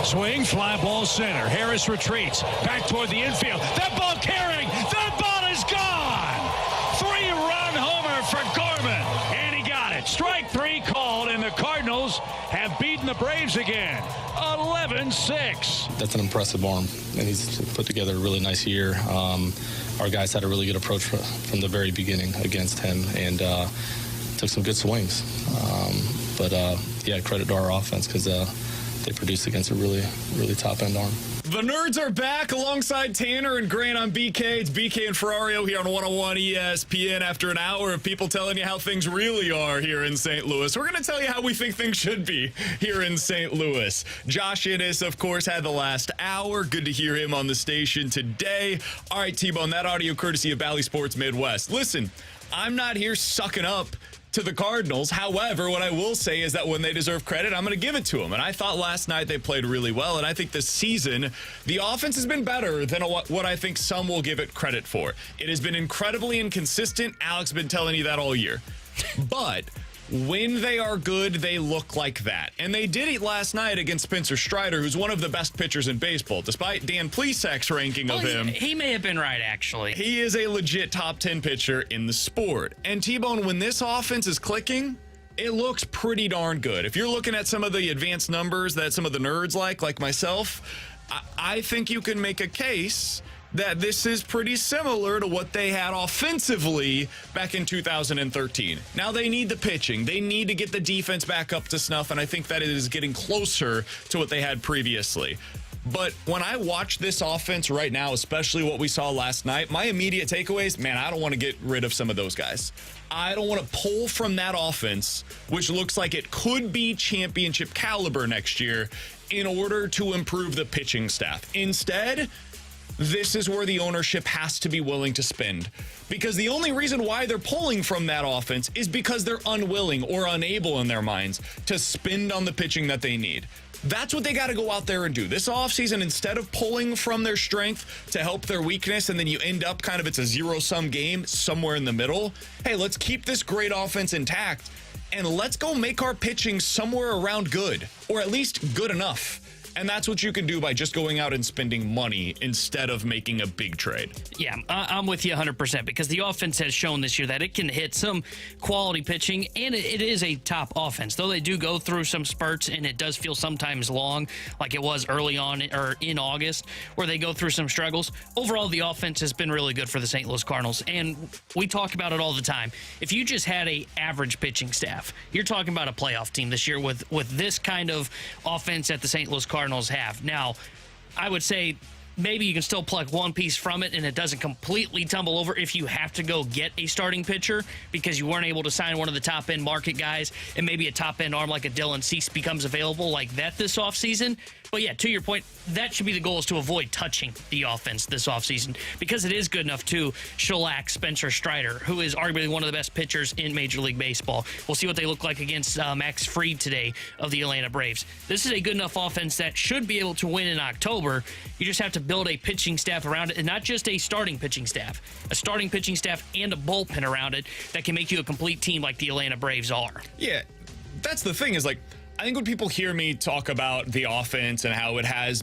Swing, fly ball center. Harris retreats. Back toward the infield. That ball carrying. That ball is gone. 3-run homer for Gorman. And he got it. Strike 3 called, and the Cardinals have beaten the Braves again. 11-6. That's an impressive arm, and he's put together a really nice year. Our guys had a really good approach from the very beginning against him, and took some good swings. Yeah, credit to our offense because they produced against a really, really top-end arm. The Nerds are back alongside Tanner and Grant on BK. It's BK and Ferrario here on 101 ESPN after an hour of people telling you how things really are here in St. Louis. We're going to tell you how we think things should be here in St. Louis. Josh Innes, of course, had the last hour. Good to hear him on the station today. All right, T-Bone, that audio courtesy of Bally Sports Midwest. Listen, I'm not here sucking up to the Cardinals. However, what I will say is that when they deserve credit, I'm going to give it to them. And I thought last night they played really well. And I think this season, the offense has been better than what I think some will give it credit for. It has been incredibly inconsistent. Alex has been telling you that all year. But when they are good, they look like that. And they did it last night against Spencer Strider, who's one of the best pitchers in baseball, despite Dan Plesac's ranking of him. He may have been right, actually. He is a legit top 10 pitcher in the sport. And T-Bone, when this offense is clicking, it looks pretty darn good. If you're looking at some of the advanced numbers that some of the nerds like myself, I think you can make a case that this is pretty similar to what they had offensively back in 2013. Now they need the pitching. They need to get the defense back up to snuff, and I think that it is getting closer to what they had previously. But when I watch this offense right now, especially what we saw last night, my immediate takeaways, man, I don't want to get rid of some of those guys. I don't want to pull from that offense, which looks like it could be championship caliber next year, in order to improve the pitching staff. Instead, this is where the ownership has to be willing to spend, because the only reason why they're pulling from that offense is because they're unwilling or unable in their minds to spend on the pitching that they need. That's what they got to go out there and do. This offseason, instead of pulling from their strength to help their weakness, and then you end up kind of it's a zero-sum game somewhere in the middle, hey, let's keep this great offense intact, and let's go make our pitching somewhere around good, or at least good enough. And that's what you can do by just going out and spending money instead of making a big trade. Yeah, I'm with you 100% because the offense has shown this year that it can hit some quality pitching, and it is a top offense. Though they do go through some spurts, and it does feel sometimes long, like it was early on or in August, where they go through some struggles. Overall, the offense has been really good for the St. Louis Cardinals, and we talk about it all the time. If you just had a average pitching staff, you're talking about a playoff team this year with this kind of offense that the St. Louis Cardinals have. Now, I would say maybe you can still pluck one piece from it and it doesn't completely tumble over if you have to go get a starting pitcher because you weren't able to sign one of the top-end market guys, and maybe a top-end arm like a Dylan Cease becomes available like that this offseason. But yeah, to your point, that should be the goal, is to avoid touching the offense this offseason because it is good enough to shellac Spencer Strider, who is arguably one of the best pitchers in Major League Baseball. We'll see what they look like against Max Fried today of the Atlanta Braves. This is a good enough offense that should be able to win in October. You just have to build a pitching staff around it, and not just a starting pitching staff and a bullpen around it that can make you a complete team like the Atlanta Braves are. Yeah, that's the thing is, like, I think when people hear me talk about the offense and how it has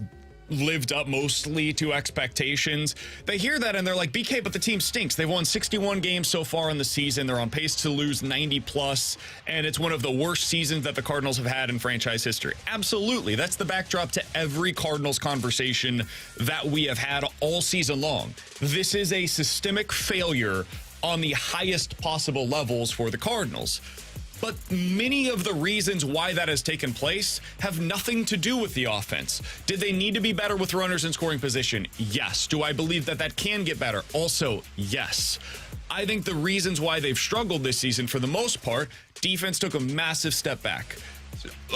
lived up mostly to expectations, they hear that and they're like, BK, but the team stinks. They've won 61 games so far in the season. They're on pace to lose 90 plus, and it's one of the worst seasons that the Cardinals have had in franchise history. Absolutely. That's the backdrop to every Cardinals conversation that we have had all season long. This is a systemic failure on the highest possible levels for the Cardinals. But many of the reasons why that has taken place have nothing to do with the offense. Did they need to be better with runners in scoring position? Yes. Do I believe that that can get better? Also, yes. I think the reasons why they've struggled this season, for the most part, defense took a massive step back.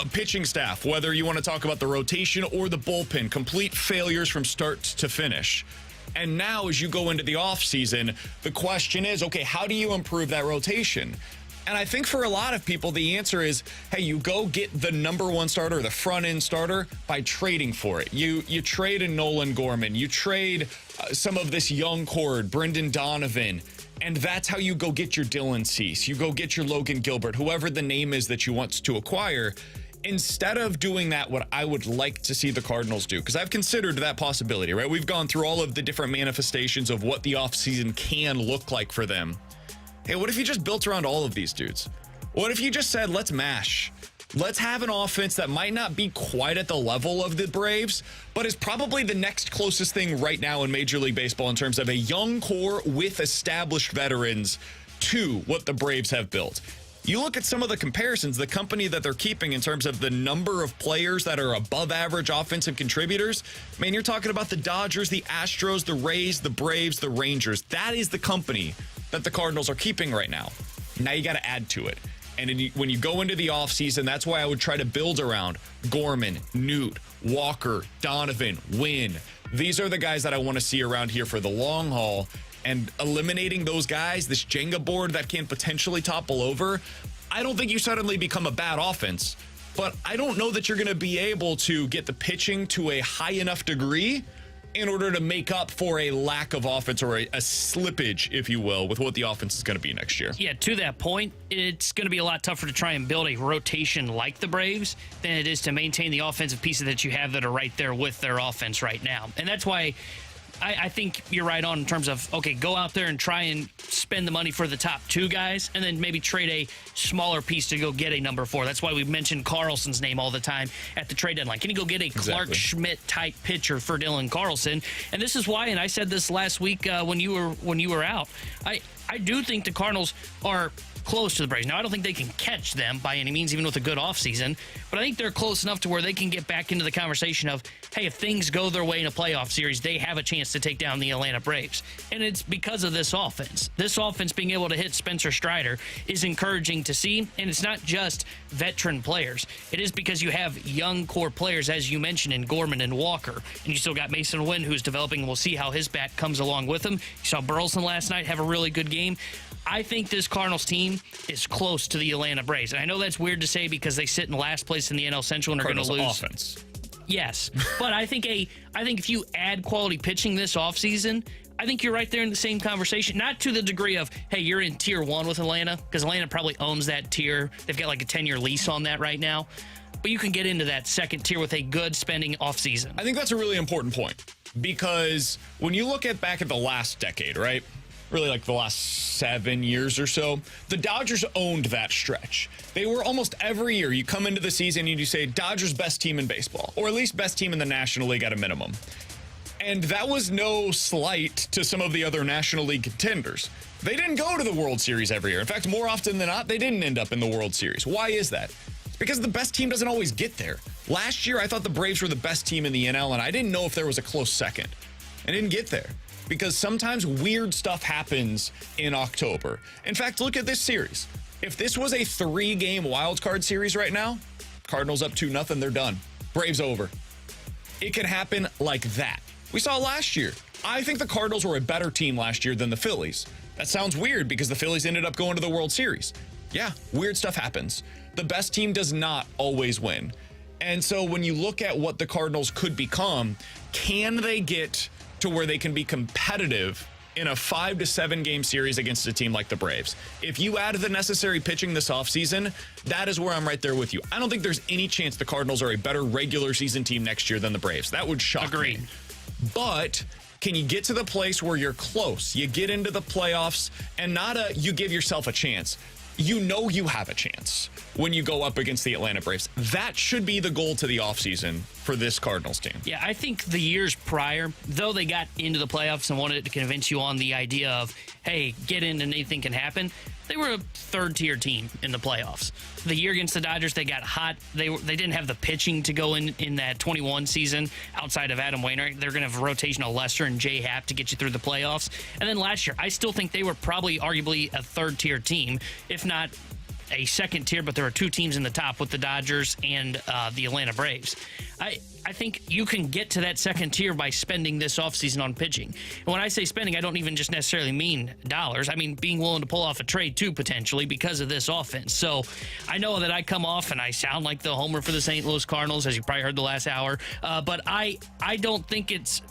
A pitching staff, whether you want to talk about the rotation or the bullpen, complete failures from start to finish. And now as you go into the offseason, the question is, okay, how do you improve that rotation? And I think for a lot of people, the answer is, hey, you go get the number one starter, the front-end starter, by trading for it. You trade a Nolan Gorman. You trade some of this young core, Brendan Donovan, and that's how you go get your Dylan Cease. You go get your Logan Gilbert, whoever the name is that you want to acquire. instead of doing that, what I would like to see the Cardinals do, because I've considered that possibility, right? We've gone through all of the different manifestations of what the offseason can look like for them. Hey, what if you just built around all of these dudes? What if you just said, let's mash? Let's have an offense that might not be quite at the level of the Braves, but is probably the next closest thing right now in Major League Baseball in terms of a young core with established veterans to what the Braves have built. You look at some of the comparisons, the company that they're keeping in terms of the number of players that are above average offensive contributors. Man, you're talking about the Dodgers, the Astros, the Rays, the Braves, the Rangers. That is the company that the Cardinals are keeping right now. Now you got to add to it. And when you go into the offseason, that's why I would try to build around Gorman, Newt, Walker, Donovan, Wynn. These are the guys that I want to see around here for the long haul. And eliminating those guys, this Jenga board that can potentially topple over, I don't think you suddenly become a bad offense. But I don't know that you're going to be able to get the pitching to a high enough degree in order to make up for a lack of offense or a slippage, if you will, with what the offense is going to be next year. Yeah, to that point, it's going to be a lot tougher to try and build a rotation like the Braves than it is to maintain the offensive pieces that you have that are right there with their offense right now. And that's why I think you're right on in terms of, okay, go out there and try and spend the money for the top two guys and then maybe trade a smaller piece to go get a number 4. That's why we mentioned Carlson's name all the time at the trade deadline. Can you go get a Clark Schmidt type pitcher for Dylan Carlson? And this is why, and I said this last week when you were out, I do think the Cardinals are close to the Braves. Now, I don't think they can catch them by any means, even with a good offseason, but I think they're close enough to where they can get back into the conversation of, hey, if things go their way in a playoff series, they have a chance to take down the Atlanta Braves. And it's because of this offense. This offense being able to hit Spencer Strider is encouraging to see, and it's not just veteran players. It is because you have young core players, as you mentioned, in Gorman and Walker, and you still got Mason Wynn, who's developing, and we'll see how his bat comes along with him. You saw Burleson last night have a really good game. I think this Cardinals team is close to the Atlanta Braves. And I know that's weird to say because they sit in last place in the NL Central and are going to lose. Offense. Yes. But I think if you add quality pitching this offseason, I think you're right there in the same conversation. Not to the degree of, hey, you're in tier 1 with Atlanta, because Atlanta probably owns that tier. They've got like a 10-year lease on that right now. But you can get into that second tier with a good spending offseason. I think that's a really important point, because when you look back at the last decade, right? Really like the last 7 years or so, the Dodgers owned that stretch. They were almost every year. You come into the season and you say, Dodgers best team in baseball, or at least best team in the National League at a minimum. And that was no slight to some of the other National League contenders. They didn't go to the World Series every year. In fact, more often than not, they didn't end up in the World Series. Why is that? It's because the best team doesn't always get there. Last year, I thought the Braves were the best team in the NL, and I didn't know if there was a close second. I didn't get there, because sometimes weird stuff happens in October. In fact, look at this series. If this was a 3-game wild card series right now, Cardinals up 2-0, they're done. Braves over. It can happen like that. We saw last year. I think the Cardinals were a better team last year than the Phillies. That sounds weird because the Phillies ended up going to the World Series. Yeah, weird stuff happens. The best team does not always win. And so when you look at what the Cardinals could become, can they get to where they can be competitive in a 5 to 7 game series against a team like the Braves? If you add the necessary pitching this offseason, that is where I'm right there with you. I don't think there's any chance the Cardinals are a better regular season team next year than the Braves. That would shock me. But can you get to the place where you're close? You get into the playoffs, and not you give yourself a chance. You know you have a chance when you go up against the Atlanta Braves. That should be the goal to the offseason for this Cardinals team. Yeah, I think the years prior, though they got into the playoffs and wanted to convince you on the idea of, hey, get in and anything can happen, they were a third-tier team in the playoffs. The year against the Dodgers, they got hot. They didn't have the pitching to go in that 21 season outside of Adam Wainwright. They're going to have a rotation of Lester and J. Happ to get you through the playoffs. And then last year, I still think they were probably arguably a third-tier team, if not a second tier, but there are 2 teams in the top with the Dodgers and the Atlanta Braves. I think you can get to that second tier by spending this offseason on pitching. And when I say spending, I don't even just necessarily mean dollars. I mean being willing to pull off a trade too, potentially, because of this offense. So I know that I come off and I sound like the homer for the St. Louis Cardinals, as you probably heard the last hour. But I don't think it's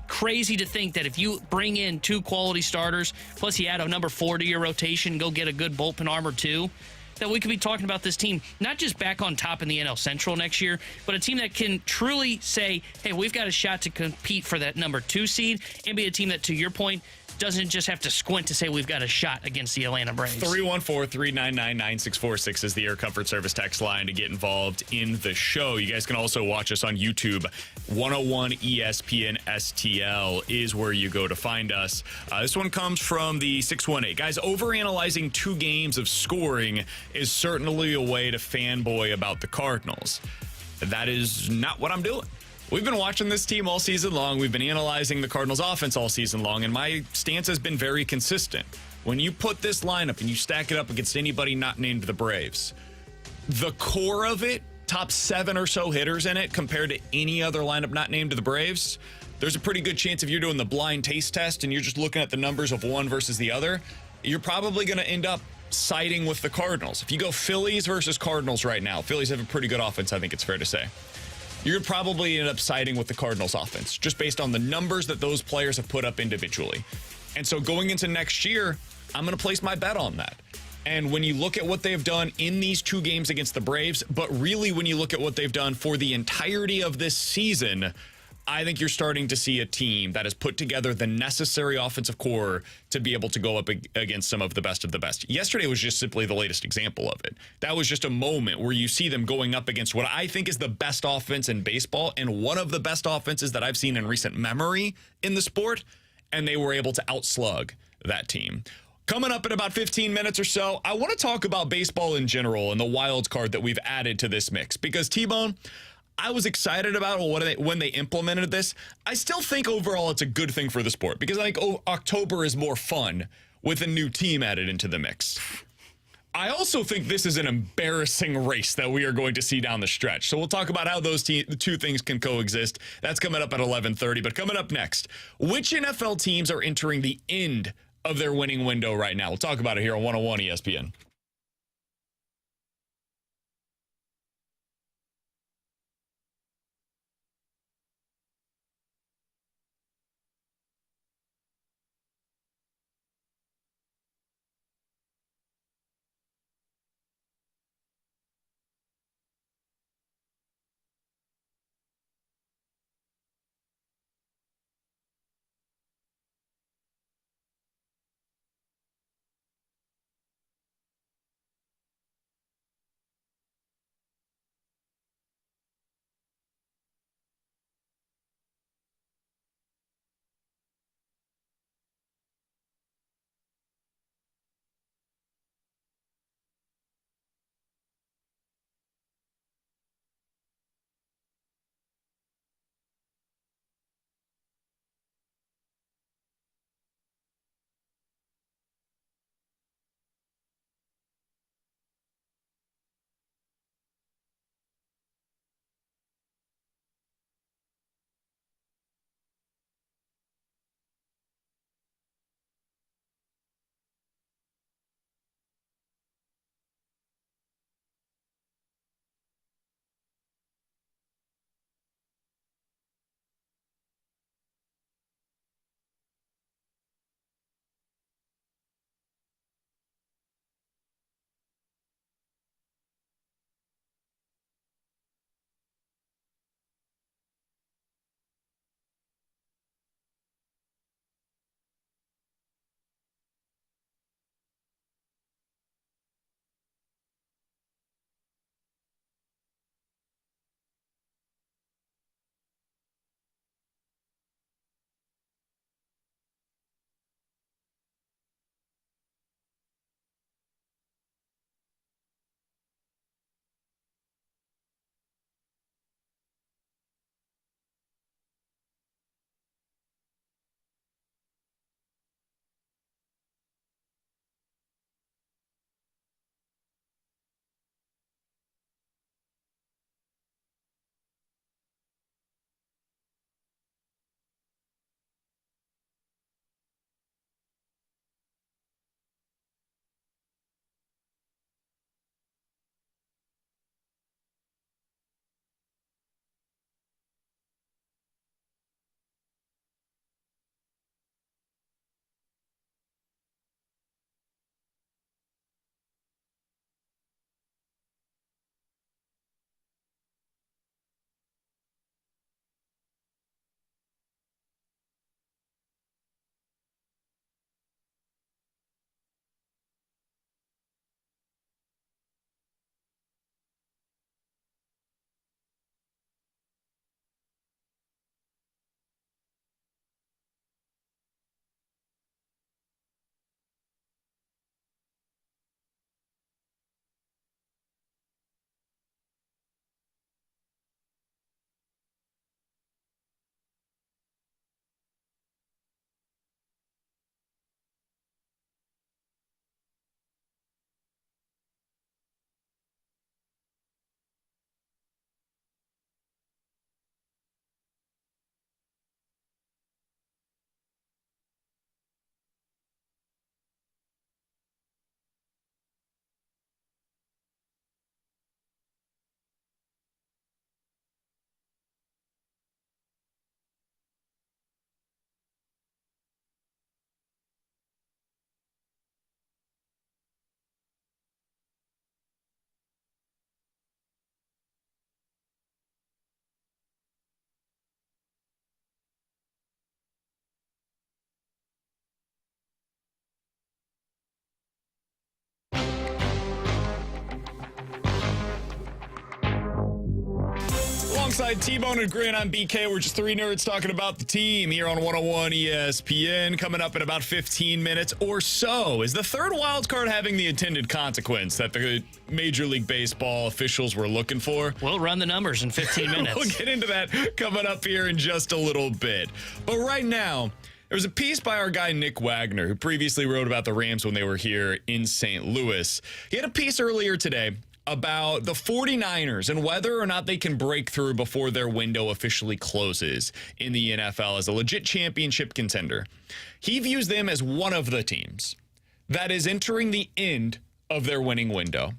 crazy to think that if you bring in 2 quality starters, plus you add a number 4 to your rotation, go get a good bullpen arm or 2, that we could be talking about this team not just back on top in the NL Central next year, but a team that can truly say, hey, we've got a shot to compete for that number 2 seed and be a team that, to your point, doesn't just have to squint to say we've got a shot against the Atlanta Braves. 314-399-9646 is the Air Comfort Service text line to get involved in the show. You guys can also watch us on YouTube. 101 ESPN STL is where you go to find us. This one comes from the 618. Guys, overanalyzing 2 games of scoring is certainly a way to fanboy about the Cardinals. That is not what I'm doing. We've been watching this team all season long. We've been analyzing the Cardinals offense all season long, and my stance has been very consistent. When you put this lineup and you stack it up against anybody not named the Braves, the core of it, top 7 or so hitters in it compared to any other lineup not named the Braves, there's a pretty good chance if you're doing the blind taste test and you're just looking at the numbers of one versus the other, you're probably going to end up siding with the Cardinals. If you go Phillies versus Cardinals right now, Phillies have a pretty good offense, I think it's fair to say. You're probably end up siding with the Cardinals offense just based on the numbers that those players have put up individually. And so going into next year, I'm going to place my bet on that. And when you look at what they've done in these 2 games against the Braves, but really when you look at what they've done for the entirety of this season, I think you're starting to see a team that has put together the necessary offensive core to be able to go up against some of the best of the best. Yesterday was just simply the latest example of it. That was just a moment where you see them going up against what I think is the best offense in baseball and one of the best offenses that I've seen in recent memory in the sport, and they were able to outslug that team. Coming up in about 15 minutes or so, I want to talk about baseball in general and the wild card that we've added to this mix because, T-Bone, I was excited about when they implemented this. I still think overall it's a good thing for the sport because I think October is more fun with a new team added into the mix. I also think this is an embarrassing race that we are going to see down the stretch. So we'll talk about how those 2 things can coexist. That's coming up at 11:30. But coming up next, which NFL teams are entering the end of their winning window right now? We'll talk about it here on 101 ESPN. Alongside T-Bone and Grin, I'm BK. We're just three nerds talking about the team here on 101 ESPN. Coming up in about 15 minutes or so. Is the third wild card having the intended consequence that the Major League Baseball officials were looking for? We'll run the numbers in 15 minutes. We'll get into that coming up here in just a little bit. But right now, there was a piece by our guy Nick Wagner, who previously wrote about the Rams when they were here in St. Louis. He had a piece earlier today about the 49ers and whether or not they can break through before their window officially closes in the NFL as a legit championship contender. He views them as one of the teams that is entering the end of their winning window.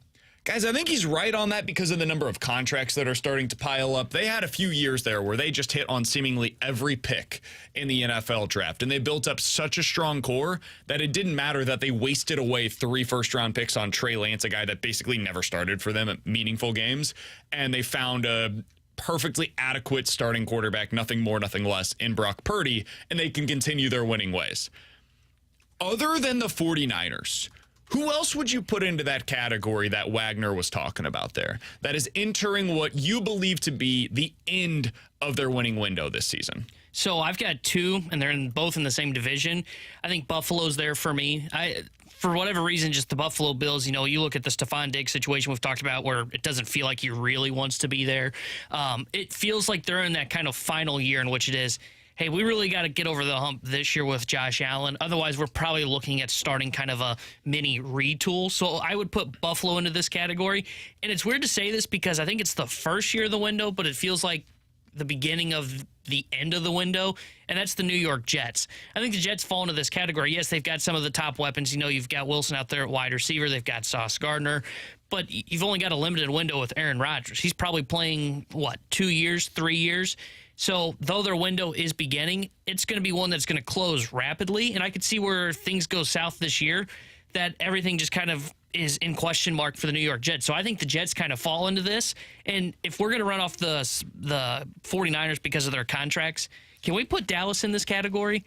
Guys, I think he's right on that because of the number of contracts that are starting to pile up. They had a few years there where they just hit on seemingly every pick in the NFL draft, and they built up such a strong core that it didn't matter that they wasted away 3 first-round picks on Trey Lance, a guy that basically never started for them at meaningful games, and they found a perfectly adequate starting quarterback, nothing more, nothing less, in Brock Purdy, and they can continue their winning ways. Other than the 49ers, who else would you put into that category that Wagner was talking about there, that is entering what you believe to be the end of their winning window this season? So I've got 2, and they're both in the same division. I think Buffalo's there for me. For whatever reason, just the Buffalo Bills, you look at the Stephon Diggs situation we've talked about where it doesn't feel like he really wants to be there. It feels like they're in that kind of final year in which it is, hey, we really got to get over the hump this year with Josh Allen. Otherwise, we're probably looking at starting kind of a mini retool. So I would put Buffalo into this category. And it's weird to say this because I think it's the first year of the window, but it feels like the beginning of the end of the window, and that's the New York Jets. I think the Jets fall into this category. Yes, they've got some of the top weapons. You've got Wilson out there at wide receiver. They've got Sauce Gardner. But you've only got a limited window with Aaron Rodgers. He's probably playing, 2 years, 3 years? So though their window is beginning, it's going to be one that's going to close rapidly. And I could see where things go south this year, that everything just kind of is in question mark for the New York Jets. So I think the Jets kind of fall into this. And if we're going to run off the 49ers because of their contracts, can we put Dallas in this category?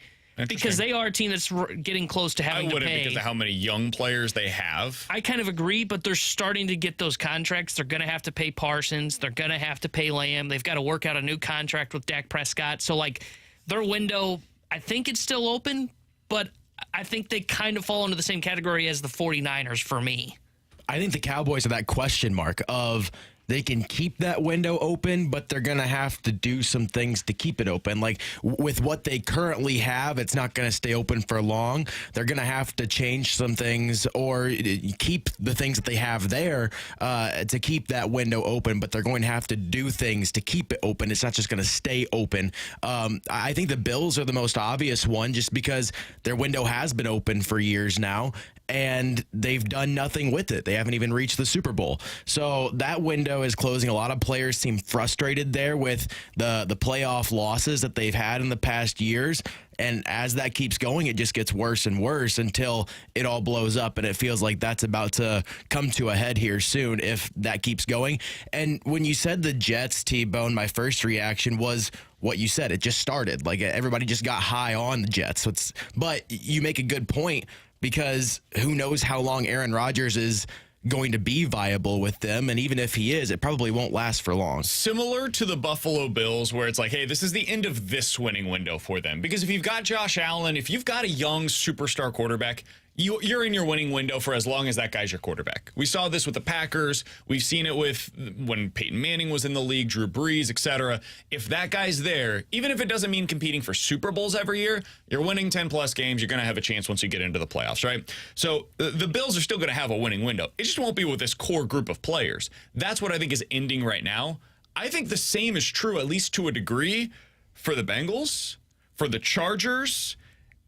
Because they are a team that's getting close to having to pay. I wouldn't because of how many young players they have. I kind of agree, but they're starting to get those contracts. They're going to have to pay Parsons. They're going to have to pay Lamb. They've got to work out a new contract with Dak Prescott. So, their window, I think it's still open, but I think they kind of fall into the same category as the 49ers for me. I think the Cowboys are that question mark of they can keep that window open, but they're going to have to do some things to keep it open. With what they currently have, it's not going to stay open for long. They're going to have to change some things or keep the things that they have there to keep that window open, but they're going to have to do things to keep it open. It's not just going to stay open. I think the Bills are the most obvious one just because their window has been open for years now, and they've done nothing with it. They haven't even reached the Super Bowl. So that window is closing. A lot of players seem frustrated there with the playoff losses that they've had in the past years. And as that keeps going, it just gets worse and worse until it all blows up. And it feels like that's about to come to a head here soon if that keeps going. And when you said the Jets, T-Bone, my first reaction was what you said. It just started. Everybody just got high on the Jets. But you make a good point because who knows how long Aaron Rodgers is going to be viable with them, and even if he is, it probably won't last for long. Similar to the Buffalo Bills, where it's like, hey, this is the end of this winning window for them. Because if you've got Josh Allen, if you've got a young superstar quarterback, you're in your winning window for as long as that guy's your quarterback. We saw this with the Packers. We've seen it with when Peyton Manning was in the league, Drew Brees, etc. If that guy's there, even if it doesn't mean competing for Super Bowls every year, you're winning 10-plus games. You're going to have a chance once you get into the playoffs, right? So the Bills are still going to have a winning window. It just won't be with this core group of players. That's what I think is ending right now. I think the same is true, at least to a degree, for the Bengals, for the Chargers,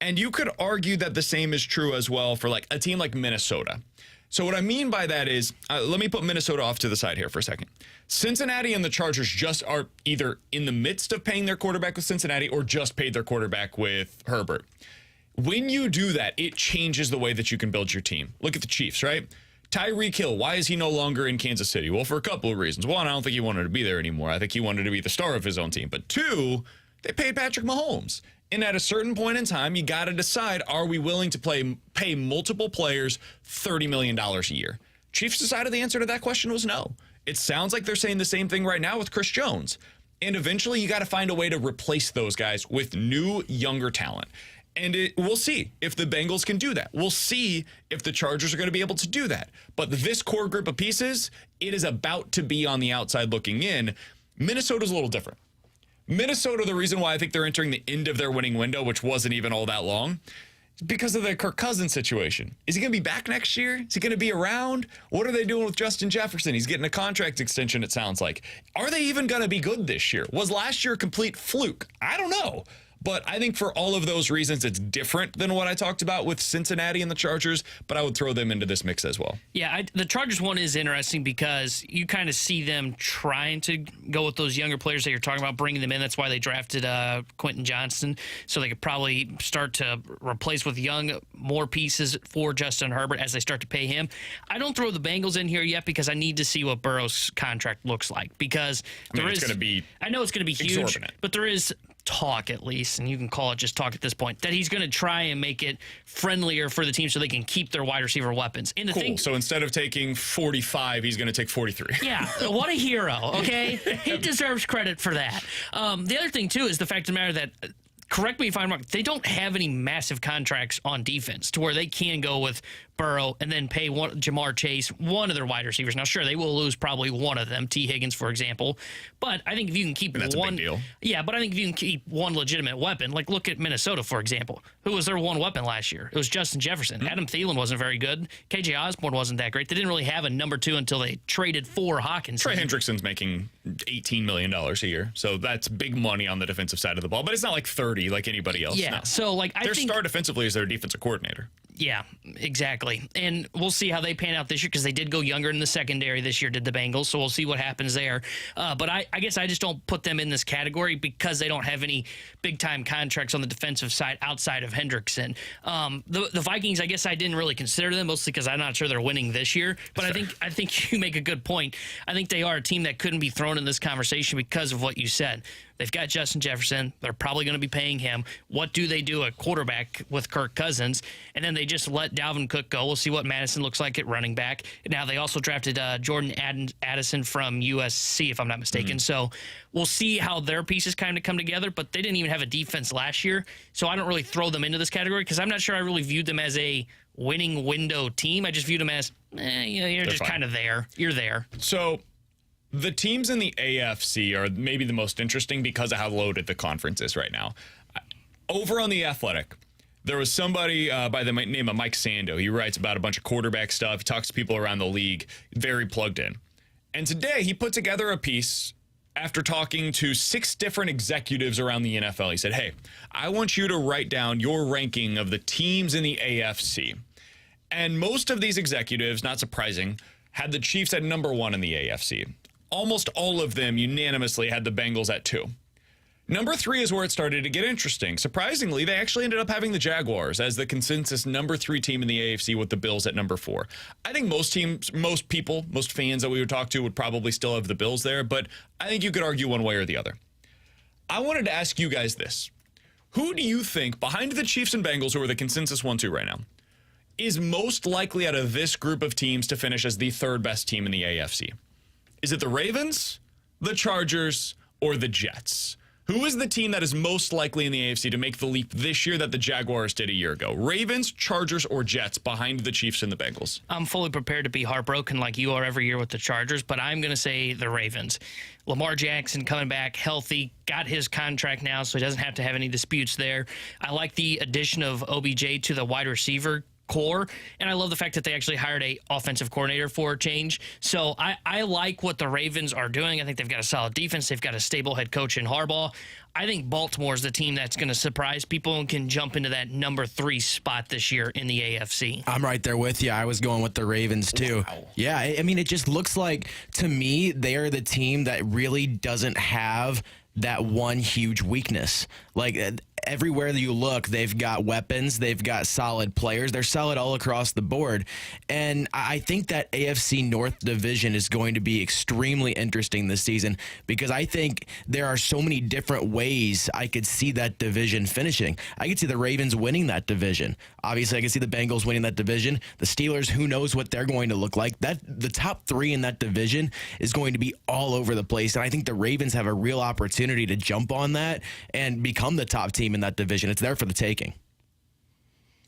and you could argue that the same is true as well for a team like Minnesota. So what I mean by that is, let me put Minnesota off to the side here for a second. Cincinnati and the Chargers just are either in the midst of paying their quarterback with Cincinnati or just paid their quarterback with Herbert. When you do that, it changes the way that you can build your team. Look at the Chiefs, right? Tyreek Hill, why is he no longer in Kansas City? Well, for a couple of reasons. One, I don't think he wanted to be there anymore. I think he wanted to be the star of his own team. But two, they paid Patrick Mahomes. And at a certain point in time, you got to decide, are we willing to pay multiple players $30 million a year? Chiefs decided the answer to that question was no. It sounds like they're saying the same thing right now with Chris Jones. And eventually you got to find a way to replace those guys with new, younger talent. And we'll see if the Bengals can do that. We'll see if the Chargers are going to be able to do that. But this core group of pieces, it is about to be on the outside looking in. Minnesota's a little different. Minnesota, the reason why I think they're entering the end of their winning window, which wasn't even all that long, is because of the Kirk Cousins situation. Is he going to be back next year? Is he going to be around? What are they doing with Justin Jefferson? He's getting a contract extension, it sounds like. Are they even going to be good this year? Was last year a complete fluke? I don't know. But I think for all of those reasons, it's different than what I talked about with Cincinnati and the Chargers, but I would throw them into this mix as well. Yeah, the Chargers one is interesting because you kind of see them trying to go with those younger players that you're talking about, bringing them in. That's why they drafted Quentin Johnston, so they could probably start to replace with young, more pieces for Justin Herbert as they start to pay him. I don't throw the Bengals in here yet because I need to see what Burrow's contract looks like because it's going to be I know it's going to be huge, exorbitant. but there is talk, at least, and you can call it just talk at this point, that he's going to try and make it friendlier for the team so they can keep their wide receiver weapons. And the thing, so instead of taking 45, he's going to take 43. Yeah, what a hero, okay? He deserves credit for that. The other thing, too, is the fact of the matter that, correct me if I'm wrong, they don't have any massive contracts on defense to where they can go with Burrow and then pay Jamar Chase, one of their wide receivers. Now, sure, they will lose probably one of them, T. Higgins, for example. But I think if you can keep that's one, a big deal. Yeah, but I think if you can keep one legitimate weapon, like look at Minnesota, for example. Who was their one weapon last year? It was Justin Jefferson. Mm-hmm. Adam Thielen wasn't very good. KJ Osborne wasn't that great. They didn't really have a number two until they traded for Hawkins. Trey Hendrickson's making $18 million a year, so that's big money on the defensive side of the ball. But it's not like 30 like anybody else. Yeah, no. so like I their think star defensively is their defensive coordinator. Yeah, exactly. And we'll see how they pan out this year because they did go younger in the secondary this year, did the Bengals. So we'll see what happens there. But I guess I just don't put them in this category because they don't have any big-time contracts on the defensive side outside of Hendrickson. The Vikings, I guess I didn't really consider them, mostly because I'm not sure they're winning this year. But I think you make a good point. I think they are a team that couldn't be thrown in this conversation because of what you said. They've got Justin Jefferson. They're probably going to be paying him. What do they do at quarterback with Kirk Cousins? And then they just let Dalvin Cook go. We'll see what Madison looks like at running back. Now, they also drafted Jordan Addison from USC, if I'm not mistaken. So we'll see how their pieces kind of come together. But they didn't even have a defense last year. So I don't really throw them into this category because I'm not sure I really viewed them as a winning window team. I just viewed them as, you're just kind of there. You're there. So the teams in the AFC are maybe the most interesting because of how loaded the conference is right now. Over on The Athletic, there was somebody by the name of Mike Sando. He writes about a bunch of quarterback stuff. He talks to people around the league, very plugged in. And today he put together a piece after talking to 6 different executives around the NFL. He said, hey, I want you to write down your ranking of the teams in the AFC. And most of these executives, not surprising, had the Chiefs at number 1 in the AFC. Almost all of them unanimously had the Bengals at 2. Number 3 is where it started to get interesting. Surprisingly, they actually ended up having the Jaguars as the consensus number 3 team in the AFC with the Bills at number 4. I think most teams, most people, most fans that we would talk to would probably still have the Bills there, but I think you could argue one way or the other. I wanted to ask you guys this. Who do you think, behind the Chiefs and Bengals, who are the consensus 1-2 right now, is most likely out of this group of teams to finish as the 3rd best team in the AFC? Is it the Ravens, the Chargers, or the Jets? Who is the team that is most likely in the AFC to make the leap this year that the Jaguars did a year ago? Ravens, Chargers, or Jets behind the Chiefs and the Bengals? I'm fully prepared to be heartbroken like you are every year with the Chargers, but I'm going to say the Ravens. Lamar Jackson coming back healthy, got his contract now, so he doesn't have to have any disputes there. I like the addition of OBJ to the wide receiver core, and I love the fact that they actually hired a offensive coordinator for a change. So I like what the Ravens are doing. I think they've got a solid defense. They've got a stable head coach in Harbaugh. I think Baltimore is the team that's going to surprise people and can jump into that number 3 spot this year in the AFC. I'm right there with you. I was going with the Ravens, too. Wow. Yeah, I mean, it just looks like, to me, they are the team that really doesn't have that one huge weakness. Like, everywhere that you look, they've got weapons, they've got solid players, they're solid all across the board. And I think that AFC North division is going to be extremely interesting this season because I think there are so many different ways I could see that division finishing. I could see the Ravens winning that division. Obviously, I could see the Bengals winning that division. The Steelers, who knows what they're going to look like. The top three in that division is going to be all over the place. And I think the Ravens have a real opportunity to jump on that and become the top team in that division. It's there for the taking.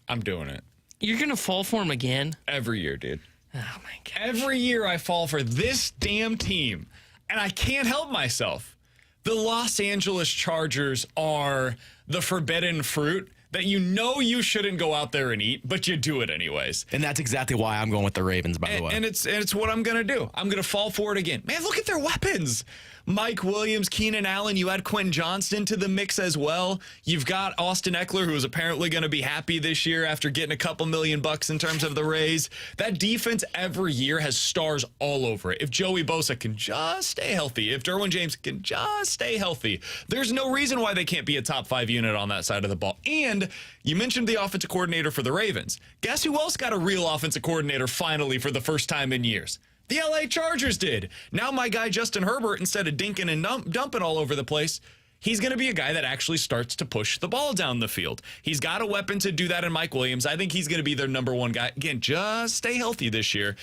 I'm doing it. You're going to fall for him again? Every year, dude. Oh, my God. Every year I fall for this damn team, and I can't help myself. The Los Angeles Chargers are the forbidden fruit that you know you shouldn't go out there and eat, but you do it anyways. And that's exactly why I'm going with the Ravens, by the way. And it's what I'm going to do. I'm going to fall for it again. Man, look at their weapons. Mike Williams, Keenan Allen, you add Quentin Johnston to the mix as well. You've got Austin Eckler, who is apparently going to be happy this year after getting a couple $1 million in terms of the raise. That defense every year has stars all over it. If Joey Bosa can just stay healthy, if Derwin James can just stay healthy, there's no reason why they can't be a top 5 unit on that side of the ball. And you mentioned the offensive coordinator for the Ravens. Guess who else got a real offensive coordinator finally for the first time in years? The LA Chargers did. Now my guy Justin Herbert, instead of dinking and dumping all over the place, he's going to be a guy that actually starts to push the ball down the field. He's got a weapon to do that in Mike Williams. I think he's going to be their number one guy. Again, just stay healthy this year.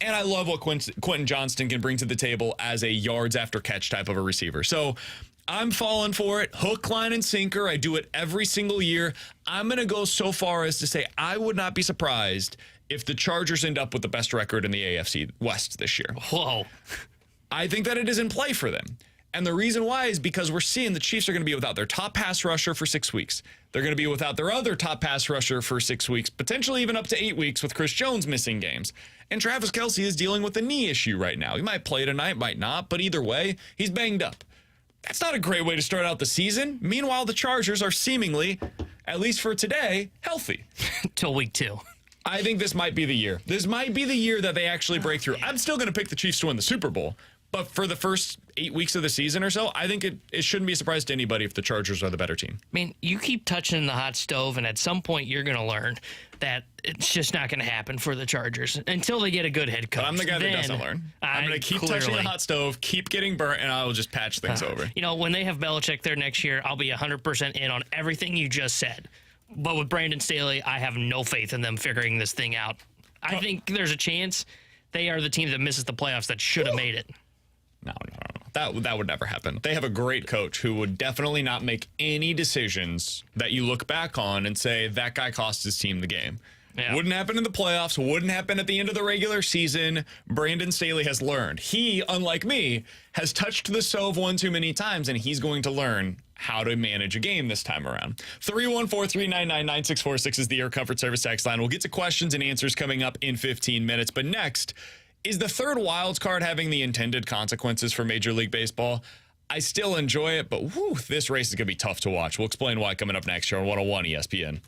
And I love what Quentin Johnston can bring to the table as a yards after catch type of a receiver. So I'm falling for it. Hook, line, and sinker. I do it every single year. I'm going to go so far as to say I would not be surprised if the Chargers end up with the best record in the AFC West this year. Whoa. I think that it is in play for them. And the reason why is because we're seeing the Chiefs are going to be without their top pass rusher for 6 weeks. They're going to be without their other top pass rusher for 6 weeks, potentially even up to 8 weeks with Chris Jones missing games. And Travis Kelce is dealing with a knee issue right now. He might play tonight, might not, but either way, he's banged up. That's not a great way to start out the season. Meanwhile, the Chargers are seemingly, at least for today, healthy. Till week 2. I think this might be the year. This might be the year that they actually break through. I'm still going to pick the Chiefs to win the Super Bowl. But for the first 8 weeks of the season or so, I think it shouldn't be a surprise to anybody if the Chargers are the better team. I mean, you keep touching the hot stove, and at some point you're going to learn that it's just not going to happen for the Chargers until they get a good head coach. But I'm the guy that doesn't learn. I'm going to keep touching the hot stove, keep getting burnt, and I will just patch things over. You know, when they have Belichick there next year, I'll be 100% in on everything you just said. But with Brandon Staley, I have no faith in them figuring this thing out. I think there's a chance they are the team that misses the playoffs that should have made it. No. That would never happen. They have a great coach who would definitely not make any decisions that you look back on and say, that guy cost his team the game. Yeah. Wouldn't happen in the playoffs. Wouldn't happen at the end of the regular season. Brandon Staley has learned. He, unlike me, has touched the stove one too many times, and he's going to learn how to manage a game this time around. 314-399-9646 is the Air Comfort Service text line. We'll get to questions and answers coming up in 15 minutes. But next, is the third wild card having the intended consequences for Major League Baseball? I still enjoy it, but this race is going to be tough to watch. We'll explain why coming up next here on 101 ESPN.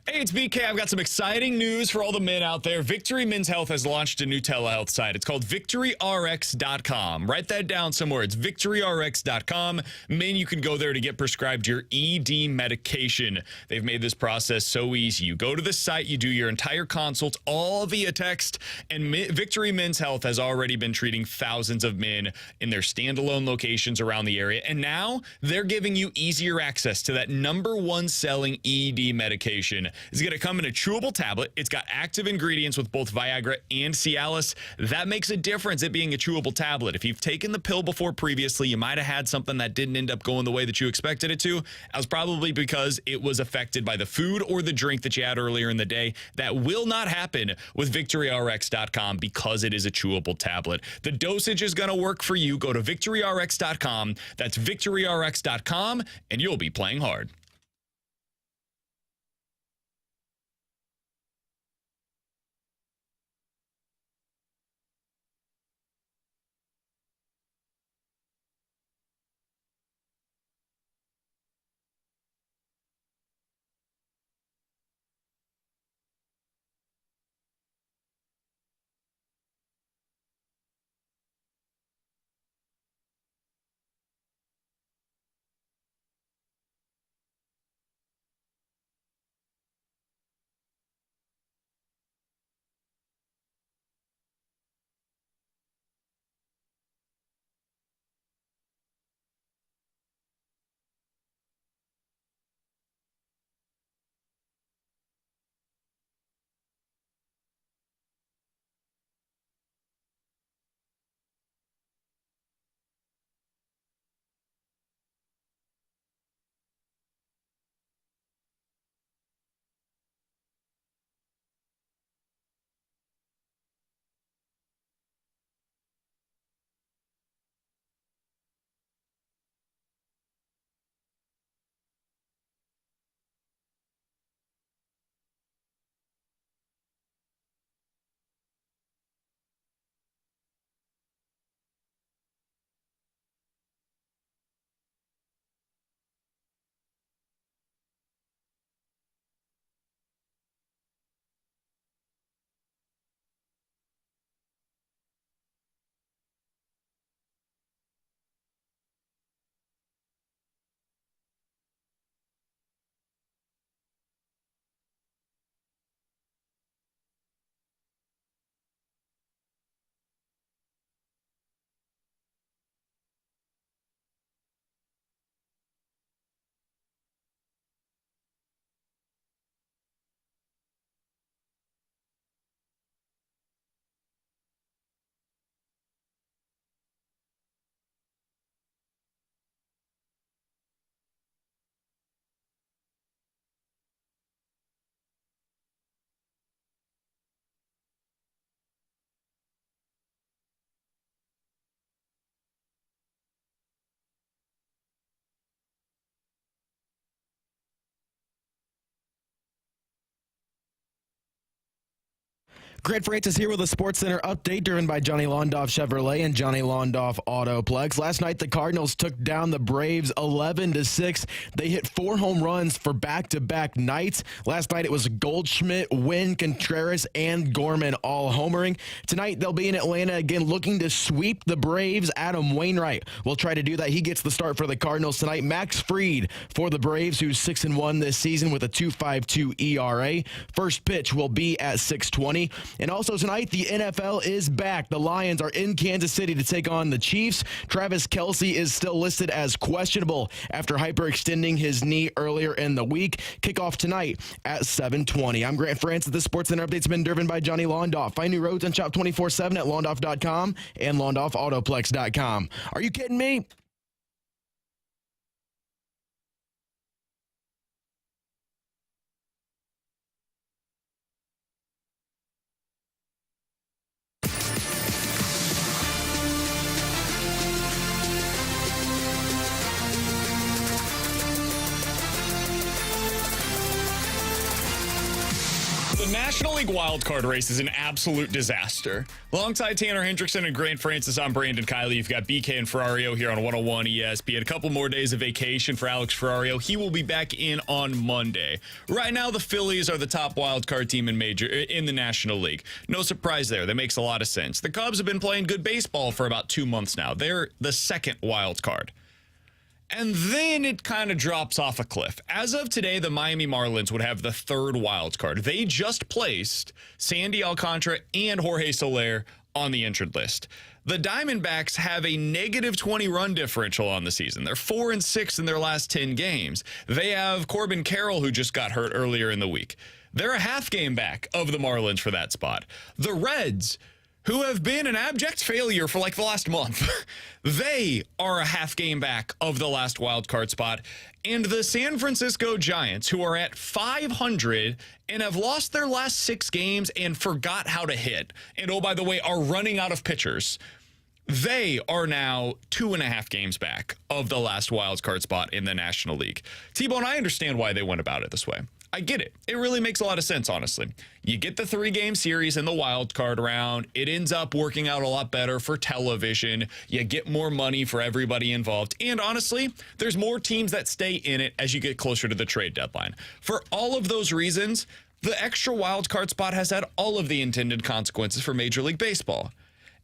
Hey, it's BK. I've got some exciting news for all the men out there. Victory Men's Health has launched a new telehealth site. It's called VictoryRx.com. Write that down somewhere. It's VictoryRx.com. Men, you can go there to get prescribed your ED medication. They've made this process so easy. You go to the site, you do your entire consults, all via text, and Victory Men's Health has already been treating thousands of men in their standalone locations around the area. And now they're giving you easier access to that #1 selling ED medication. is going to come in a chewable tablet. It's got active ingredients with both Viagra and Cialis. That makes a difference, it being a chewable tablet. If you've taken the pill before previously, you might have had something that didn't end up going the way that you expected it to. That was probably because it was affected by the food or the drink that you had earlier in the day. That will not happen with VictoryRx.com because it is a chewable tablet. The dosage is going to work for you. Go to VictoryRx.com. That's VictoryRx.com, and you'll be playing hard. Grant Francis here with a Sports Center update driven by Johnny Londoff Chevrolet and Johnny Londoff Autoplex. Last night, the Cardinals took down the Braves 11-6. They hit 4 home runs for back-to-back nights. Last night, it was Goldschmidt, Wynn, Contreras, and Gorman all homering. Tonight, they'll be in Atlanta again looking to sweep the Braves. Adam Wainwright will try to do that. He gets the start for the Cardinals tonight. Max Fried for the Braves, who's 6-1 this season with a 2.52 ERA. First pitch will be at 6:20. And also tonight, the NFL is back. The Lions are in Kansas City to take on the Chiefs. Travis Kelce is still listed as questionable after hyperextending his knee earlier in the week. Kickoff tonight at 7:20. I'm Grant Francis. This Sports Center update's been driven by Johnny Londoff. Find new roads and shop 24/7 at londoff.com and londoffautoplex.com. Are you kidding me? The National League wildcard race is an absolute disaster. Alongside Tanner Hendrickson and Grant Francis, I'm Brandon Kiley. You've got BK and Ferrario here on 101 ESPN. A couple more days of vacation for Alex Ferrario. He will be back in on Monday. Right now, the Phillies are the top wildcard team in the National League. No surprise there. That makes a lot of sense. The Cubs have been playing good baseball for about 2 months now. They're the second wild card. And then it kind of drops off a cliff. As of today, the Miami Marlins would have the third wild card. They just placed Sandy Alcantara and Jorge Soler on the injured list. The Diamondbacks have a negative 20 run differential on the season. They're 4-6 in their last 10 games. They have Corbin Carroll, who just got hurt earlier in the week. They're a half game back of the Marlins for that spot. The Reds, who have been an abject failure for like the last month, they are a half game back of the last wild card spot. And the San Francisco Giants, who are at 500 and have lost their last 6 games and forgot how to hit, and oh, by the way, are running out of pitchers, they are now 2.5 games back of the last wild card spot in the National League. T-Bone, I understand why they went about it this way. I get it. It really makes a lot of sense, honestly. You get the 3-game series in the wild card round. It ends up working out a lot better for television. You get more money for everybody involved. And honestly, there's more teams that stay in it as you get closer to the trade deadline. For all of those reasons, the extra wild card spot has had all of the intended consequences for Major League Baseball.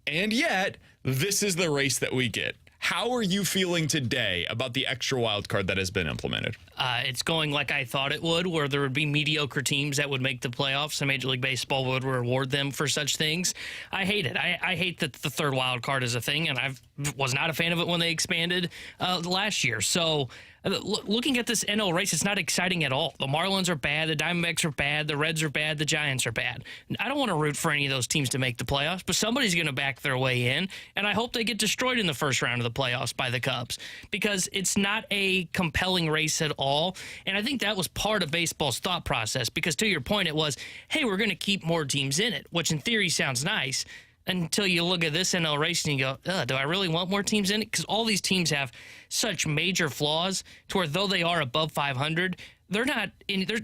And yet, this is the race that we get. How are you feeling today about the extra wild card that has been implemented? It's going like I thought it would, where there would be mediocre teams that would make the playoffs, and Major League Baseball would reward them for such things. I hate it. I hate that the third wild card is a thing, and I was not a fan of it when they expanded last year. So looking at this NL race, it's not exciting at all. The Marlins are bad. The Diamondbacks are bad. The Reds are bad. The Giants are bad. I don't want to root for any of those teams to make the playoffs, but somebody's going to back their way in, and I hope they get destroyed in the first round of the playoffs by the Cubs, because it's not a compelling race at all. And I think that was part of baseball's thought process, because to your point, it was, hey, we're going to keep more teams in it, which in theory sounds nice, until you look at this NL race and you go, do I really want more teams in it? Because all these teams have such major flaws to where, though they are above 500, there's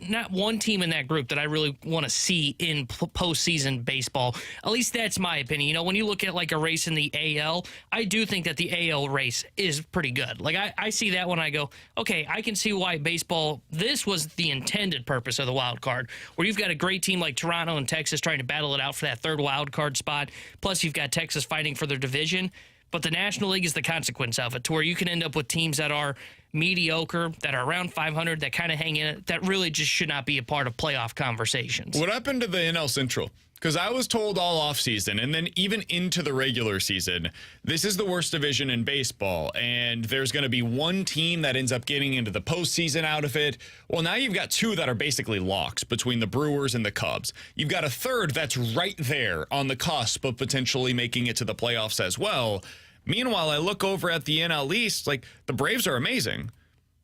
not one team in that group that I really want to see in postseason baseball. At least that's my opinion. You know, when you look at like a race in the AL, I do think that the AL race is pretty good. Like I see that when I go, okay, I can see why baseball, this was the intended purpose of the wild card, where you've got a great team like Toronto and Texas trying to battle it out for that third wild card spot. Plus you've got Texas fighting for their division. But the National League is the consequence of it, to where you can end up with teams that are mediocre, that are around 500, that kind of hang in it, that really just should not be a part of playoff conversations. What happened to the NL Central? Because I was told all offseason, and then even into the regular season, this is the worst division in baseball, and there's going to be one team that ends up getting into the postseason out of it. Well, now you've got 2 that are basically locks between the Brewers and the Cubs. You've got a third that's right there on the cusp of potentially making it to the playoffs as well. Meanwhile, I look over at the NL East, like, the Braves are amazing.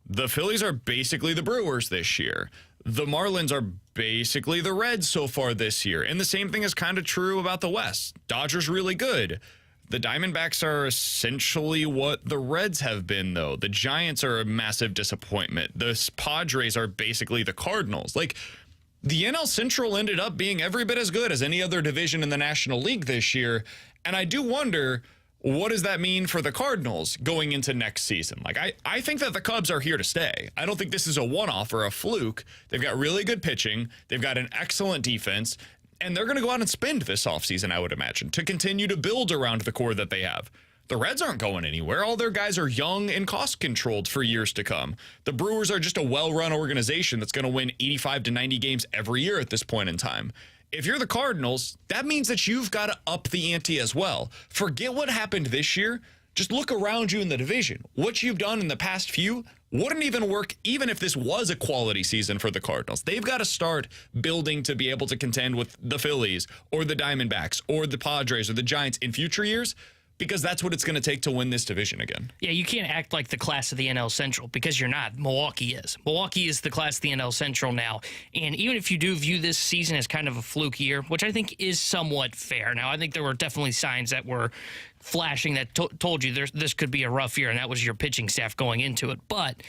The Phillies are basically the Brewers this year. The Marlins are basically the Reds so far this year. And the same thing is kind of true about the West. Dodgers really good. The Diamondbacks are essentially what the Reds have been, though. The Giants are a massive disappointment. The Padres are basically the Cardinals. Like, the NL Central ended up being every bit as good as any other division in the National League this year. And I do wonder, what does that mean for the Cardinals going into next season? Like, I think that the Cubs are here to stay. I don't think this is a one-off or a fluke. They've got really good pitching. They've got an excellent defense. And they're going to go out and spend this offseason, I would imagine, to continue to build around the core that they have. The Reds aren't going anywhere. All their guys are young and cost-controlled for years to come. The Brewers are just a well-run organization that's going to win 85 to 90 games every year at this point in time. If you're the Cardinals, that means that you've got to up the ante as well. Forget what happened this year. Just look around you in the division. What you've done in the past few wouldn't even work even if this was a quality season for the Cardinals. They've got to start building to be able to contend with the Phillies or the Diamondbacks or the Padres or the Giants in future years, because that's what it's going to take to win this division again. Yeah, you can't act like the class of the NL Central, because you're not. Milwaukee is. Milwaukee is the class of the NL Central now. And even if you do view this season as kind of a fluke year, which I think is somewhat fair. Now, I think there were definitely signs that were flashing that told you this could be a rough year, and that was your pitching staff going into it. But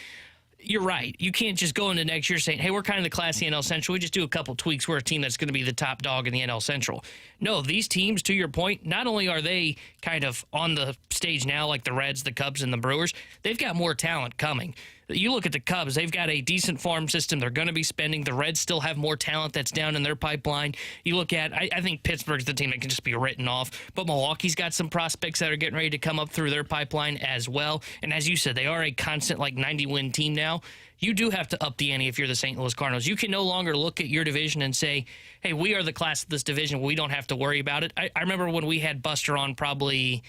you're right. You can't just go into next year saying, hey, we're kind of the class of the NL Central. We just do a couple tweaks. We're a team that's going to be the top dog in the NL Central. No, these teams, to your point, not only are they kind of on the stage now like the Reds, the Cubs, and the Brewers, they've got more talent coming. You look at the Cubs, they've got a decent farm system. They're going to be spending. The Reds still have more talent that's down in their pipeline. You look at, I think Pittsburgh's the team that can just be written off, but Milwaukee's got some prospects that are getting ready to come up through their pipeline as well. And as you said, they are a constant 90-win team now. You do have to up the ante if you're the St. Louis Cardinals. You can no longer look at your division and say, hey, we are the class of this division. We don't have to worry about it. I remember when we had Buster on probably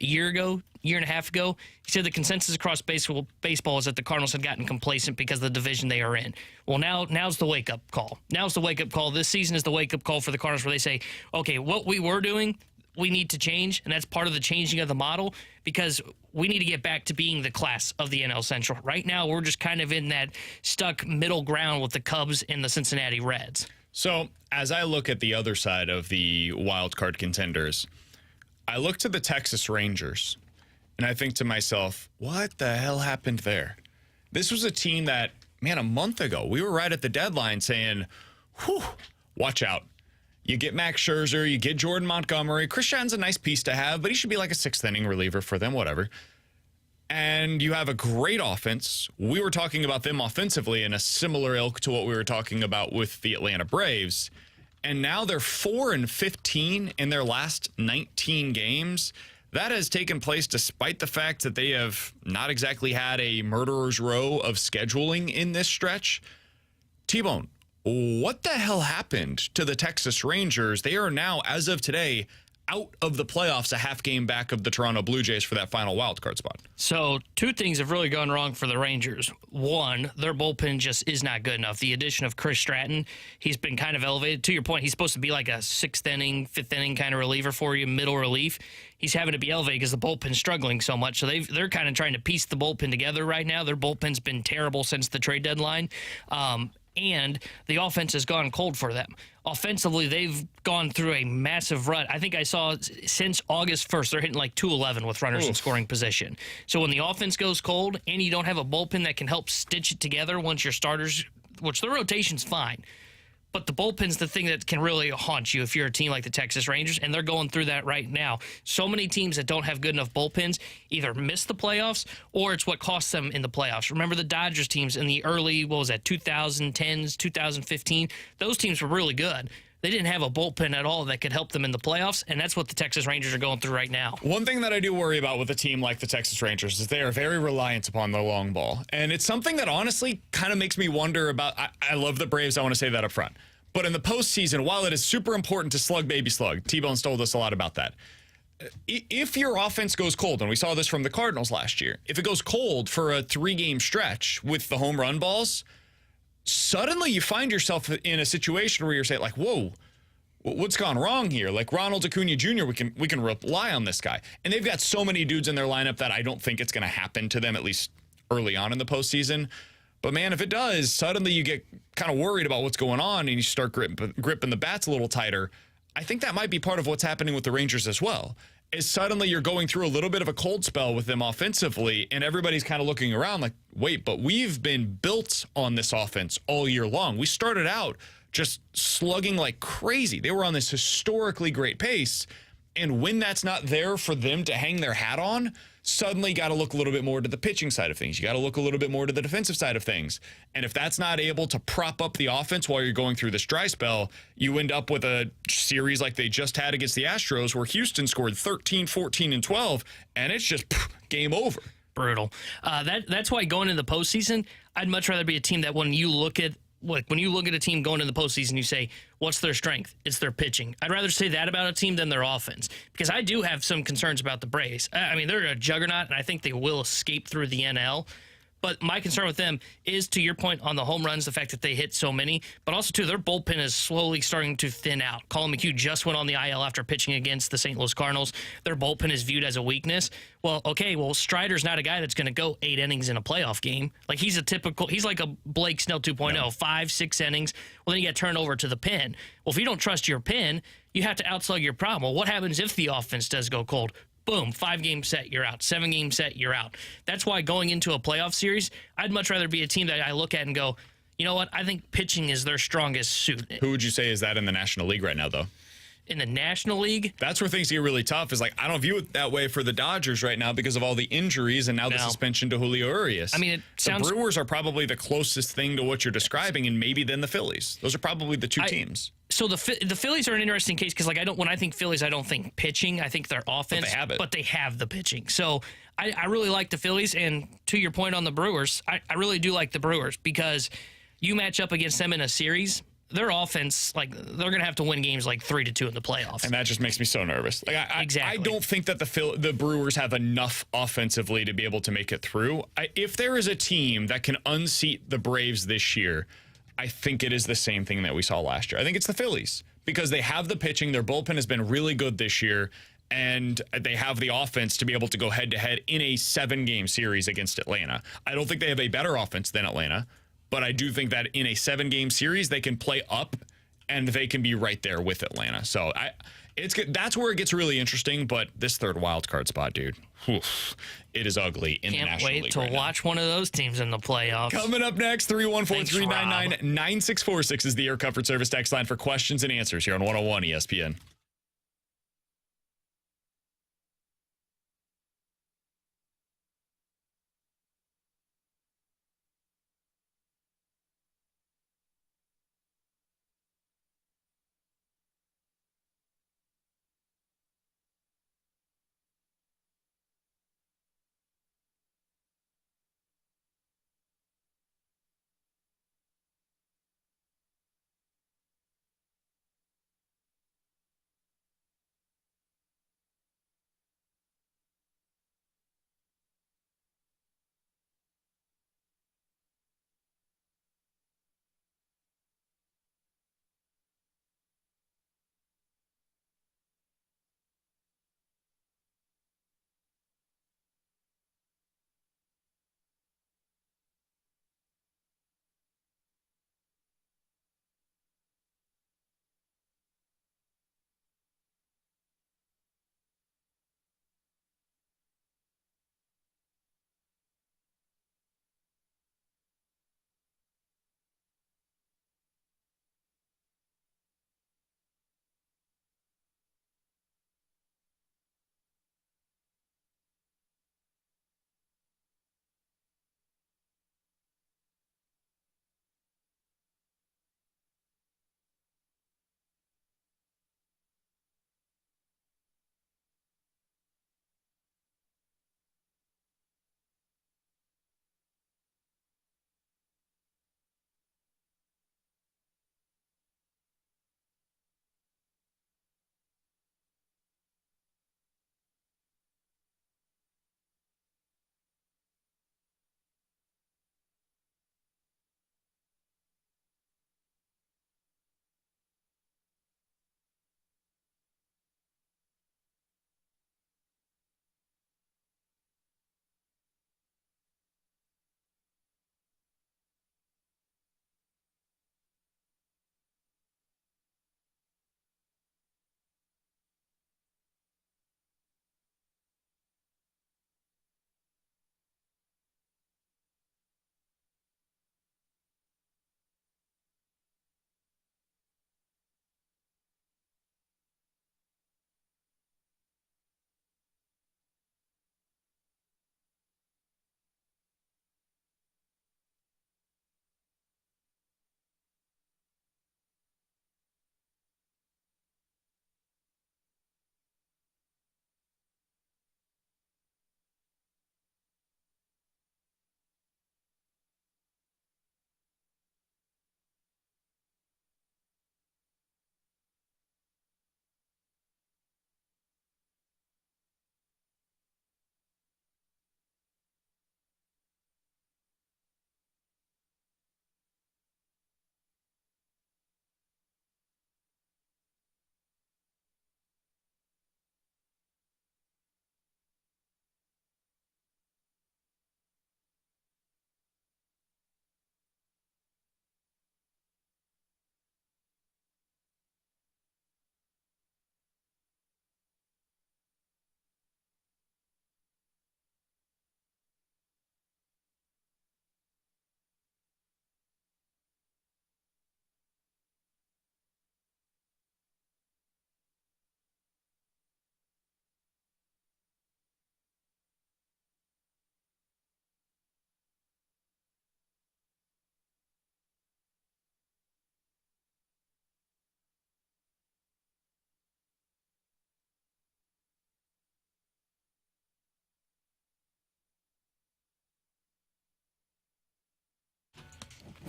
a year and a half ago, he said the consensus across baseball is that the Cardinals had gotten complacent because of the division they are in. Well, now's the wake-up call. Now's the wake-up call. This season is the wake-up call for the Cardinals where they say, okay, what we were doing, we need to change, and that's part of the changing of the model because we need to get back to being the class of the NL Central. Right now, we're just kind of in that stuck middle ground with the Cubs and the Cincinnati Reds. So as I look at the other side of the wild card contenders, I look to the Texas Rangers, and I think to myself, what the hell happened there? This was a team that, man, a month ago, we were right at the deadline saying, whew, watch out. You get Max Scherzer, you get Jordan Montgomery. Christian's a nice piece to have, but he should be like a sixth-inning reliever for them, whatever. And you have a great offense. We were talking about them offensively in a similar ilk to what we were talking about with the Atlanta Braves. And now they're 4-15 in their last 19 games. That has taken place despite the fact that they have not exactly had a murderer's row of scheduling in this stretch. T-Bone, what the hell happened to the Texas Rangers? They are now, as of today, out of the playoffs, a half game back of the Toronto Blue Jays for that final wild card spot. So two things have really gone wrong for the Rangers. One, their bullpen just is not good enough. The addition of Chris Stratton, he's been kind of elevated. To your point, he's supposed to be like a sixth inning, fifth inning kind of reliever for you, middle relief. He's having to be elevated because the bullpen's struggling so much. So they're kind of trying to piece the bullpen together right now. Their bullpen's been terrible since the trade deadline. And the offense has gone cold for them. Offensively, they've gone through a massive rut. I think I saw since August 1st, they're hitting like 211 with runners in scoring position. So when the offense goes cold and you don't have a bullpen that can help stitch it together once your starters, which the rotation's fine, but the bullpen's the thing that can really haunt you if you're a team like the Texas Rangers, and they're going through that right now. So many teams that don't have good enough bullpens either miss the playoffs or it's what costs them in the playoffs. Remember the Dodgers teams in the early, 2010s, 2015? Those teams were really good. They didn't have a bullpen at all that could help them in the playoffs, and that's what the Texas Rangers are going through right now. One thing that I do worry about with a team like the Texas Rangers is they are very reliant upon the long ball. And it's something that honestly kind of makes me wonder about. I love the Braves. I want to say that up front. But in the postseason, while it is super important to slug, baby, slug, T-Bone's told us a lot about that. If your offense goes cold, and we saw this from the Cardinals last year, if it goes cold for a 3-game stretch with the home run balls, suddenly you find yourself in a situation where you're saying, like, whoa, what's gone wrong here? Like Ronald Acuna Jr., we can rely on this guy. And they've got so many dudes in their lineup that I don't think it's going to happen to them, at least early on in the postseason. But, man, if it does, suddenly you get kind of worried about what's going on and you start gripping the bats a little tighter. I think that might be part of what's happening with the Rangers as well, is suddenly you're going through a little bit of a cold spell with them offensively, and everybody's kind of looking around like, wait, but we've been built on this offense all year long. We started out just slugging like crazy. They were on this historically great pace, and when that's not there for them to hang their hat on, suddenly got to look a little bit more to the pitching side of things. You got to look a little bit more to the defensive side of things. And if that's not able to prop up the offense while you're going through this dry spell, you end up with a series like they just had against the Astros where Houston scored 13, 14, and 12, and it's just game over. Brutal. That's why going into the postseason, I'd much rather be a team that when you look at a team going into the postseason, you say, what's their strength? It's their pitching. I'd rather say that about a team than their offense, because I do have some concerns about the Braves. I mean, they're a juggernaut, and I think they will escape through the NL. But my concern with them is, to your point on the home runs, the fact that they hit so many, but also, too, their bullpen is slowly starting to thin out. Colin McHugh just went on the IL after pitching against the St. Louis Cardinals. Their bullpen is viewed as a weakness. Well, Strider's not a guy that's going to go 8 innings in a playoff game. Like, he's like a Blake Snell 2.0, No. 5-6 innings. Well, then you get turned over to the pen. Well, if you don't trust your pen, you have to outslug your problem. Well, what happens if the offense does go cold? Boom, 5-game set, you're out. 7-game set, you're out. That's why going into a playoff series, I'd much rather be a team that I look at and go, you know what, I think pitching is their strongest suit. Who would you say is that in the National League right now, though? in the National League. That's where things get really tough. Is like, I don't view it that way for the Dodgers right now because of all the injuries and now the suspension to Julio Urias. I mean, it sounds. The Brewers are probably the closest thing to what you're describing, and maybe then the Phillies. Those are probably the two teams. So the Phillies are an interesting case because like when I think Phillies, I don't think pitching. I think their offense, but they have it. But they have the pitching. So I really like the Phillies. And to your point on the Brewers, I really do like the Brewers because you match up against them in a series. Their offense, like they're going to have to win games like 3-2 in the playoffs, and that just makes me so nervous. Like exactly. I don't think that the Brewers have enough offensively to be able to make it through. If there is a team that can unseat the Braves this year, I think it is the same thing that we saw last year. I think it's the Phillies because they have the pitching. Their bullpen has been really good this year, and they have the offense to be able to go head-to-head in a 7-game series against Atlanta. I don't think they have a better offense than Atlanta, but I do think that in a 7-game series, they can play up, and they can be right there with Atlanta. So it's good. That's where it gets really interesting, but this third wild card spot, dude, it is ugly in the National League. Can't wait to watch one of those teams in the playoffs. Coming up next, 314-399-9646 is the Air Comfort Service text line for questions and answers here on 101 ESPN.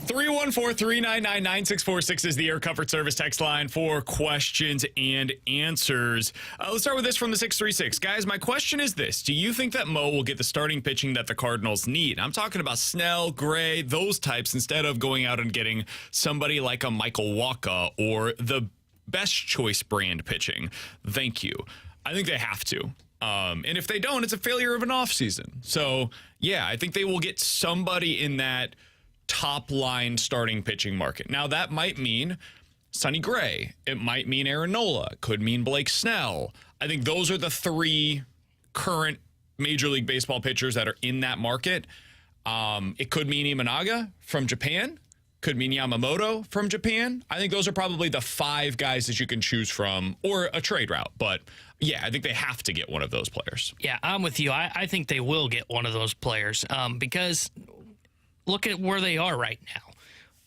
314-399-9646 is the Air Comfort Service text line for questions and answers. Let's start with this from the 636. Guys, my question is this. Do you think that Mo will get the starting pitching that the Cardinals need? I'm talking about Snell, Gray, those types, instead of going out and getting somebody like a Michael Wacha or the best choice brand pitching. Thank you. I think they have to. And if they don't, it's a failure of an offseason. So, yeah, I think they will get somebody in that top line starting pitching market. Now, that might mean Sonny Gray. It might mean Aaron Nola. It could mean Blake Snell. I think those are the three current Major League Baseball pitchers that are in that market. It could mean Imanaga from Japan. Could mean Yamamoto from Japan. I think those are probably the five guys that you can choose from, or a trade route. But yeah, I think they have to get one of those players. Yeah, I'm with you. I think they will get one of those players because look at where they are right now.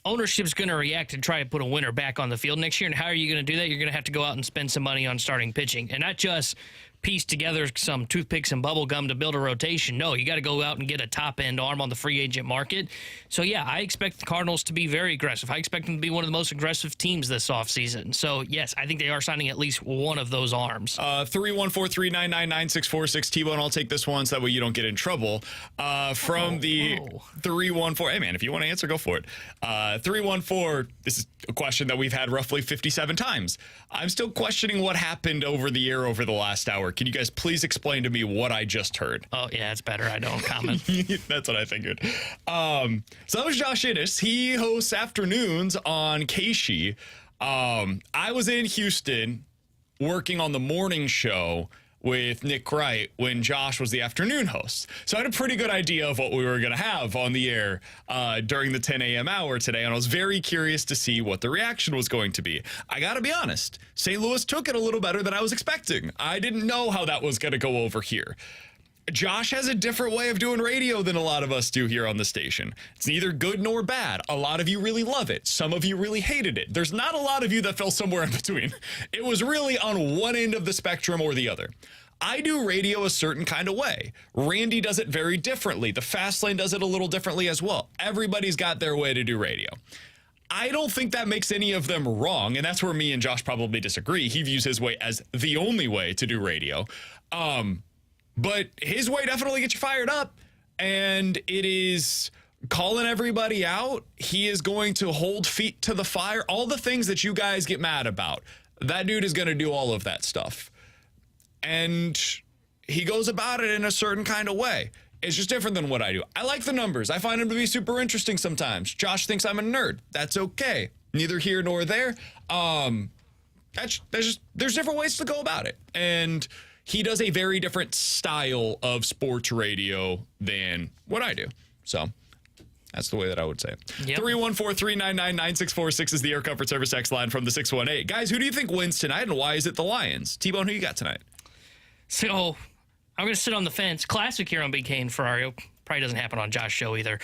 Ownership's going to react and try to put a winner back on the field next year. And how are you going to do that? You're going to have to go out and spend some money on starting pitching and not just piece together some toothpicks and bubble gum to build a rotation. No, you got to go out and get a top-end arm on the free agent market. So, yeah, I expect the Cardinals to be very aggressive. I expect them to be one of the most aggressive teams this offseason. So, yes, I think they are signing at least one of those arms. 314-399-9646. T-Bone, I'll take this one so that way you don't get in trouble. From the 314. Hey, man, if you want to answer, go for it. 314, this is a question that we've had roughly 57 times. I'm still questioning what happened over the air over the last hour. Can you guys please explain to me what I just heard? Oh, yeah, it's better. I don't comment. That's what I figured. So that was Josh Innes. He hosts afternoons on KSHE. I was in Houston working on the morning show with Nick Wright when Josh was the afternoon host. So I had a pretty good idea of what we were going to have on the air during the 10 a.m. hour today, and I was very curious to see what the reaction was going to be. I got to be honest, St. Louis took it a little better than I was expecting. I didn't know how that was going to go over here. Josh has a different way of doing radio than a lot of us do here on the station. It's neither good nor bad. A lot of you really love it. Some of you really hated it. There's not a lot of you that fell somewhere in between. It was really on one end of the spectrum or the other. I do radio a certain kind of way. Randy does it very differently. The Fast Lane does it a little differently as well. Everybody's got their way to do radio. I don't think that makes any of them wrong, and that's where me and Josh probably disagree. He views his way as the only way to do radio. But his way definitely gets you fired up, and it is calling everybody out. He is going to hold feet to the fire. All the things that you guys get mad about, that dude is going to do all of that stuff. And he goes about it in a certain kind of way. It's just different than what I do. I like the numbers. I find them to be super interesting sometimes. Josh thinks I'm a nerd. That's okay. Neither here nor there. There's different ways to go about it. And he does a very different style of sports radio than what I do. So that's the way that I would say it. Yep. 314-399-9646 is the Air Comfort Service X line from the 618. Guys, who do you think wins tonight, and why is it the Lions? T-Bone, who you got tonight? So I'm going to sit on the fence. Classic here on BK and Ferrario. Probably doesn't happen on Josh's show either.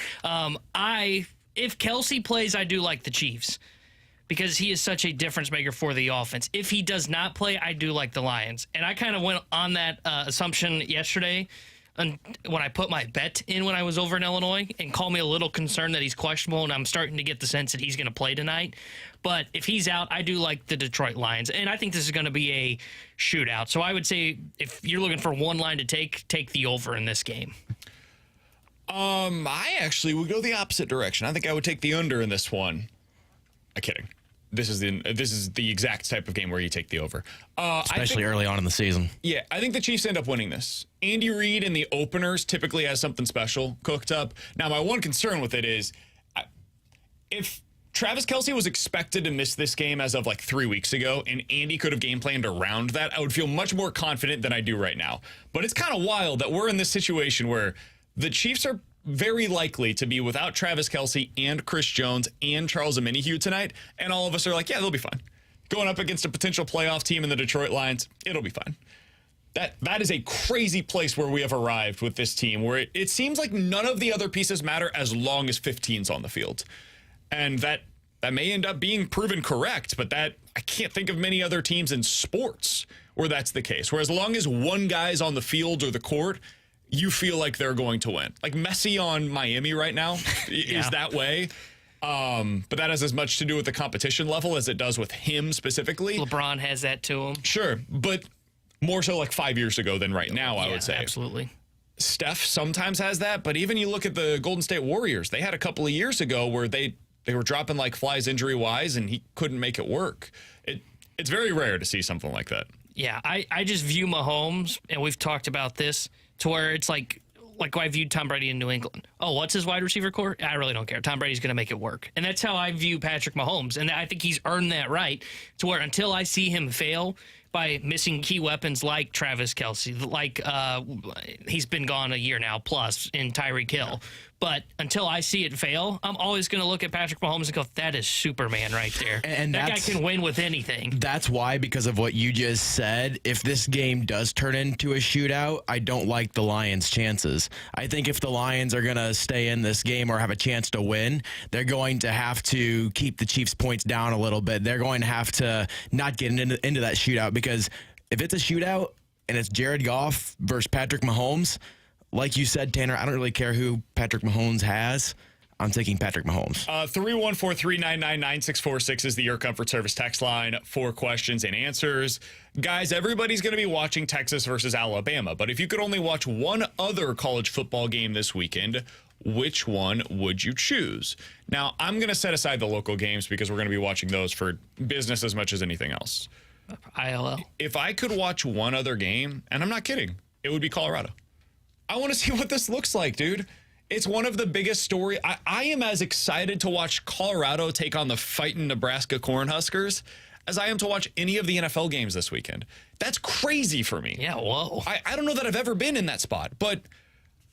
If Kelsey plays, I do like the Chiefs because he is such a difference maker for the offense. If he does not play, I do like the Lions. And I kind of went on that assumption yesterday when I put my bet in when I was over in Illinois, and called me a little concerned that he's questionable, and I'm starting to get the sense that he's going to play tonight. But if he's out, I do like the Detroit Lions, and I think this is going to be a shootout. So I would say if you're looking for one line to take the over in this game. I actually would go the opposite direction. I think I would take the under in this one. I'm kidding. This is the exact type of game where you take the over. Especially early on in the season. Yeah, I think the Chiefs end up winning this. Andy Reid in the openers typically has something special cooked up. Now, my one concern with it is if Travis Kelce was expected to miss this game as of like 3 weeks ago, and Andy could have game planned around that, I would feel much more confident than I do right now. But it's kind of wild that we're in this situation where the Chiefs are very likely to be without Travis Kelce and Chris Jones and Charles Omenihu tonight, and all of us are like, yeah, they'll be fine. Going up against a potential playoff team in the Detroit Lions, it'll be fine. That is a crazy place where we have arrived with this team, where it seems like none of the other pieces matter as long as 15's on the field. And that may end up being proven correct, but I can't think of many other teams in sports where that's the case. Where as long as one guy's on the field or the court, you feel like they're going to win. Like Messi on Miami right now is that way. But that has as much to do with the competition level as it does with him specifically. LeBron has that to him. Sure, but more so like 5 years ago than right now, I would say. Absolutely. Steph sometimes has that, but even you look at the Golden State Warriors, they had a couple of years ago where they were dropping like flies injury-wise, and he couldn't make it work. It's very rare to see something like that. Yeah, I just view Mahomes, and we've talked about this, to where it's like I viewed Tom Brady in New England. Oh, what's his wide receiver core? I really don't care. Tom Brady's going to make it work. And that's how I view Patrick Mahomes. And I think he's earned that right, to where until I see him fail by missing key weapons like Travis Kelce, like he's been gone a year now plus in Tyreek Hill. But until I see it fail, I'm always going to look at Patrick Mahomes and go, that is Superman right there. And that guy can win with anything. That's why, because of what you just said, if this game does turn into a shootout, I don't like the Lions' chances. I think if the Lions are going to stay in this game or have a chance to win, they're going to have to keep the Chiefs' points down a little bit. They're going to have to not get into that shootout, because if it's a shootout and it's Jared Goff versus Patrick Mahomes, like you said, Tanner, I don't really care who Patrick Mahomes has. I'm taking Patrick Mahomes. 314-399-9646 is the Your Comfort Service text line for questions and answers. Guys, everybody's going to be watching Texas versus Alabama, but if you could only watch one other college football game this weekend, which one would you choose? Now, I'm going to set aside the local games because we're going to be watching those for business as much as anything else. ILL. If I could watch one other game, and I'm not kidding, it would be Colorado. I want to see what this looks like, dude. It's one of the biggest stories. I am as excited to watch Colorado take on the fighting Nebraska Cornhuskers as I am to watch any of the NFL games this weekend. That's crazy for me. Yeah, whoa. I don't know that I've ever been in that spot, but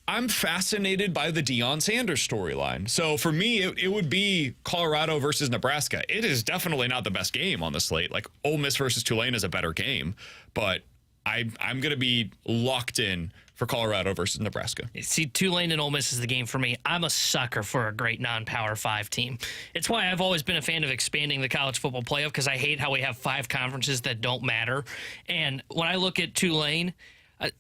I'm fascinated by the Deion Sanders storyline. So for me, it would be Colorado versus Nebraska. It is definitely not the best game on the slate. Like, Ole Miss versus Tulane is a better game, but I'm going to be locked in for Colorado versus Nebraska. See, Tulane and Ole Miss is the game for me. I'm a sucker for a great non-Power 5 team. It's why I've always been a fan of expanding the college football playoff, because I hate how we have 5 conferences that don't matter. And when I look at Tulane,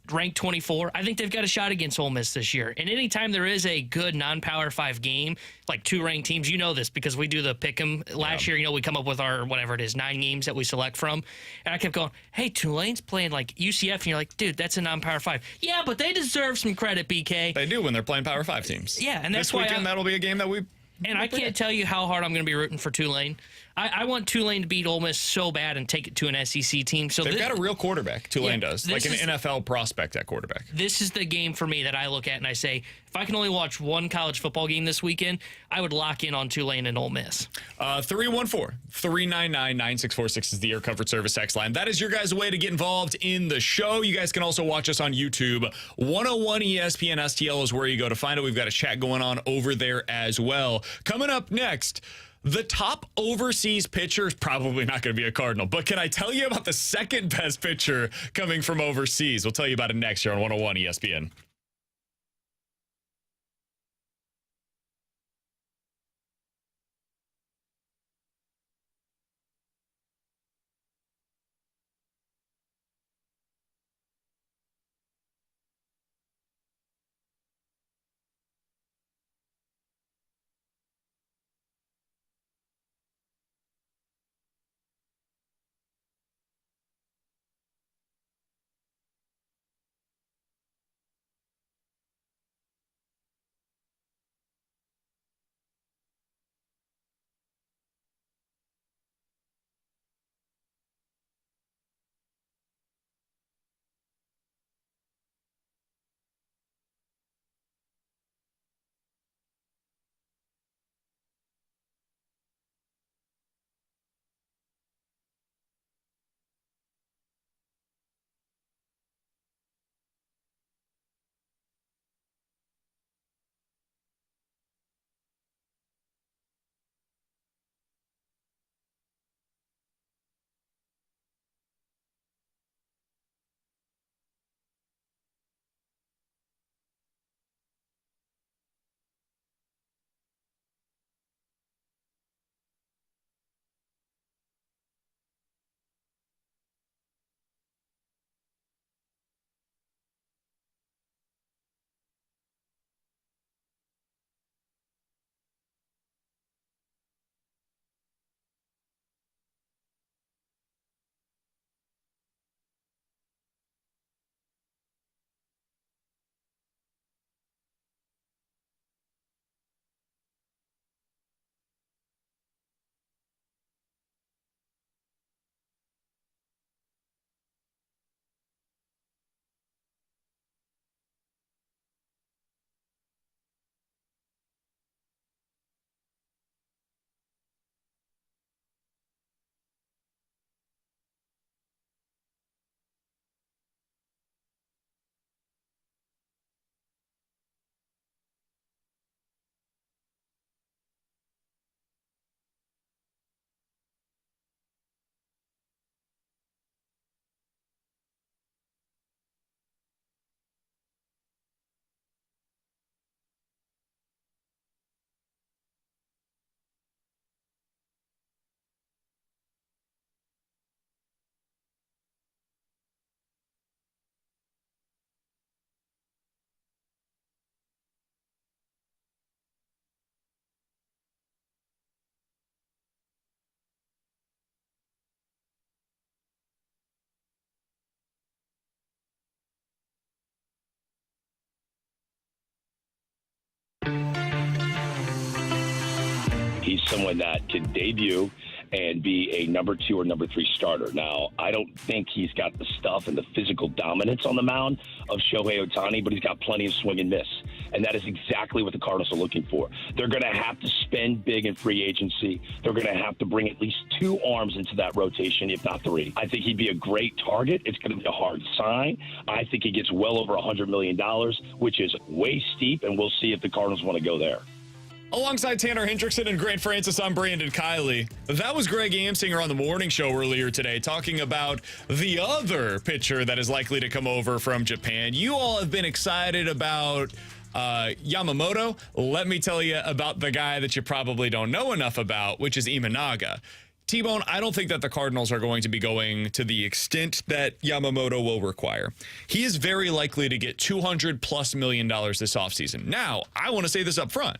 ranked 24, I think they've got a shot against Ole Miss this year. And anytime there is a good non-Power 5 game, like 2 ranked teams, you know this because we do the pick 'em. Last year, we come up with our, whatever it is, 9 games that we select from. And I kept going, hey, Tulane's playing like UCF. And you're like, dude, that's a non-Power 5. Yeah, but they deserve some credit, BK. They do when they're playing Power 5 teams. Yeah, and that's this why weekend, that'll be a game that we... And I can't tell you how hard I'm going to be rooting for Tulane. I want Tulane to beat Ole Miss so bad and take it to an SEC team. So they've got a real quarterback. Tulane does, like an NFL prospect at quarterback. This is the game for me that I look at and I say, if I can only watch one college football game this weekend, I would lock in on Tulane and Ole Miss. 314-399-9646 is the Air Comfort Service text line. That is your guys' way to get involved in the show. You guys can also watch us on YouTube. 101 ESPN STL is where you go to find it. We've got a chat going on over there as well. Coming up next, the top overseas pitcher is probably not going to be a Cardinal, but can I tell you about the second best pitcher coming from overseas? We'll tell you about it next here on 101 ESPN. he's someone that could debut and be a number 2 or number 3 starter. Now, I don't think he's got the stuff and the physical dominance on the mound of Shohei Ohtani, but he's got plenty of swing and miss. And that is exactly what the Cardinals are looking for. They're going to have to spend big in free agency. They're going to have to bring at least 2 arms into that rotation, if not 3. I think he'd be a great target. It's going to be a hard sign. I think he gets well over $100 million, which is way steep, and we'll see if the Cardinals want to go there. Alongside Tanner Hendrickson and Grant Francis, I'm Brandon Kiley. That was Greg Amsinger on the morning show earlier today talking about the other pitcher that is likely to come over from Japan. You all have been excited about Yamamoto. Let me tell you about the guy that you probably don't know enough about, which is Imanaga. T-Bone, I don't think that the Cardinals are going to be going to the extent that Yamamoto will require. He is very likely to get $200+ million this offseason. Now, I want to say this up front.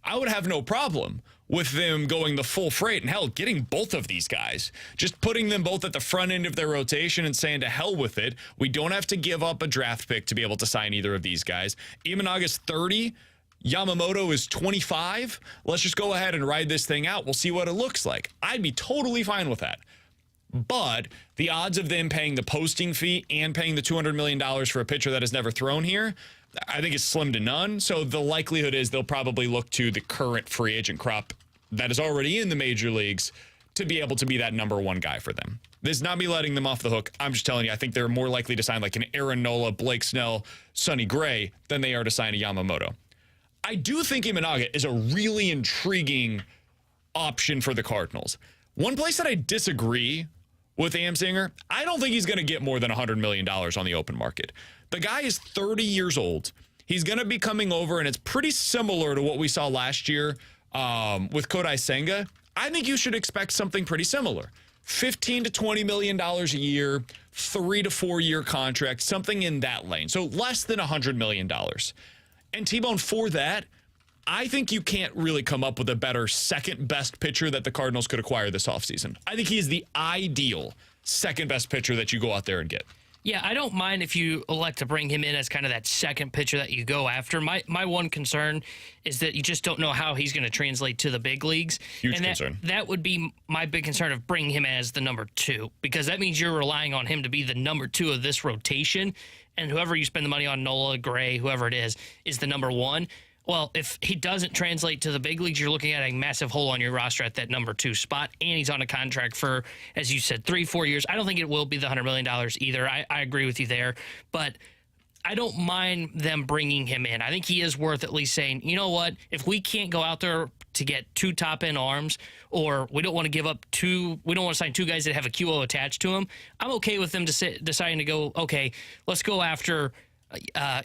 I would have no problem with them going the full freight and, hell, getting both of these guys. Just putting them both at the front end of their rotation and saying to hell with it. We don't have to give up a draft pick to be able to sign either of these guys. Imanaga's 30. Yamamoto is 25. Let's just go ahead and ride this thing out. We'll see what it looks like. I'd be totally fine with that. But the odds of them paying the posting fee and paying the $200 million for a pitcher that has never thrown here, I think it's slim to none. So the likelihood is they'll probably look to the current free agent crop that is already in the major leagues to be able to be that number 1 guy for them. This is not me letting them off the hook. I'm just telling you, I think they're more likely to sign like an Aaron Nola, Blake Snell, Sonny Gray than they are to sign a Yamamoto. I do think Imanaga is a really intriguing option for the Cardinals. One place that I disagree with Amsinger, I don't think he's going to get more than $100 million on the open market. The guy is 30 years old. He's going to be coming over, and it's pretty similar to what we saw last year with Kodai Senga. I think you should expect something pretty similar. $15 to $20 million a year, 3 to 4 year contract, something in that lane. So less than $100 million. And T-Bone, for that, I think you can't really come up with a better second best pitcher that the Cardinals could acquire this offseason. I think he is the ideal second best pitcher that you go out there and get. Yeah, I don't mind if you elect to bring him in as kind of that second pitcher that you go after. My one concern is that you just don't know how he's going to translate to the big leagues. Huge concern. That would be my big concern of bringing him as the number 2, because that means you're relying on him to be the number 2 of this rotation, and whoever you spend the money on, Nola, Gray, whoever it is the number 1. Well, if he doesn't translate to the big leagues, you're looking at a massive hole on your roster at that number 2 spot, and he's on a contract for, as you said, 3-4 years. I don't think it will be the $100 million either. I agree with you there, but I don't mind them bringing him in. I think he is worth at least saying, you know what, if we can't go out there to get 2 top-end arms, or we don't want to give up we don't want to sign 2 guys that have a QO attached to them, I'm okay with them deciding to go, okay, let's go after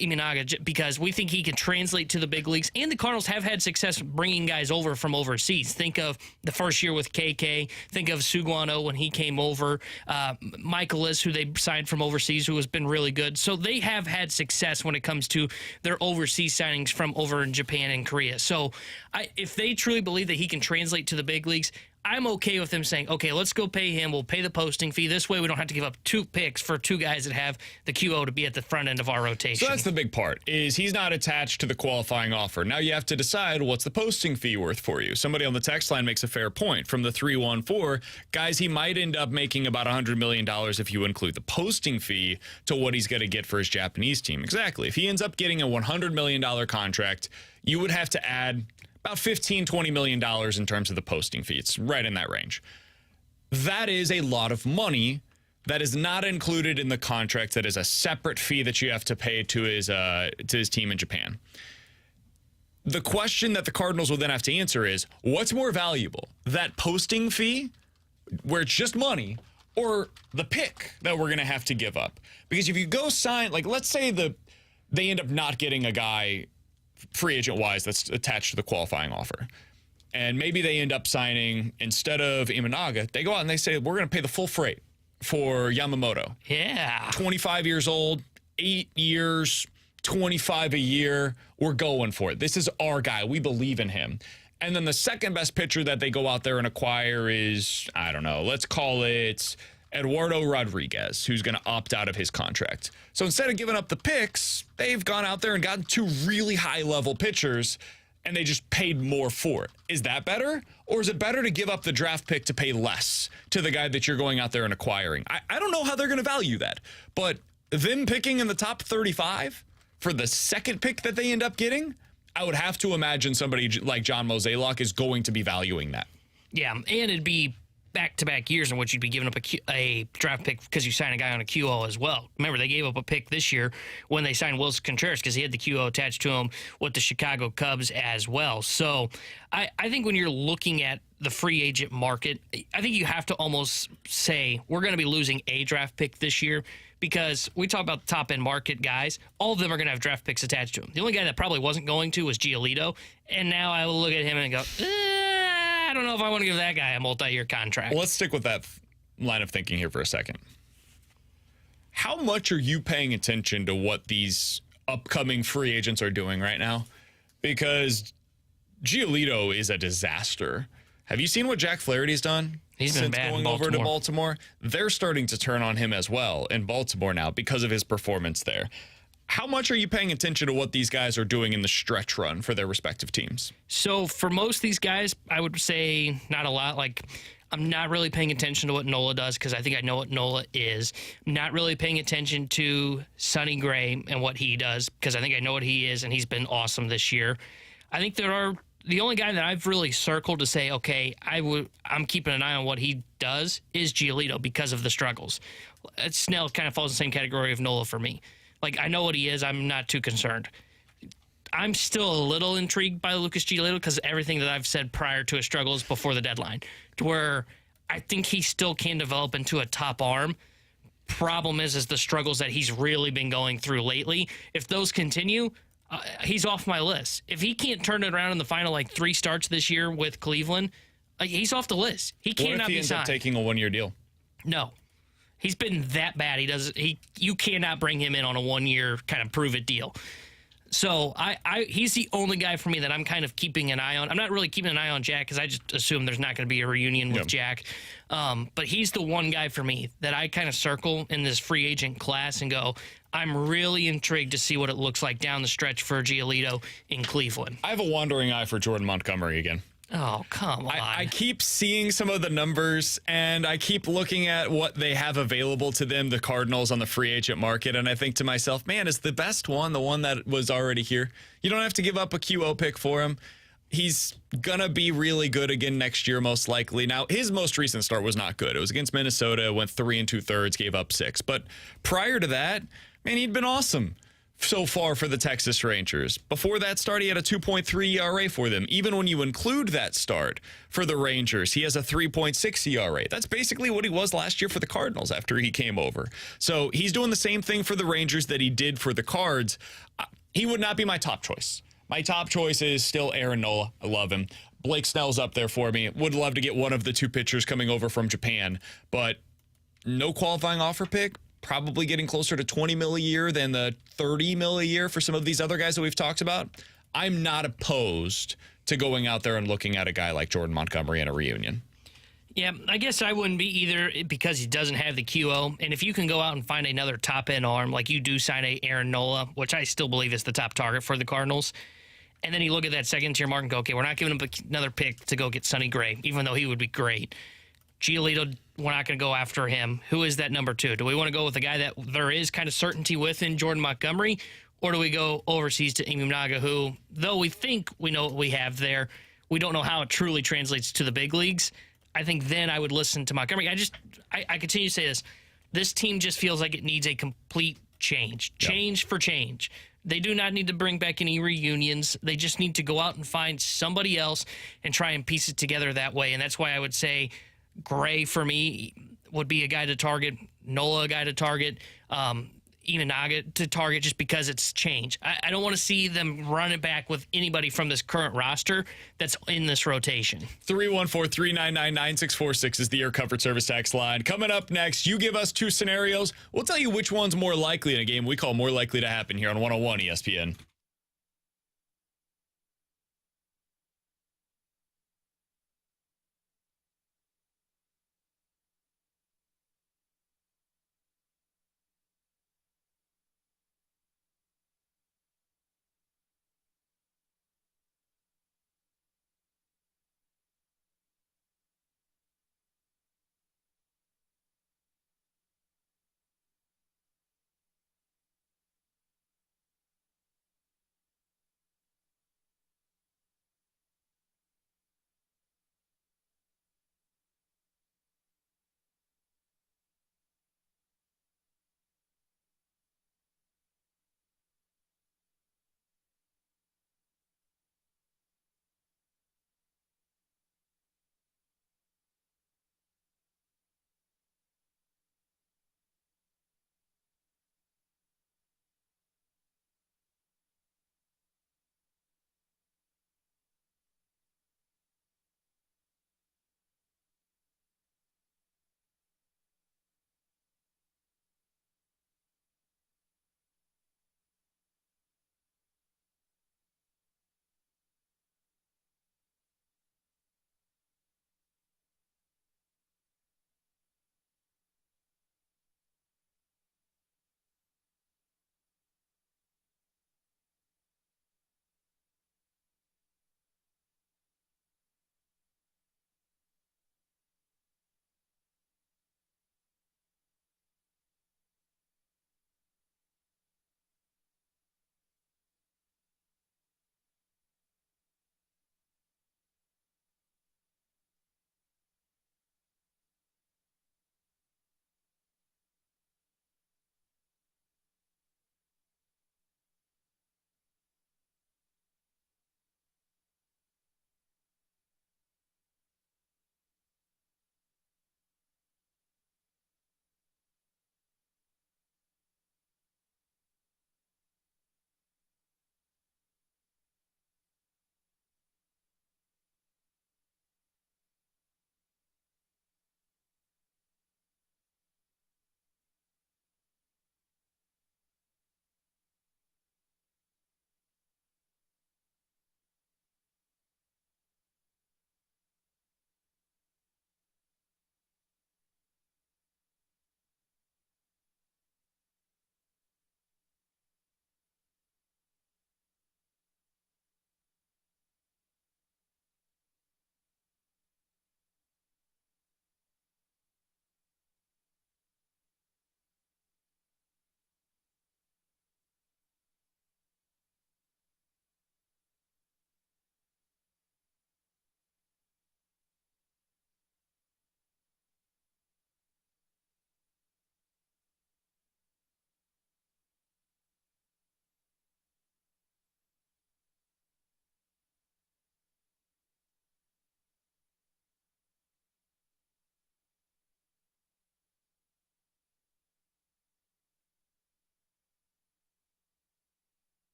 Imanaga, because we think he can translate to the big leagues, and the Cardinals have had success bringing guys over from overseas. Think of the first year with KK. Think of Suguano when he came over. Michaelis, who they signed from overseas, who has been really good. So they have had success when it comes to their overseas signings from over in Japan and Korea. So if they truly believe that he can translate to the big leagues, I'm okay with them saying, okay, let's go pay him. We'll pay the posting fee. This way we don't have to give up 2 picks for 2 guys that have the QO to be at the front end of our rotation. So that's the big part, is he's not attached to the qualifying offer. Now you have to decide, what's the posting fee worth for you? Somebody on the text line makes a fair point. From the 314, guys, he might end up making about $100 million if you include the posting fee to what he's going to get for his Japanese team. Exactly. If he ends up getting a $100 million contract, you would have to add about $15, $20 million in terms of the posting fee. It's right in that range. That is a lot of money that is not included in the contract. That is a separate fee that you have to pay to his team in Japan. The question that the Cardinals will then have to answer is, what's more valuable, that posting fee, where it's just money, or the pick that we're going to have to give up? Because if you go sign, like, let's say they end up not getting a guy free agent wise that's attached to the qualifying offer, and maybe they end up signing, instead of Imanaga, they go out and they say, we're going to pay the full freight for Yamamoto. Yeah. 25 years old, 8 years, 25 a year. We're going for it. This is our guy. We believe in him. And then the second best pitcher that they go out there and acquire is, I don't know, let's call it Eduardo Rodriguez, who's going to opt out of his contract. So instead of giving up the picks, they've gone out there and gotten 2 really high-level pitchers, and they just paid more for it. Is that better? Or is it better to give up the draft pick to pay less to the guy that you're going out there and acquiring? I don't know how they're going to value that. But them picking in the top 35 for the second pick that they end up getting, I would have to imagine somebody like John Mozeliak is going to be valuing that. Yeah, and it'd be back-to-back years in which you'd be giving up a draft pick because you signed a guy on a QO as well. Remember, they gave up a pick this year when they signed Wilson Contreras because he had the QO attached to him with the Chicago Cubs as well. So I think when you're looking at the free agent market, I think you have to almost say we're going to be losing a draft pick this year because we talk about the top-end market guys. All of them are going to have draft picks attached to them. The only guy that probably wasn't going to was Giolito, and now I will look at him and go, I don't know if I want to give that guy a multi-year contract. Well, let's stick with that line of thinking here for a second. How much are you paying attention to what these upcoming free agents are doing right now? Because Giolito is a disaster. Have you seen what Jack Flaherty's done? He's been since bad going in over to Baltimore? They're starting to turn on him as well in Baltimore now because of his performance there. How much are you paying attention to what these guys are doing in the stretch run for their respective teams? So for most of these guys, I would say not a lot. Like, I'm not really paying attention to what Nola does because I think I know what Nola is. I'm not really paying attention to Sonny Gray and what he does because I think I know what he is, and he's been awesome this year. I think the only guy that I've really circled to say, okay, I'm keeping an eye on what he does is Giolito because of the struggles. Snell kind of falls in the same category of Nola for me. Like, I know what he is. I'm not too concerned. I'm still a little intrigued by Lucas Giolito because everything that I've said prior to his struggles before the deadline, to where I think he still can develop into a top arm. Problem is the struggles that he's really been going through lately. If those continue, he's off my list. If he can't turn it around in the final 3 starts this year with Cleveland, he's off the list. He cannot be signed. What if he ends up taking a 1-year deal? No. He's been that bad. You cannot bring him in on a 1-year kind of prove it deal. So he's the only guy for me that I'm kind of keeping an eye on. I'm not really keeping an eye on Jack because I just assume there's not going to be a reunion with Jack. But he's the one guy for me that I kind of circle in this free agent class and go, I'm really intrigued to see what it looks like down the stretch for Giolito in Cleveland. I have a wandering eye for Jordan Montgomery again. Oh, come on. I keep seeing some of the numbers, and I keep looking at what they have available to them, the Cardinals, on the free agent market, and I think to myself, man, is the best one the one that was already here? You don't have to give up a QO pick for him. He's going to be really good again next year, most likely. Now, his most recent start was not good. It was against Minnesota, went 3 2/3, gave up 6. But prior to that, man, he'd been awesome so far for the Texas Rangers. Before that start, he had a 2.3 ERA for them. Even when you include that start for the Rangers, he has a 3.6 ERA. That's basically what he was last year for the Cardinals after he came over. So he's doing the same thing for the Rangers that he did for the Cards. He would not be my top choice. My top choice is still Aaron Nola. I love him. Blake Snell's up there for me. Would love to get one of the 2 pitchers coming over from Japan, but no qualifying offer pick. Probably getting closer to $20 million a year than the $30 million a year for some of these other guys that we've talked about. I'm not opposed to going out there and looking at a guy like Jordan Montgomery in a reunion. Yeah, I guess I wouldn't be either because he doesn't have the QO. And if you can go out and find another top-end arm, like you do sign a Aaron Nola, which I still believe is the top target for the Cardinals, and then you look at that second-tier mark and go, okay, we're not giving him another pick to go get Sonny Gray, even though he would be great. Giolito, we're not going to go after him. Who is that number 2? Do we want to go with a guy that there is kind of certainty with in Jordan Montgomery, or do we go overseas to Imanaga, who, though we think we know what we have there, we don't know how it truly translates to the big leagues. I think then I would listen to Montgomery. I continue to say this. This team just feels like it needs a complete change. Change for change. They do not need to bring back any reunions. They just need to go out and find somebody else and try and piece it together that way. And that's why I would say Gray, for me, would be a guy to target. Nola, a guy to target. Imanaga to target just because it's change. I don't want to see them run it back with anybody from this current roster that's in this rotation. 314-399-9646 is the Air Comfort Service text line. Coming up next, you give us 2 scenarios. We'll tell you which one's more likely in a game we call more likely to happen here on 101 ESPN.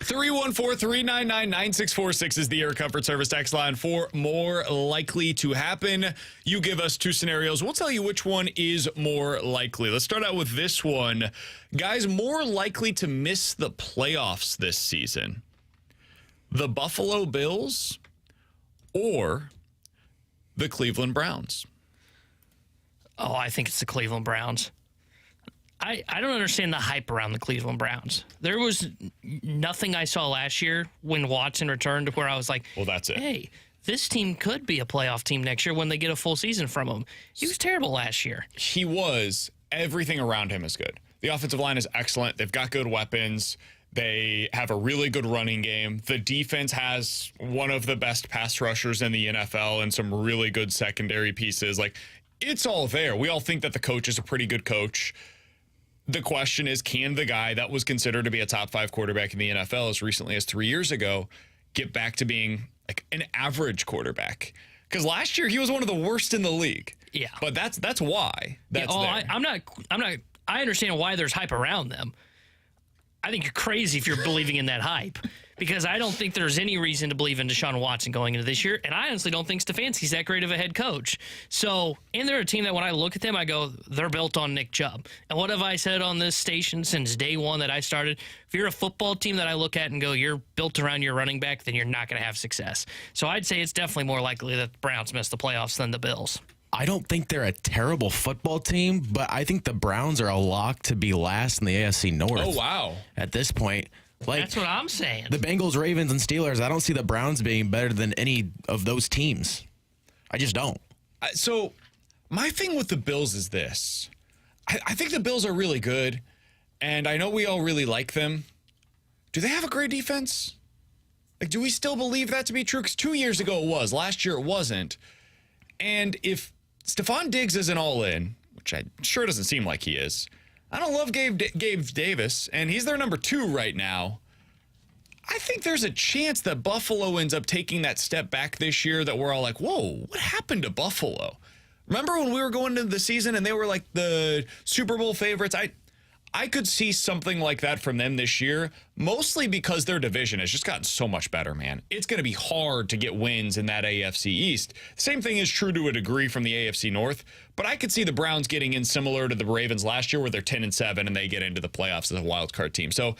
314-399-9646 is the Air Comfort Service text line for more likely to happen. You give us two scenarios. We'll tell you which one is more likely. Let's start out with this one. Guys, more likely to miss the playoffs this season. The Buffalo Bills or the Cleveland Browns? Oh, I think it's the Cleveland Browns. I don't understand the hype around the Cleveland Browns. There was nothing I saw last year when Watson returned where I was like, well, that's it. Hey, this team could be a playoff team next year when they get a full season from him. He was terrible last year. He was. Everything around him is good. The offensive line is excellent. They've got good weapons. They have a really good running game. The defense has one of the best pass rushers in the NFL and some really good secondary pieces. Like, it's all there. We all think that the coach is a pretty good coach. The question is, can the guy that was considered to be a top 5 quarterback in the NFL as recently as 3 years ago get back to being like an average quarterback? Because last year he was one of the worst in the league. Yeah, but that's why. That's there. I'm not. I understand why there's hype around them. I think you're crazy if you're believing in that hype, because I don't think there's any reason to believe in Deshaun Watson going into this year, and I honestly don't think Stefanski's that great of a head coach. So, and they're a team that when I look at them, I go, they're built on Nick Chubb. And what have I said on this station since day one that I started? If you're a football team that I look at and go, you're built around your running back, then you're not going to have success. So I'd say it's definitely more likely that the Browns miss the playoffs than the Bills. I don't think they're a terrible football team, but I think the Browns are a lock to be last in the AFC North. Oh, wow. At this point. Like, that's what I'm saying. The Bengals, Ravens, and Steelers, I don't see the Browns being better than any of those teams. I just don't. So my thing with the Bills is this. I think the Bills are really good, and I know we all really like them. Do they have a great defense? Like, do we still believe that to be true? Because 2 years ago it was. Last year it wasn't. And if Stephon Diggs isn't all in, which I sure doesn't seem like he is, I don't love Gabe Davis, and he's their number 2 right now. I think there's a chance that Buffalo ends up taking that step back this year that we're all like, whoa, what happened to Buffalo? Remember when we were going into the season and they were like the Super Bowl favorites? I could see something like that from them this year, mostly because their division has just gotten so much better, man. It's going to be hard to get wins in that AFC East. Same thing is true to a degree from the AFC North, but I could see the Browns getting in similar to the Ravens last year where they're 10-7 and they get into the playoffs as a wild card team. So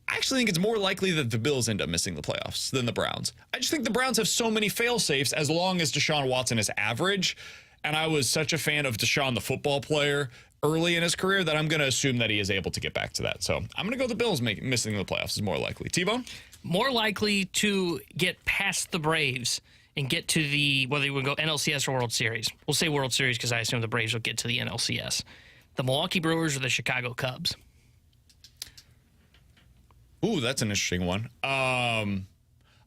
I actually think it's more likely that the Bills end up missing the playoffs than the Browns. I just think the Browns have so many fail-safes as long as Deshaun Watson is average. And I was such a fan of Deshaun, the football player, early in his career that I'm going to assume that he is able to get back to that. So I'm going to go the Bills missing the playoffs is more likely. T-Bone? More likely to get past the Braves and get to the, whether you would go NLCS or World Series. We'll say World Series because I assume the Braves will get to the NLCS. The Milwaukee Brewers or the Chicago Cubs? Ooh, that's an interesting one.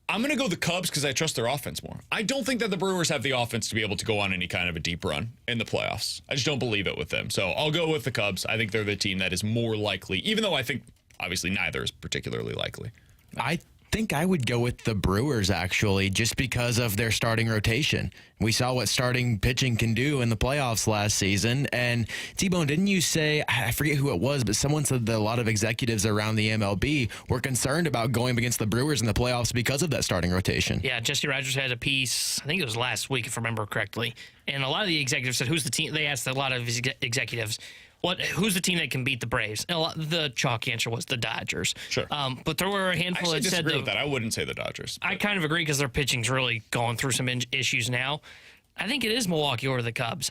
I'm going to go the Cubs because I trust their offense more. I don't think that the Brewers have the offense to be able to go on any kind of a deep run in the playoffs. I just don't believe it with them. So I'll go with the Cubs. I think they're the team that is more likely, even though I think obviously neither is particularly likely. I think I would go with the Brewers, actually, just because of their starting rotation. We saw what starting pitching can do in the playoffs last season. And T-Bone, didn't you say, I forget who it was, but someone said that a lot of executives around the MLB were concerned about going against the Brewers in the playoffs because of that starting rotation? Yeah, Jesse Rogers had a piece, I think it was last week, if I remember correctly. And a lot of the executives said, who's the team? They asked a lot of executives, who's the team that can beat the Braves? And the chalk answer was the Dodgers. Sure. But there were a handful that said... I disagree with that. I wouldn't say the Dodgers. I kind of agree because their pitching's really going through some issues now. I think it is Milwaukee or the Cubs.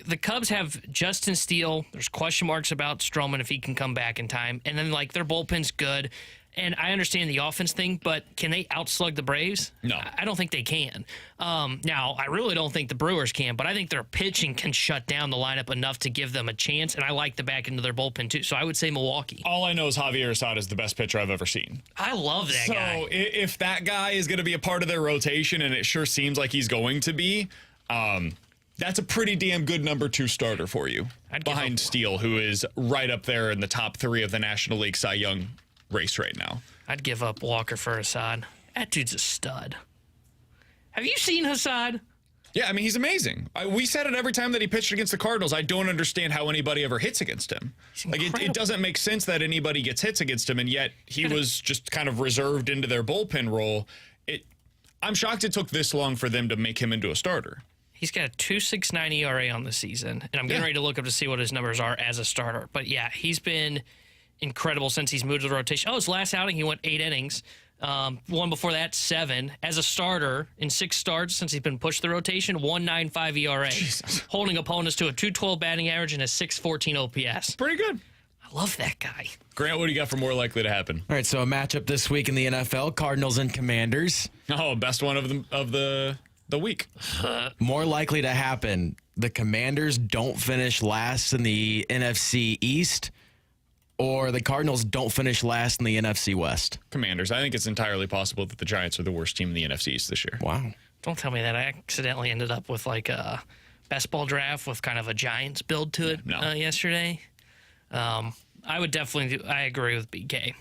The Cubs have Justin Steele. There's question marks about Stroman if he can come back in time. And then, their bullpen's good. And I understand the offense thing, but can they outslug the Braves? No. I don't think they can. Now, I really don't think the Brewers can, but I think their pitching can shut down the lineup enough to give them a chance, and I like the back end of their bullpen, too. So I would say Milwaukee. All I know is Javier Assad is the best pitcher I've ever seen. I love that guy. So if that guy is going to be a part of their rotation, and it sure seems like he's going to be, that's a pretty damn good number 2 starter for you. Behind Steele, who is right up there in the top 3 of the National League Cy Young race right now. I'd give up Walker for Assad. That dude's a stud. Have you seen Assad? Yeah, I mean, he's amazing. We said it every time that he pitched against the Cardinals. I don't understand how anybody ever hits against him. Like, it doesn't make sense that anybody gets hits against him, and yet he was just kind of reserved into their bullpen role. I'm shocked it took this long for them to make him into a starter. He's got a 2.69 ERA on the season, and I'm getting ready to look up to see what his numbers are as a starter. But, yeah, he's been incredible since he's moved to the rotation. His last outing, he went 8 innings. One before that, 7. As a starter in 6 starts since he's been pushed to the rotation, 1.95 ERA. Jesus. Holding opponents to a 2.12 batting average and a 6.14 OPS. Pretty good. I love that guy. Grant, what do you got for more likely to happen? All right, so a matchup this week in the NFL, Cardinals and Commanders. Oh, best one of the week. More likely to happen, the Commanders don't finish last in the NFC East, or the Cardinals don't finish last in the NFC West. Commanders. I think it's entirely possible that the Giants are the worst team in the NFC East this year. Wow. Don't tell me that I accidentally ended up with like a best ball draft with kind of a Giants build to it yesterday. I would definitely I agree with BK.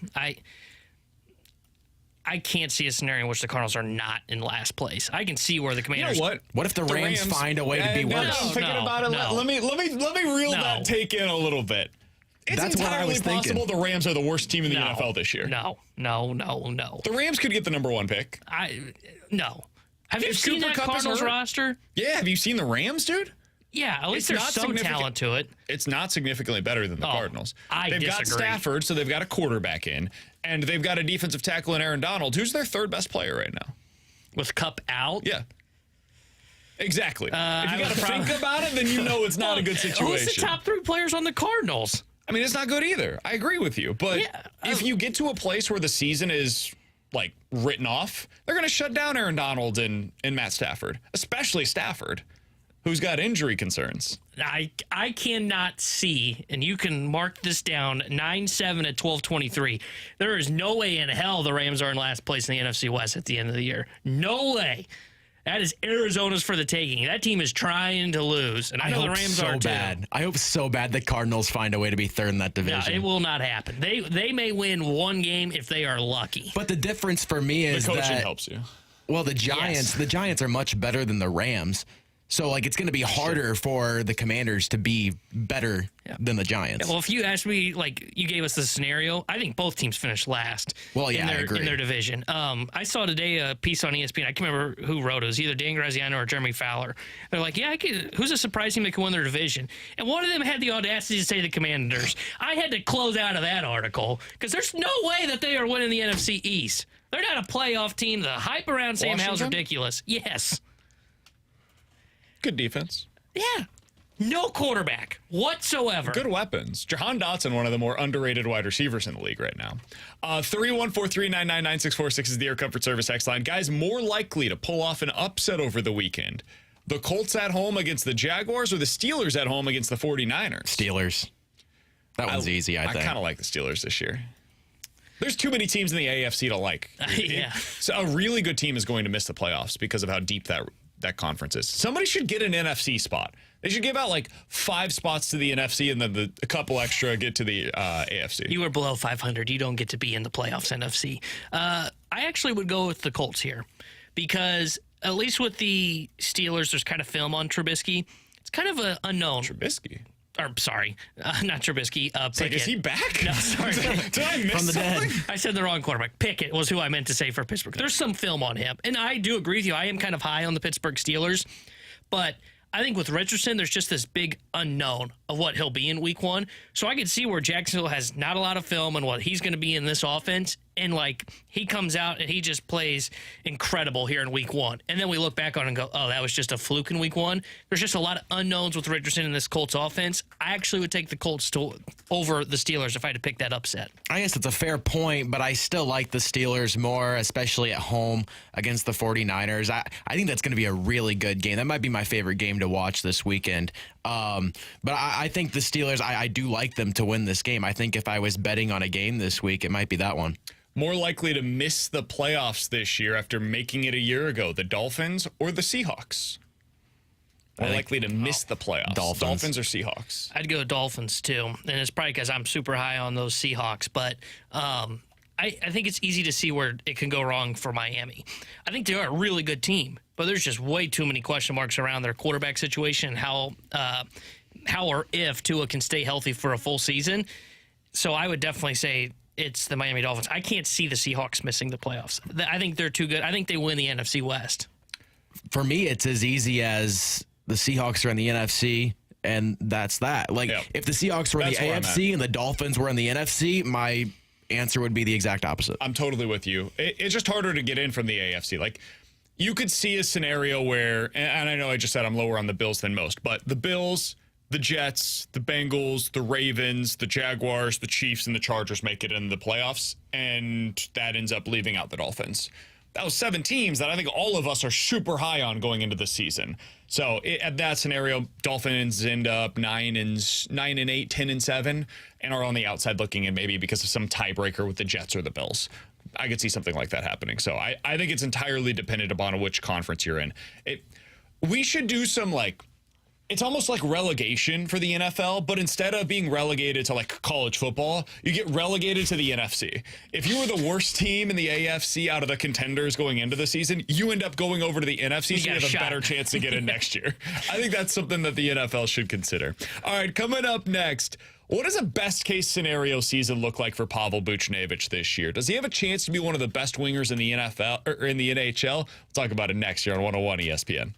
I can't see a scenario in which the Cardinals are not in last place. I can see where the Commanders. You know what? What if the Rams find a way to be worse? I'm thinking about it. Let me reel that take in a little bit. It's That's what I entirely was thinking. possible the Rams are the worst team in the NFL this year. No. The Rams could get the number 1 pick. No. Have you If seen Cooper that Kupp is Cardinals hurt? roster? Yeah, have you seen the Rams, dude? Yeah, at least It's there's not some significant. talent to it. It's not significantly better than the Cardinals. They've got disagree. Stafford, so they've got a quarterback in, and they've got a defensive tackle in Aaron Donald, who's their 3rd best player right now. With Cup out? Yeah. Exactly. If you I got to would think about it, then you know it's not a good situation. Who's the top 3 players on the Cardinals? I mean, it's not good either. I agree with you. But Yeah, if you get to a place where the season is, like, written off, they're going to shut down Aaron Donald and Matt Stafford, especially Stafford, who's got injury concerns. I cannot see, and you can mark this down, 9-7 at 12-23. There is no way in hell the Rams are in last place in the NFC West at the end of the year. No way. That is Arizona's for the taking. That team is trying to lose, and I know the Rams are too. I hope so bad the Cardinals find a way to be 3rd in that division. No, it will not happen. They may win 1 game if they are lucky. But the difference for me is The coaching that helps you. well, the Giants are much better than the Rams. So, like, it's going to be harder for the Commanders to be better than the Giants. Well, if you ask me, like, you gave us the scenario, I think both teams finished last Well, yeah, I in agree. their division. I saw today a piece on ESPN. I can't remember who wrote it. It was either Dan Graziano or Jeremy Fowler. They're like, who's a surprise team that can win their division? And one of them had the audacity to say the Commanders. I had to close out of that article because there's no way that they are winning the NFC East. They're not a playoff team. The hype around Sam Howell's Washington? ridiculous. Yes. Good defense. Yeah. No quarterback whatsoever. Good weapons. Jahan Dotson, one of the more underrated wide receivers in the league right now. 314-399-9646 is the Air Comfort Service X line. Guys, more likely to pull off an upset over the weekend. The Colts at home against the Jaguars or the Steelers at home against the 49ers? Steelers. That one's easy, I think. I kind of like the Steelers this year. There's too many teams in the AFC to like. Yeah. So a really good team is going to miss the playoffs because of how deep that conference is. Somebody should get an NFC spot. They should give out like 5 spots to the NFC and then a couple extra get to the AFC. You are below 500. You don't get to be in the playoffs, NFC. I actually would go with the Colts here because at least with the Steelers, there's kind of film on Trubisky. It's kind of an unknown. Trubisky. Or sorry, not Trubisky. Pickett. Like, is he back? No, sorry. Did I miss From the dead. something? I said the wrong quarterback. Pickett was who I meant to say for Pittsburgh. There's some film on him. And I do agree with you. I am kind of high on the Pittsburgh Steelers. But I think with Richardson, there's just this big unknown of what he'll be in week 1. So I can see where Jacksonville has not a lot of film on what he's going to be in this offense. And, like, he comes out and he just plays incredible here in week 1. And then we look back on it and go, oh, that was just a fluke in week 1. There's just a lot of unknowns with Richardson in this Colts offense. I actually would take the Colts over the Steelers if I had to pick that upset. I guess it's a fair point, but I still like the Steelers more, especially at home against the 49ers. I think that's going to be a really good game. That might be my favorite game to watch this weekend. But I think the Steelers, I do like them to win this game. I think if I was betting on a game this week, it might be that one. More likely to miss the playoffs this year after making it a year ago, the Dolphins or the Seahawks? More likely to miss the playoffs. Dolphins or Seahawks? I'd go Dolphins too, and it's probably because I'm super high on those Seahawks. But I I think it's easy to see where it can go wrong for Miami. I think they are a really good team, but there's just way too many question marks around their quarterback situation, how or if Tua can stay healthy for a full season. So I would definitely say it's the Miami Dolphins. I can't see the Seahawks missing the playoffs. I think they're too good. I think they win the NFC West. For me, it's as easy as the Seahawks are in the NFC, and that's that. Like, if the Seahawks were in the AFC and the Dolphins were in the NFC, my answer would be the exact opposite. I'm totally with you. It's just harder to get in from the AFC. Like, you could see a scenario where, and I know I just said I'm lower on the Bills than most, but the Bills, the Jets, the Bengals, the Ravens, the Jaguars, the Chiefs, and the Chargers make it in the playoffs, and that ends up leaving out the Dolphins. That was 7 teams that I think all of us are super high on going into the season. So at that scenario, Dolphins end up 9-8, 10-7, and are on the outside looking in maybe because of some tiebreaker with the Jets or the Bills. I could see something like that happening. So I think it's entirely dependent upon which conference you're in. We should do some it's almost like relegation for the NFL, but instead of being relegated to like college football, you get relegated to the NFC. If you were the worst team in the AFC out of the contenders going into the season, you end up going over to the NFC, so you have a better chance to get in next year. I think that's something that the NFL should consider. All right, coming up next, what does a best-case scenario season look like for Pavel Buchnevich this year? Does he have a chance to be one of the best wingers in the NFL or in the NHL? We'll talk about it next year on 101 ESPN.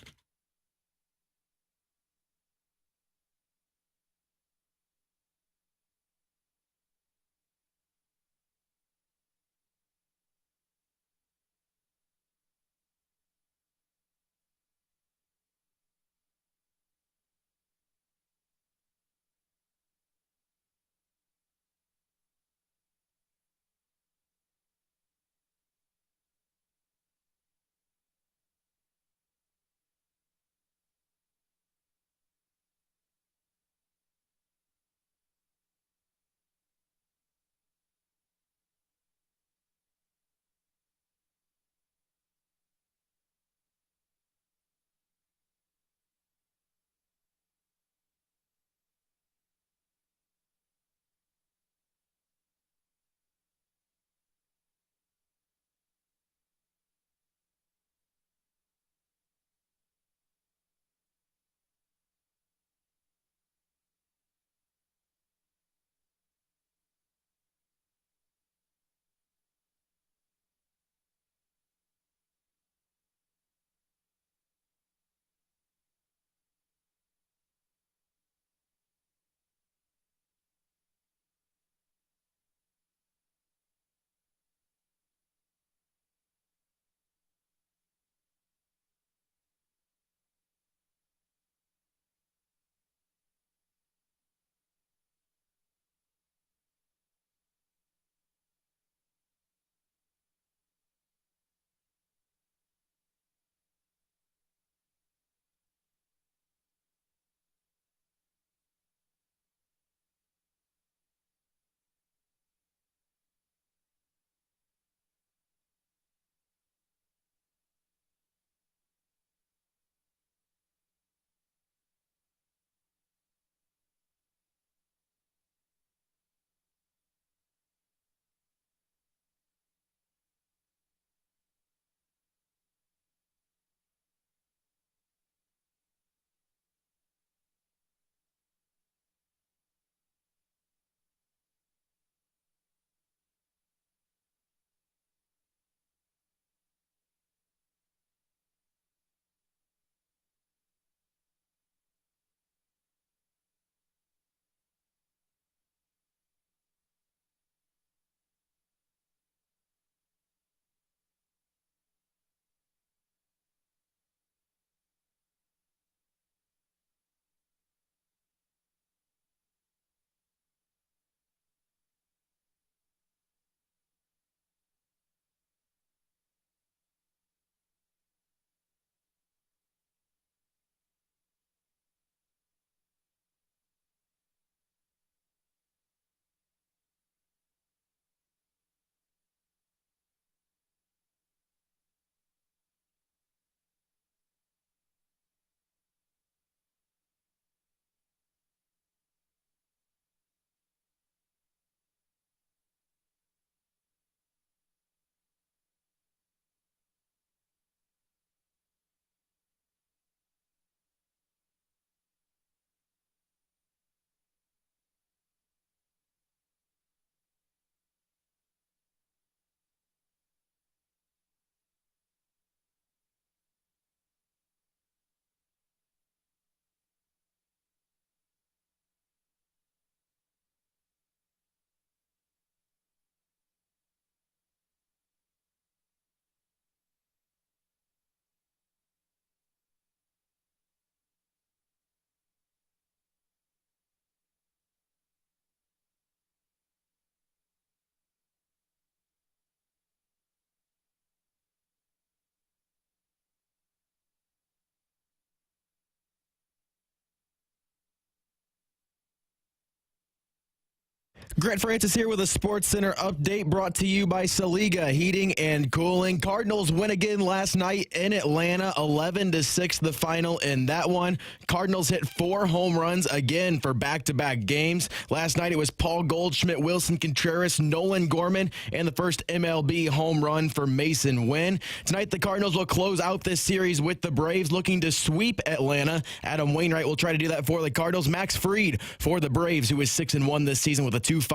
Grant Francis here with a Sports Center update brought to you by Saliga Heating and Cooling. Cardinals win again last night in Atlanta, 11-6 the final in that one. Cardinals hit 4 home runs again for back-to-back games. Last night it was Paul Goldschmidt, Wilson Contreras, Nolan Gorman, and the first MLB home run for Mason Wynn. Tonight the Cardinals will close out this series with the Braves looking to sweep Atlanta. Adam Wainwright will try to do that for the Cardinals. Max Fried for the Braves, who is 6-1 this season with a 2.52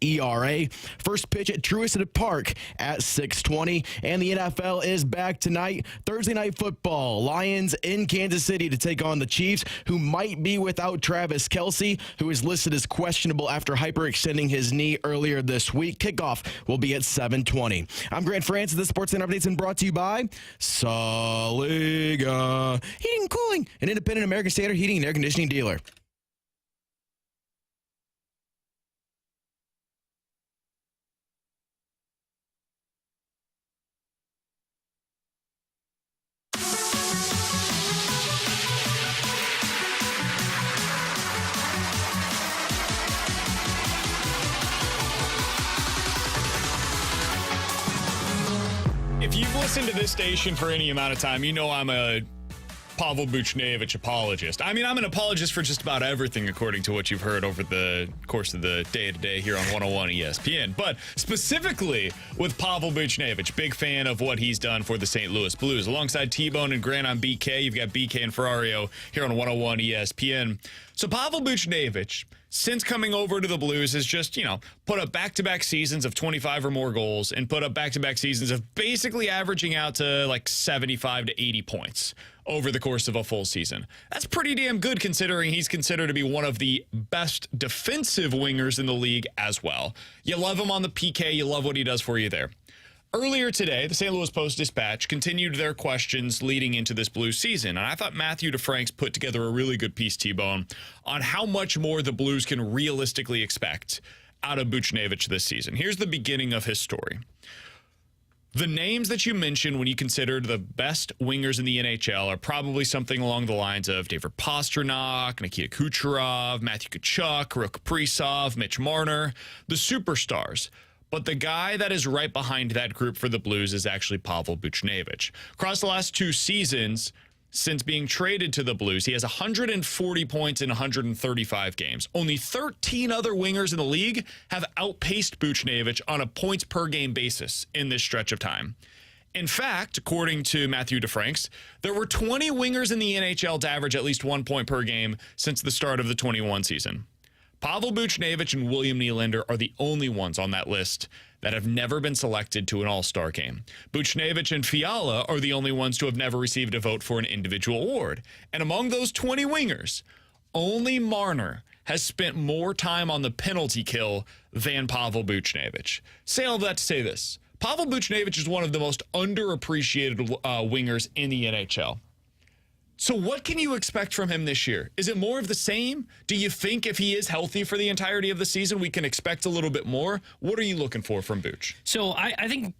ERA. First pitch at Truist Park at 6:20. And the NFL is back tonight. Thursday Night Football. Lions in Kansas City to take on the Chiefs, who might be without Travis Kelce, who is listed as questionable after hyperextending his knee earlier this week. Kickoff will be at 7:20. I'm Grant Francis. This Sports Center update's been brought to you by Saliga Heating and Cooling, an independent American Standard heating and air conditioning dealer. If you've listened to this station for any amount of time, you know I'm a Pavel Buchnevich apologist. I mean, I'm an apologist for just about everything, according to what you've heard over the course of the day-to-day here on 101 ESPN. But specifically with Pavel Buchnevich, big fan of what he's done for the St. Louis Blues. Alongside T-Bone and Grant on BK, you've got BK and Ferrario here on 101 ESPN. So Pavel Buchnevich, since coming over to the Blues, has just, put up back-to-back seasons of 25 or more goals and put up back-to-back seasons of basically averaging out to like 75 to 80 points over the course of a full season. That's pretty damn good considering he's considered to be one of the best defensive wingers in the league as well. You love him on the PK. You love what he does for you there. Earlier today, the St. Louis Post-Dispatch continued their questions leading into this Blues season, and I thought Matthew DeFranks put together a really good piece, T-Bone, on how much more the Blues can realistically expect out of Buchnevich this season. Here's the beginning of his story. The names that you mentioned when you considered the best wingers in the NHL are probably something along the lines of David Pastrnak, Nikita Kucherov, Matthew Tkachuk, Kirill Kaprizov, Mitch Marner, the superstars. But the guy that is right behind that group for the Blues is actually Pavel Buchnevich. Across the last 2 seasons, since being traded to the Blues, he has 140 points in 135 games. Only 13 other wingers in the league have outpaced Buchnevich on a points-per-game basis in this stretch of time. In fact, according to Matthew DeFranks, there were 20 wingers in the NHL to average at least 1 point per game since the start of the 21 season. Pavel Buchnevich and William Nylander are the only ones on that list that have never been selected to an All-Star game. Buchnevich and Fiala are the only ones to have never received a vote for an individual award. And among those 20 wingers, only Marner has spent more time on the penalty kill than Pavel Buchnevich. Say all that to say this. Pavel Buchnevich is one of the most underappreciated wingers in the NHL. So what can you expect from him this year? Is it more of the same? Do you think if he is healthy for the entirety of the season, we can expect a little bit more? What are you looking for from Buch? So I think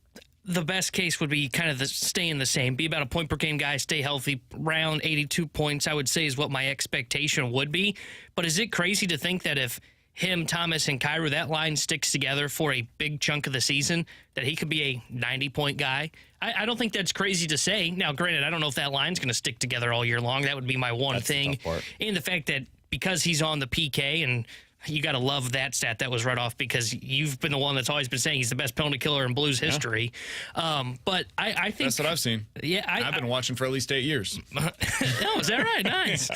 the best case would be kind of staying the same. Be about a point per game guy, stay healthy. Around 82 points, I would say, is what my expectation would be. But is it crazy to think that if him, Thomas, and Kyrou, that line sticks together for a big chunk of the season, that he could be a 90-point guy? I don't think that's crazy to say. Now, granted, I don't know if that line's going to stick together all year long. That would be my one thing. And the fact that because he's on the PK, and you got to love that stat that was right off because you've been the one that's always been saying he's the best penalty killer in Blues history. But I think that's what I've seen. Yeah, I've been watching for at least 8 years. Oh, is that right? Nice.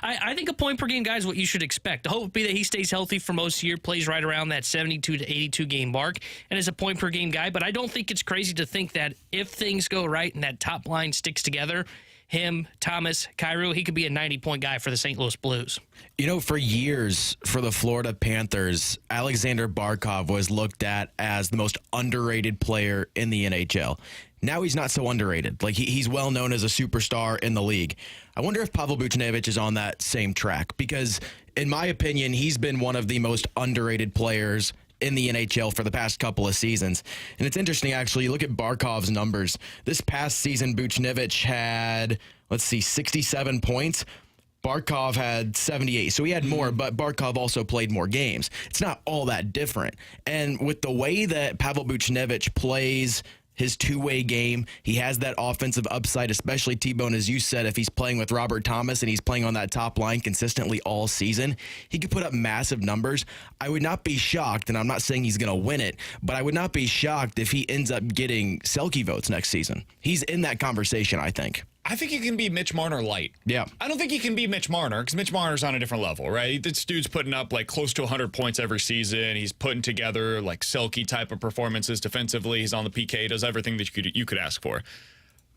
I think a point per game guy is what you should expect. The hope would be that he stays healthy for most of the year, plays right around that 72 to 82 game mark, and is a point per game guy. But I don't think it's crazy to think that if things go right and that top line sticks together, him, Thomas, Kyrou, he could be a 90-point guy for the St. Louis Blues. For years, for the Florida Panthers, Alexander Barkov was looked at as the most underrated player in the NHL. Now he's not so underrated. Like, he's well known as a superstar in the league. I wonder if Pavel Buchnevich is on that same track because, in my opinion, he's been one of the most underrated players in the NHL for the past couple of seasons. And it's interesting, actually, you look at Barkov's numbers. This past season, Buchnevich had, 67 points. Barkov had 78, so he had more, but Barkov also played more games. It's not all that different. And with the way that Pavel Buchnevich plays his two-way game, he has that offensive upside, especially T-Bone, as you said, if he's playing with Robert Thomas and he's playing on that top line consistently all season, he could put up massive numbers. I would not be shocked, and I'm not saying he's going to win it, but I would not be shocked if he ends up getting Selke votes next season. He's in that conversation, I think. I think he can be Mitch Marner light. Yeah. I don't think he can be Mitch Marner because Mitch Marner's on a different level, right? This dude's putting up like close to 100 points every season. He's putting together like Selke type of performances defensively. He's on the PK, does everything that you could ask for.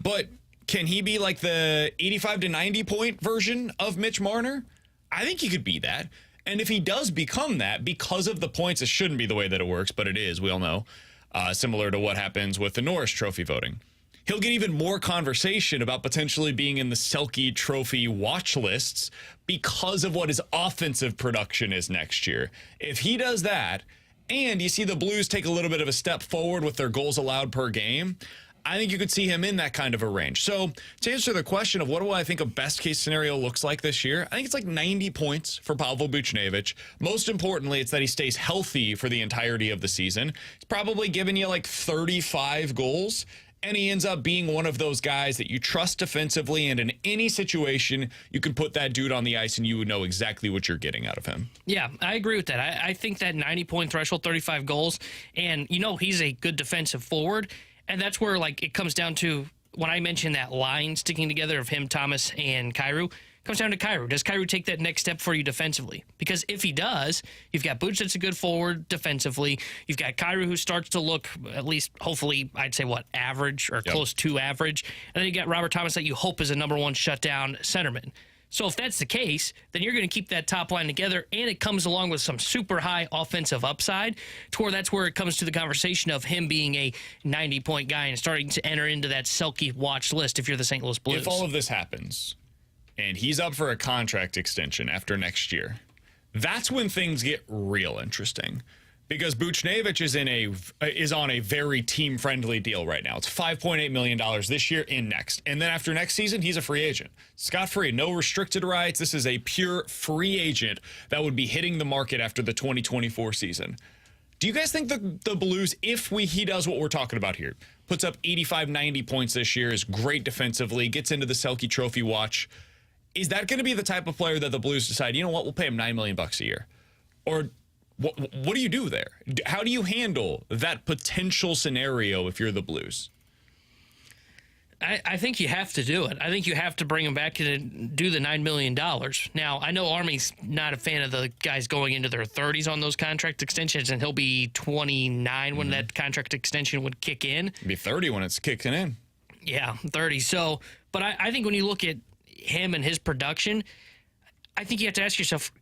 But can he be like the 85 to 90 point version of Mitch Marner? I think he could be that. And if he does become that, because of the points, it shouldn't be the way that it works, but it is, we all know, similar to what happens with the Norris Trophy voting. He'll get even more conversation about potentially being in the Selke Trophy watch lists because of what his offensive production is next year. If he does that, and you see the Blues take a little bit of a step forward with their goals allowed per game, I think you could see him in that kind of a range. So to answer the question of what do I think a best case scenario looks like this year, I think it's like 90 points for Pavel Buchnevich. Most importantly, it's that he stays healthy for the entirety of the season. He's probably giving you like 35 goals. And he ends up being one of those guys that you trust defensively, and in any situation, you can put that dude on the ice and you would know exactly what you're getting out of him. Yeah, I agree with that. I think that 90-point threshold, 35 goals, and he's a good defensive forward, and that's where like it comes down to when I mentioned that line sticking together of him, Thomas, and Kyrou. Comes down to Kyrou. Does Kyrou take that next step for you defensively? Because if he does, you've got Buch that's a good forward defensively. You've got Kyrou who starts to look at least, hopefully, I'd say average or close to average. And then you got Robert Thomas that you hope is a number one shutdown centerman. So if that's the case, then you're going to keep that top line together, and it comes along with some super high offensive upside to where that's where it comes to the conversation of him being a 90-point guy and starting to enter into that Selke watch list if you're the St. Louis Blues. If all of this happens, and he's up for a contract extension after next year, that's when things get real interesting. Because Buchnevich is on a very team-friendly deal right now. It's $5.8 million this year and next. And then after next season, he's a free agent. Scot-free, no restricted rights. This is a pure free agent that would be hitting the market after the 2024 season. Do you guys think the Blues, if he does what we're talking about here, puts up 85, 90 points this year, is great defensively, gets into the Selke Trophy watch, is that going to be the type of player that the Blues decide, you know what, we'll pay him $9 million a year? Or what do you do there? How do you handle that potential scenario if you're the Blues? I think you have to do it. I think you have to bring him back to do the $9 million. Now, I know Army's not a fan of the guys going into their 30s on those contract extensions, and he'll be 29 when that contract extension would kick in. It'll be 30 when it's kicking in. Yeah, 30. So, but I think when you look at him and his production, I think you have to ask yourself,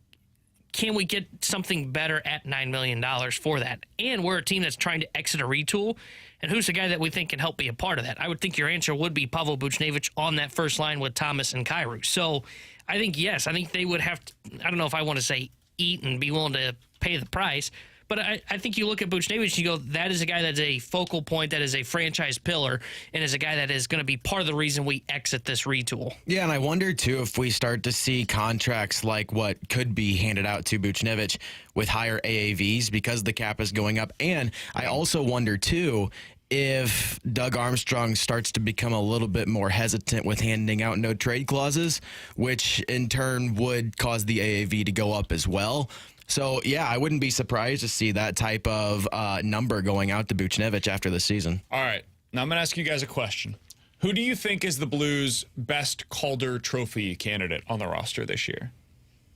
can we get something better at $9 million for that? And we're a team that's trying to exit a retool. And who's the guy that we think can help be a part of that? I would think your answer would be Pavel Buchnevich on that first line with Thomas and Kyrou. So I think, yes, I think they would have to, I don't know if I want to say eat and be willing to pay the price, but I think you look at Buchnevich and you go, that is a guy that's a focal point, that is a franchise pillar, and is a guy that is going to be part of the reason we exit this retool. Yeah, and I wonder, too, if we start to see contracts like what could be handed out to Buchnevich with higher AAVs because the cap is going up. And I also wonder, too, if Doug Armstrong starts to become a little bit more hesitant with handing out no trade clauses, which in turn would cause the AAV to go up as well. So, yeah, I wouldn't be surprised to see that type of number going out to Buchnevich after the season. All right. Now I'm going to ask you guys a question. Who do you think is the Blues' best Calder Trophy candidate on the roster this year?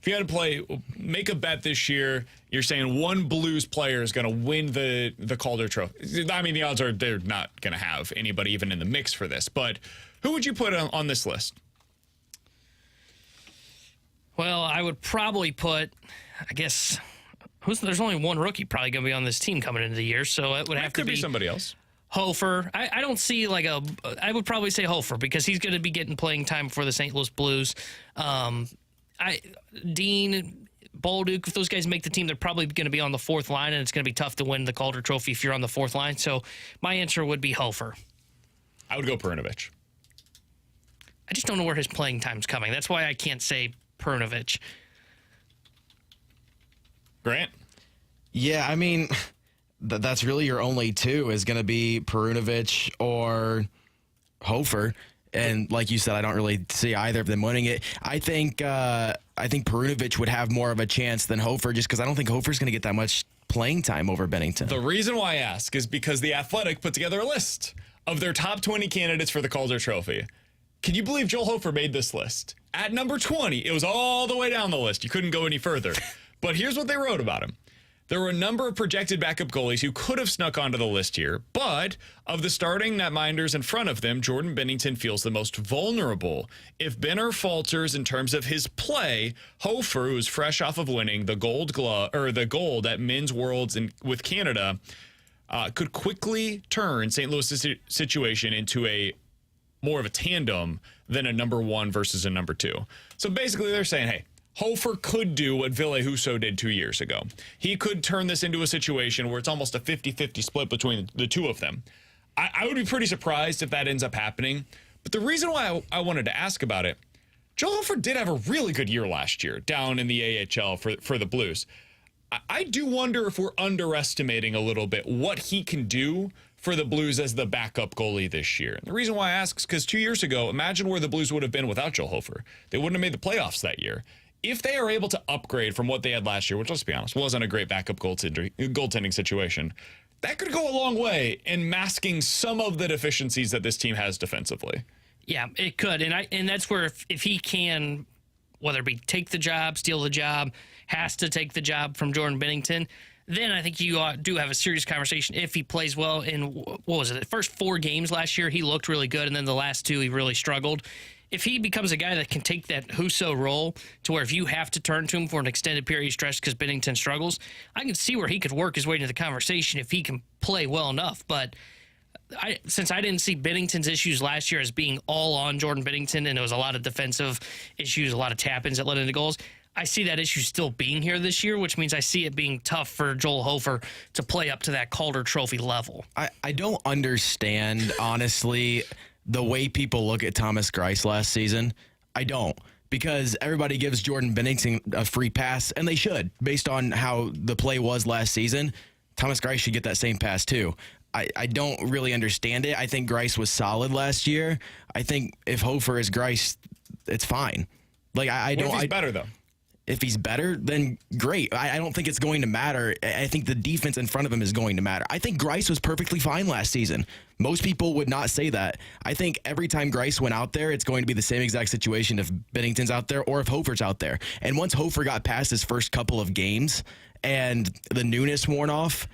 If you had to make a bet this year, you're saying one Blues player is going to win the Calder Trophy. I mean, the odds are they're not going to have anybody even in the mix for this. But who would you put on this list? Well, I would probably put, I guess, there's only one rookie probably going to be on this team coming into the year, so it would have to be somebody else. Hofer. I don't see I would probably say Hofer because he's going to be getting playing time for the St. Louis Blues. Dean, Bolduc, if those guys make the team, they're probably going to be on the fourth line, and it's going to be tough to win the Calder Trophy if you're on the fourth line. So my answer would be Hofer. I would go Perunovich. I just don't know where his playing time's coming. That's why I can't say Perunovic. Grant? Yeah, I mean, that's really your only two is going to be Perunovic or Hofer. And like you said, I don't really see either of them winning it. I think Perunovic would have more of a chance than Hofer just because I don't think Hofer's going to get that much playing time over Bennington. The reason why I ask is because The Athletic put together a list of their top 20 candidates for the Calder Trophy. Can you believe Joel Hofer made this list? At number 20, it was all the way down the list. You couldn't go any further. But here's what they wrote about him. There were a number of projected backup goalies who could have snuck onto the list here, but of the starting netminders in front of them, Jordan Binnington feels the most vulnerable. If Benner falters in terms of his play, Hofer, who's fresh off of winning the gold gold at Men's Worlds with Canada, could quickly turn St. Louis' situation into a more of a tandem than a number one versus a number two. So basically they're saying, hey, Hofer could do what Ville Husso did 2 years ago. He could turn this into a situation where it's almost a 50-50 split between the two of them. I would be pretty surprised if that ends up happening. But the reason why I wanted to ask about it, Joel Hofer did have a really good year last year down in the AHL for the Blues. I do wonder if we're underestimating a little bit what he can do for the Blues as the backup goalie this year. And the reason why I ask is because 2 years ago, imagine where the Blues would have been without Joel Hofer. They wouldn't have made the playoffs that year. If they are able to upgrade from what they had last year, which, let's be honest, wasn't a great backup goaltending situation, that could go a long way in masking some of the deficiencies that this team has defensively. Yeah, it could. And that's where if he can, whether it be take the job, steal the job, has to take the job from Jordan Binnington, then I think you do have a serious conversation if he plays well. In, what was it, the first 4 games last year, he looked really good, and then the last 2, he really struggled. If he becomes a guy that can take that Husso role to where if you have to turn to him for an extended period of stretch because Binnington struggles, I can see where he could work his way into the conversation if he can play well enough. But since I didn't see Binnington's issues last year as being all on Jordan Binnington, and it was a lot of defensive issues, a lot of tap-ins that led into goals, I see that issue still being here this year, which means I see it being tough for Joel Hofer to play up to that Calder Trophy level. I don't understand, honestly, the way people look at Thomas Greiss last season. I don't. Because everybody gives Jordan Binnington a free pass, and they should, based on how the play was last season. Thomas Greiss should get that same pass, too. I don't really understand it. I think Greiss was solid last year. I think if Hofer is Greiss, it's fine. Like I don't. What if he's better, though? If he's better, then great. I don't think it's going to matter. I think the defense in front of him is going to matter. I think Greiss was perfectly fine last season. Most people would not say that. I think every time Greiss went out there, it's going to be the same exact situation if Binnington's out there or if Hofer's out there. And once Hofer got past his first couple of games and the newness worn off,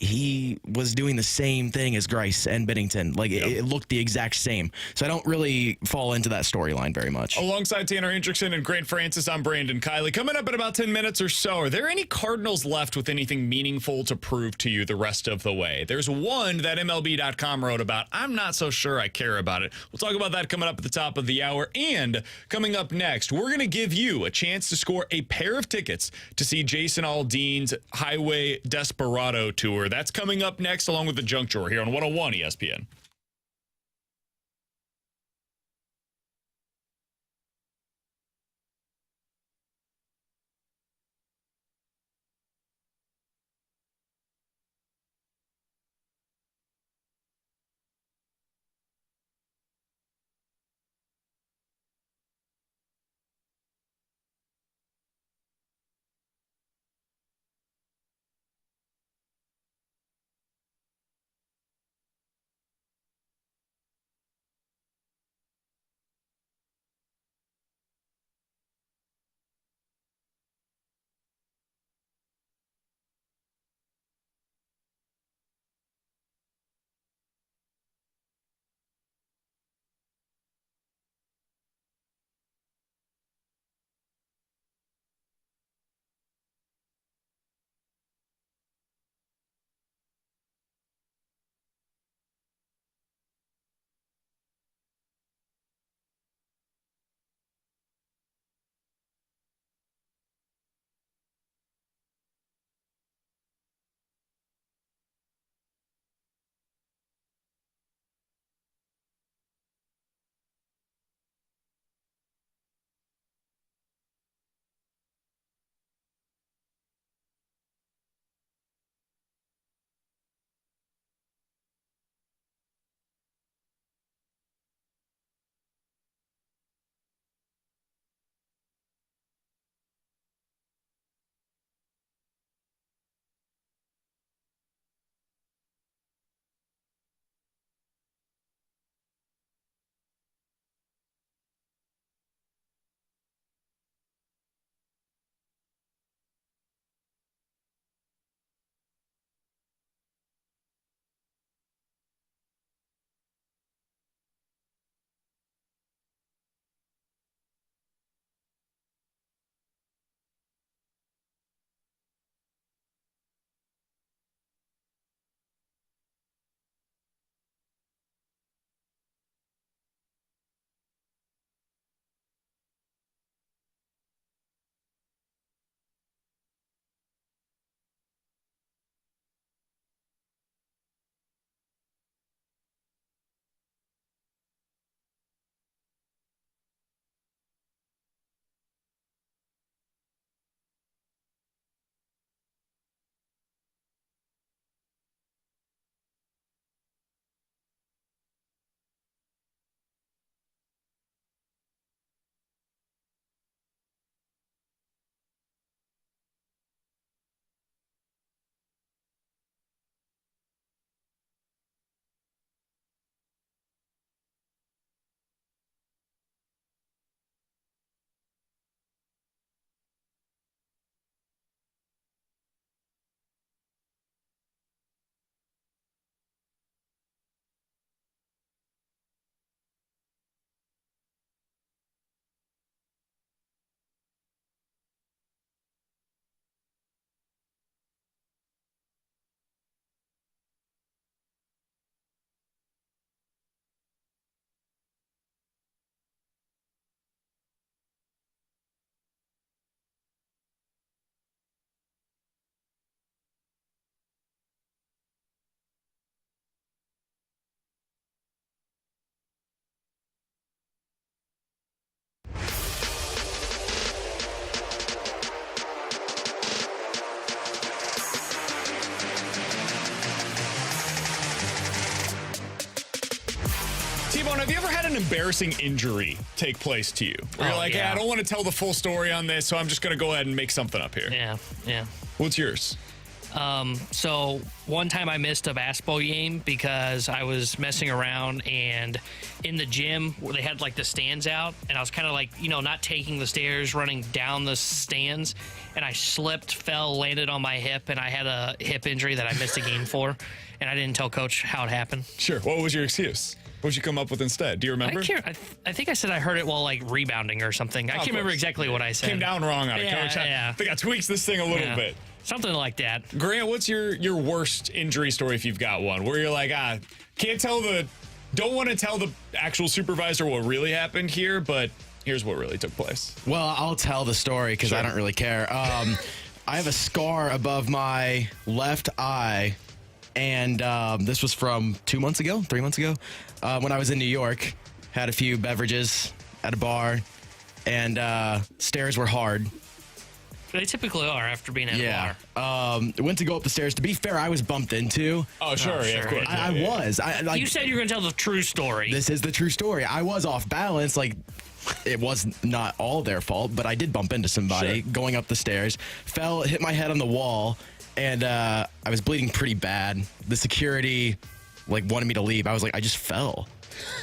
he was doing the same thing as Greiss and Binnington. Like, it looked the exact same. So I don't really fall into that storyline very much. Alongside Tanner Hendrickson and Grant Francis, I'm Brandon Kiley. Coming up in about 10 minutes or so, are there any Cardinals left with anything meaningful to prove to you the rest of the way? There's one that MLB.com wrote about. I'm not so sure I care about it. We'll talk about that coming up at the top of the hour. And coming up next, we're going to give you a chance to score a pair of tickets to see Jason Aldean's Highway Desperado tour. That's coming up next, along with the Junk Drawer here on 101 ESPN. embarrassing injury take place to you? Where you're like, yeah. I don't want to tell the full story on this, so I'm just going to go ahead and make something up here. Yeah. What's yours? So one time I missed a basketball game because I was messing around, and in the gym where they had like the stands out, and I was kind of like, not taking the stairs, running down the stands, and I slipped, fell, landed on my hip, and I had a hip injury that I missed a game for, and I didn't tell coach how it happened. Sure. What was your excuse? What did you come up with instead? Do you remember? I think I said I heard it while like rebounding or something. I can't remember exactly what I said. Came down wrong on it, Coach. Yeah. I think I tweaked this thing a little bit. Something like that. Grant, what's your worst injury story if you've got one? Where you're like, don't want to tell the actual supervisor what really happened here, but here's what really took place. Well, I'll tell the story because I don't really care. I have a scar above my left eye, and this was from 3 months ago, when I was in New York. Had a few beverages at a bar, and stairs were hard. They typically are after being at a bar. Went to go up the stairs. To be fair, I was bumped into. Oh, sure. Yeah, of course. I was. You said you were going to tell the true story. This is the true story. I was off balance. Like, it was not all their fault, but I did bump into somebody going up the stairs. Fell, hit my head on the wall, and I was bleeding pretty bad. The security, wanted me to leave. I was like, I just fell.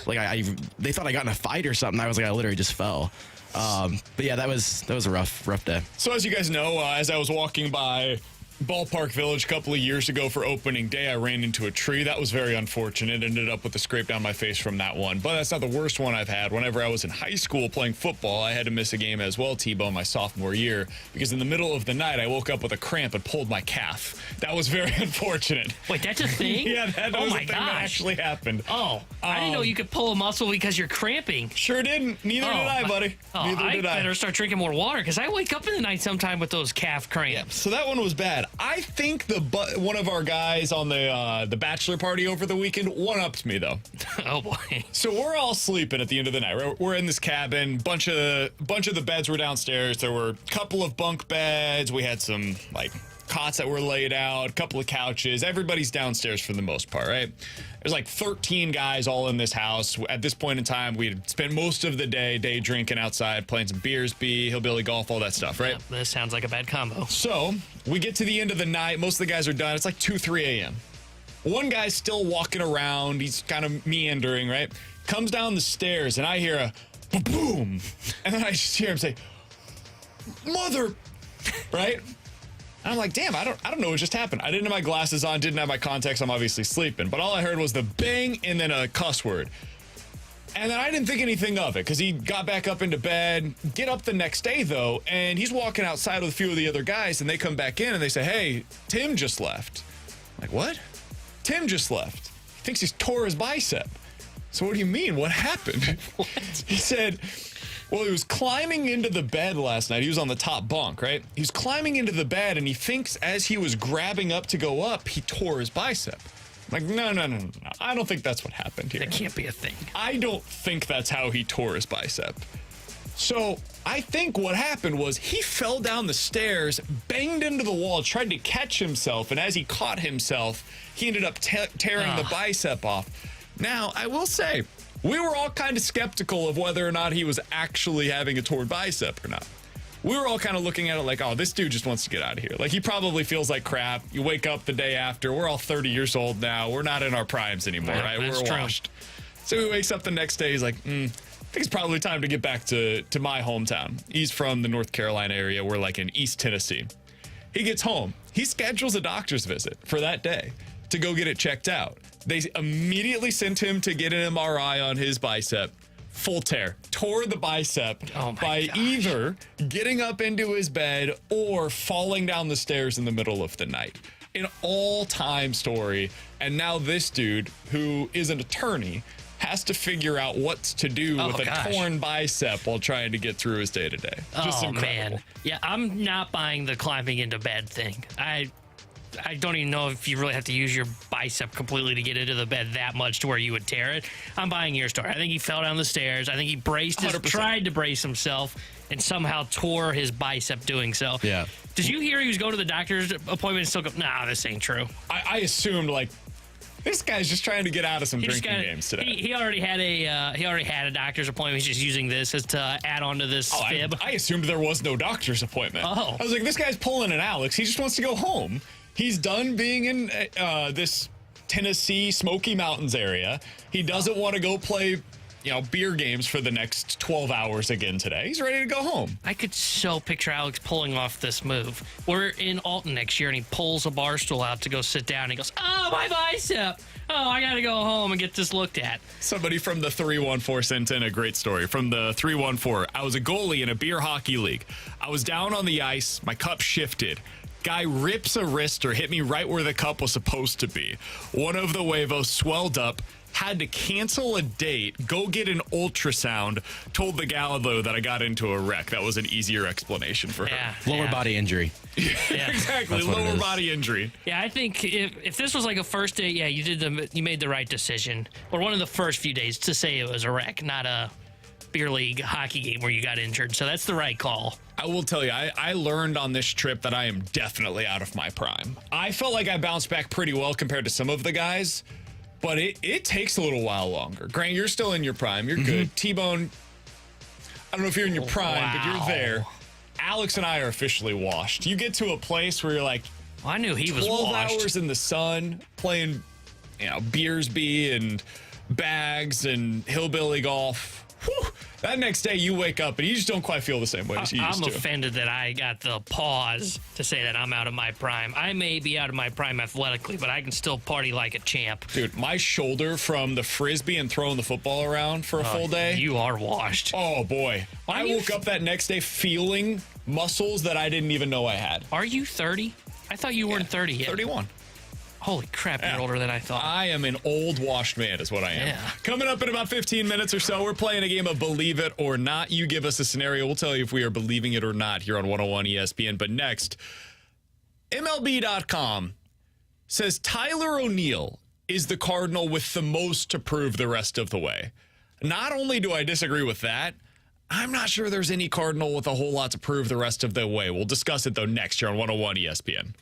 They thought I got in a fight or something. I was like, I literally just fell. But yeah, that was a rough day. So as you guys know, as I was walking by Ballpark Village a couple of years ago for opening day, I ran into a tree. That was very unfortunate. Ended up with a scrape down my face from that one. But that's not the worst one I've had. Whenever I was in high school playing football, I had to miss a game as well, T-Bone, my sophomore year, because in the middle of the night, I woke up with a cramp and pulled my calf. That was very unfortunate. Wait, that's a thing? Yeah, that was a thing that actually happened. Oh, I didn't know you could pull a muscle because you're cramping. Sure didn't. Neither did I, buddy. Neither did I. Better start drinking more water because I wake up in the night sometime with those calf cramps. So that one was bad. I think one of our guys on the bachelor party over the weekend one-upped me, though. Oh, boy. So we're all sleeping at the end of the night. We're in this cabin. Bunch of the beds were downstairs. There were a couple of bunk beds. We had some, cots that were laid out, a couple of couches. Everybody's downstairs for the most part, right? There's 13 guys all in this house. At this point in time, we had spent most of the day drinking outside, playing some beers, hillbilly golf, all that stuff, right? Yeah, this sounds like a bad combo. So we get to the end of the night. Most of the guys are done. It's 2, 3 a.m. One guy's still walking around. He's kind of meandering, right? Comes down the stairs, and I hear a boom. And then I just hear him say, "Mother," right? And I'm like, damn, I don't know what just happened. I didn't have my glasses on, didn't have my contacts. I'm obviously sleeping. But all I heard was the bang and then a cuss word. And then I didn't think anything of it because he got back up into bed. Get up the next day, though, and he's walking outside with a few of the other guys, and they come back in and they say, "Hey, Tim just left." I'm like, what? Tim just left. He thinks he's tore his bicep. So what do you mean? What happened? What? He said, well, he was climbing into the bed last night. He was on the top bunk, right? He was climbing into the bed, and he thinks as he was grabbing up to go up, he tore his bicep. I'm like, no. I don't think that's what happened here. That can't be a thing. I don't think that's how he tore his bicep. So I think what happened was he fell down the stairs, banged into the wall, tried to catch himself, and as he caught himself, he ended up tearing the bicep off. Now, I will say, we were all kind of skeptical of whether or not he was actually having a torn bicep or not. We were all kind of looking at it like, oh, this dude just wants to get out of here. He probably feels like crap. You wake up the day after. We're all 30 years old now. We're not in our primes anymore, right? We're washed. So he wakes up the next day. He's like, I think it's probably time to get back to my hometown. He's from the North Carolina area. We're in East Tennessee. He gets home. He schedules a doctor's visit for that day to go get it checked out. They immediately sent him to get an MRI on his bicep. Full tear. Tore the bicep by either getting up into his bed or falling down the stairs in the middle of the night. An all-time story. And now this dude, who is an attorney, has to figure out what to do with a torn bicep while trying to get through his day-to-day. Just incredible. Man. Yeah, I'm not buying the climbing into bed thing. I don't even know if you really have to use your bicep completely to get into the bed that much to where you would tear it. I'm buying your story. I think he fell down the stairs. I think he tried to brace himself and somehow tore his bicep doing so. Yeah. Did you hear he was going to the doctor's appointment and still go, nah, this ain't true? I assumed This guy's just trying to get out of some He just drinking got games today. He already had a doctor's appointment. He's just using this as to add on to this fib. I assumed there was no doctor's appointment. Oh. I was like, this guy's pulling an Alex. He just wants to go home. He's done being in this Tennessee Smoky Mountains area. He doesn't want to go play, beer games for the next 12 hours again today. He's ready to go home. I could so picture Alex pulling off this move. We're in Alton next year, and he pulls a bar stool out to go sit down. And he goes, "Oh, my bicep! Oh, I got to go home and get this looked at." Somebody from the 314 sent in a great story. From the 314, I was a goalie in a beer hockey league. I was down on the ice. My cup shifted. Guy rips a wrister, hit me right where the cup was supposed to be. One of the huevos swelled up. Had to cancel a date, go get an ultrasound, told the gal, though, that I got into a wreck. That was an easier explanation for her. Lower body injury. Yeah. Exactly, lower body injury. Yeah, I think if this was like a first date, you made the right decision. Or one of the first few days to say it was a wreck, not a beer league hockey game where you got injured. So that's the right call. I will tell you, I learned on this trip that I am definitely out of my prime. I felt like I bounced back pretty well compared to some of the guys. But it takes a little while longer. Grant, you're still in your prime. You're good. T-Bone, I don't know if you're in your prime, but you're there. Alex and I are officially washed. You get to a place where you're like, Well, I knew he was 12 washed. hours in the sun playing, Beersby and bags and hillbilly golf. Whew. That next day you wake up and you just don't quite feel the same way as you used I'm to. offended that I got the pause to say that I'm out of my prime. I may be out of my prime athletically, but I can still party like a champ. Dude, my shoulder from the Frisbee and throwing the football around for a full day. You are washed. Oh, boy. I woke up that next day feeling muscles that I didn't even know I had. Are you 30? I thought you weren't 30 yet. 31. Holy crap, you're older than I thought. I am an old washed man is what I am. Yeah. Coming up in about 15 minutes or so, we're playing a game of Believe It or Not. You give us a scenario. We'll tell you if we are believing it or not here on 101 ESPN. But next, MLB.com says Tyler O'Neill is the Cardinal with the most to prove the rest of the way. Not only do I disagree with that, I'm not sure there's any Cardinal with a whole lot to prove the rest of the way. We'll discuss it, though, next here on 101 ESPN.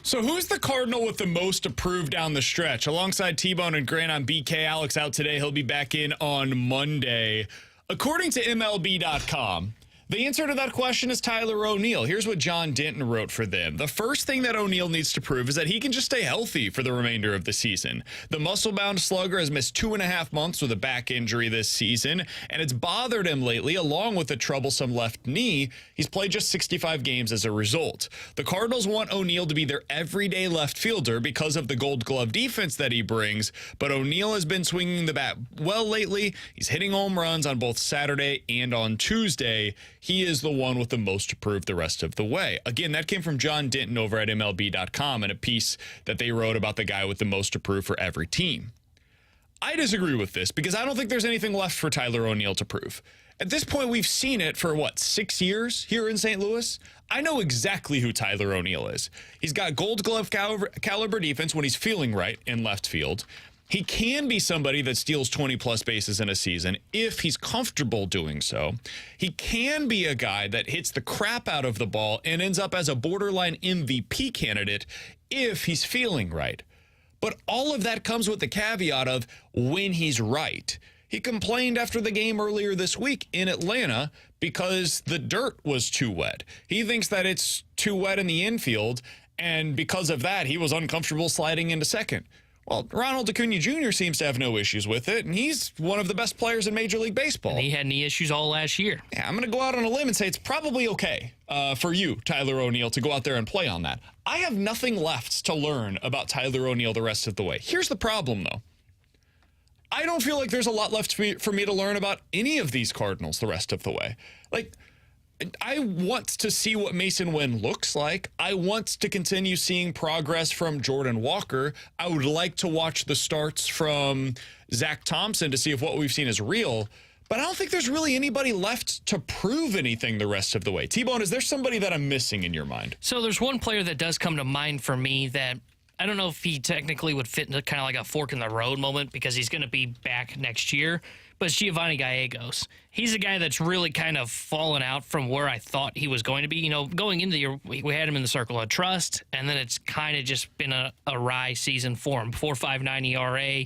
So who's the Cardinal with the most approved down the stretch? Alongside T-Bone and Grant on BK. Alex out today. He'll be back in on Monday. According to MLB.com, the answer to that question is Tyler O'Neill. Here's what John Denton wrote for them. The first thing that O'Neill needs to prove is that he can just stay healthy for the remainder of the season. The muscle-bound slugger has missed 2.5 months with a back injury this season, and it's bothered him lately, along with a troublesome left knee. He's played just 65 games as a result. The Cardinals want O'Neill to be their everyday left fielder because of the Gold Glove defense that he brings, but O'Neill has been swinging the bat well lately. He's hitting home runs on both Saturday and on Tuesday. He is the one with the most approved the rest of the way. Again, that came from John Denton over at MLB.com in a piece that they wrote about the guy with the most approved for every team. I disagree with this because I don't think there's anything left for Tyler O'Neill to prove. At this point, we've seen it for, 6 years here in St. Louis? I know exactly who Tyler O'Neill is. He's got Gold Glove caliber defense when he's feeling right in left field. He can be somebody that steals 20-plus bases in a season if he's comfortable doing so. He can be a guy that hits the crap out of the ball and ends up as a borderline MVP candidate if he's feeling right. But all of that comes with the caveat of when he's right. He complained after the game earlier this week in Atlanta because the dirt was too wet. He thinks that it's too wet in the infield, and because of that, he was uncomfortable sliding into second. Well, Ronald Acuna Jr. seems to have no issues with it, and he's one of the best players in Major League Baseball. And he had knee issues all last year. Yeah, I'm going to go out on a limb and say it's probably okay for you, Tyler O'Neill, to go out there and play on that. I have nothing left to learn about Tyler O'Neill the rest of the way. Here's the problem, though. I don't feel like there's a lot left for me to learn about any of these Cardinals the rest of the way. I want to see what Mason Wynn looks like. I want to continue seeing progress from Jordan Walker. I would like to watch the starts from Zach Thompson to see if what we've seen is real. But I don't think there's really anybody left to prove anything the rest of the way. T-Bone, is there somebody that I'm missing in your mind? So there's one player that does come to mind for me that I don't know if he technically would fit into kind of like a fork in the road moment because he's going to be back next year. But it's Giovanni Gallegos. He's a guy that's really kind of fallen out from where I thought he was going to be. Going into the year, we had him in the circle of trust, and then it's kind of just been a wry season for him. 4.59 ERA,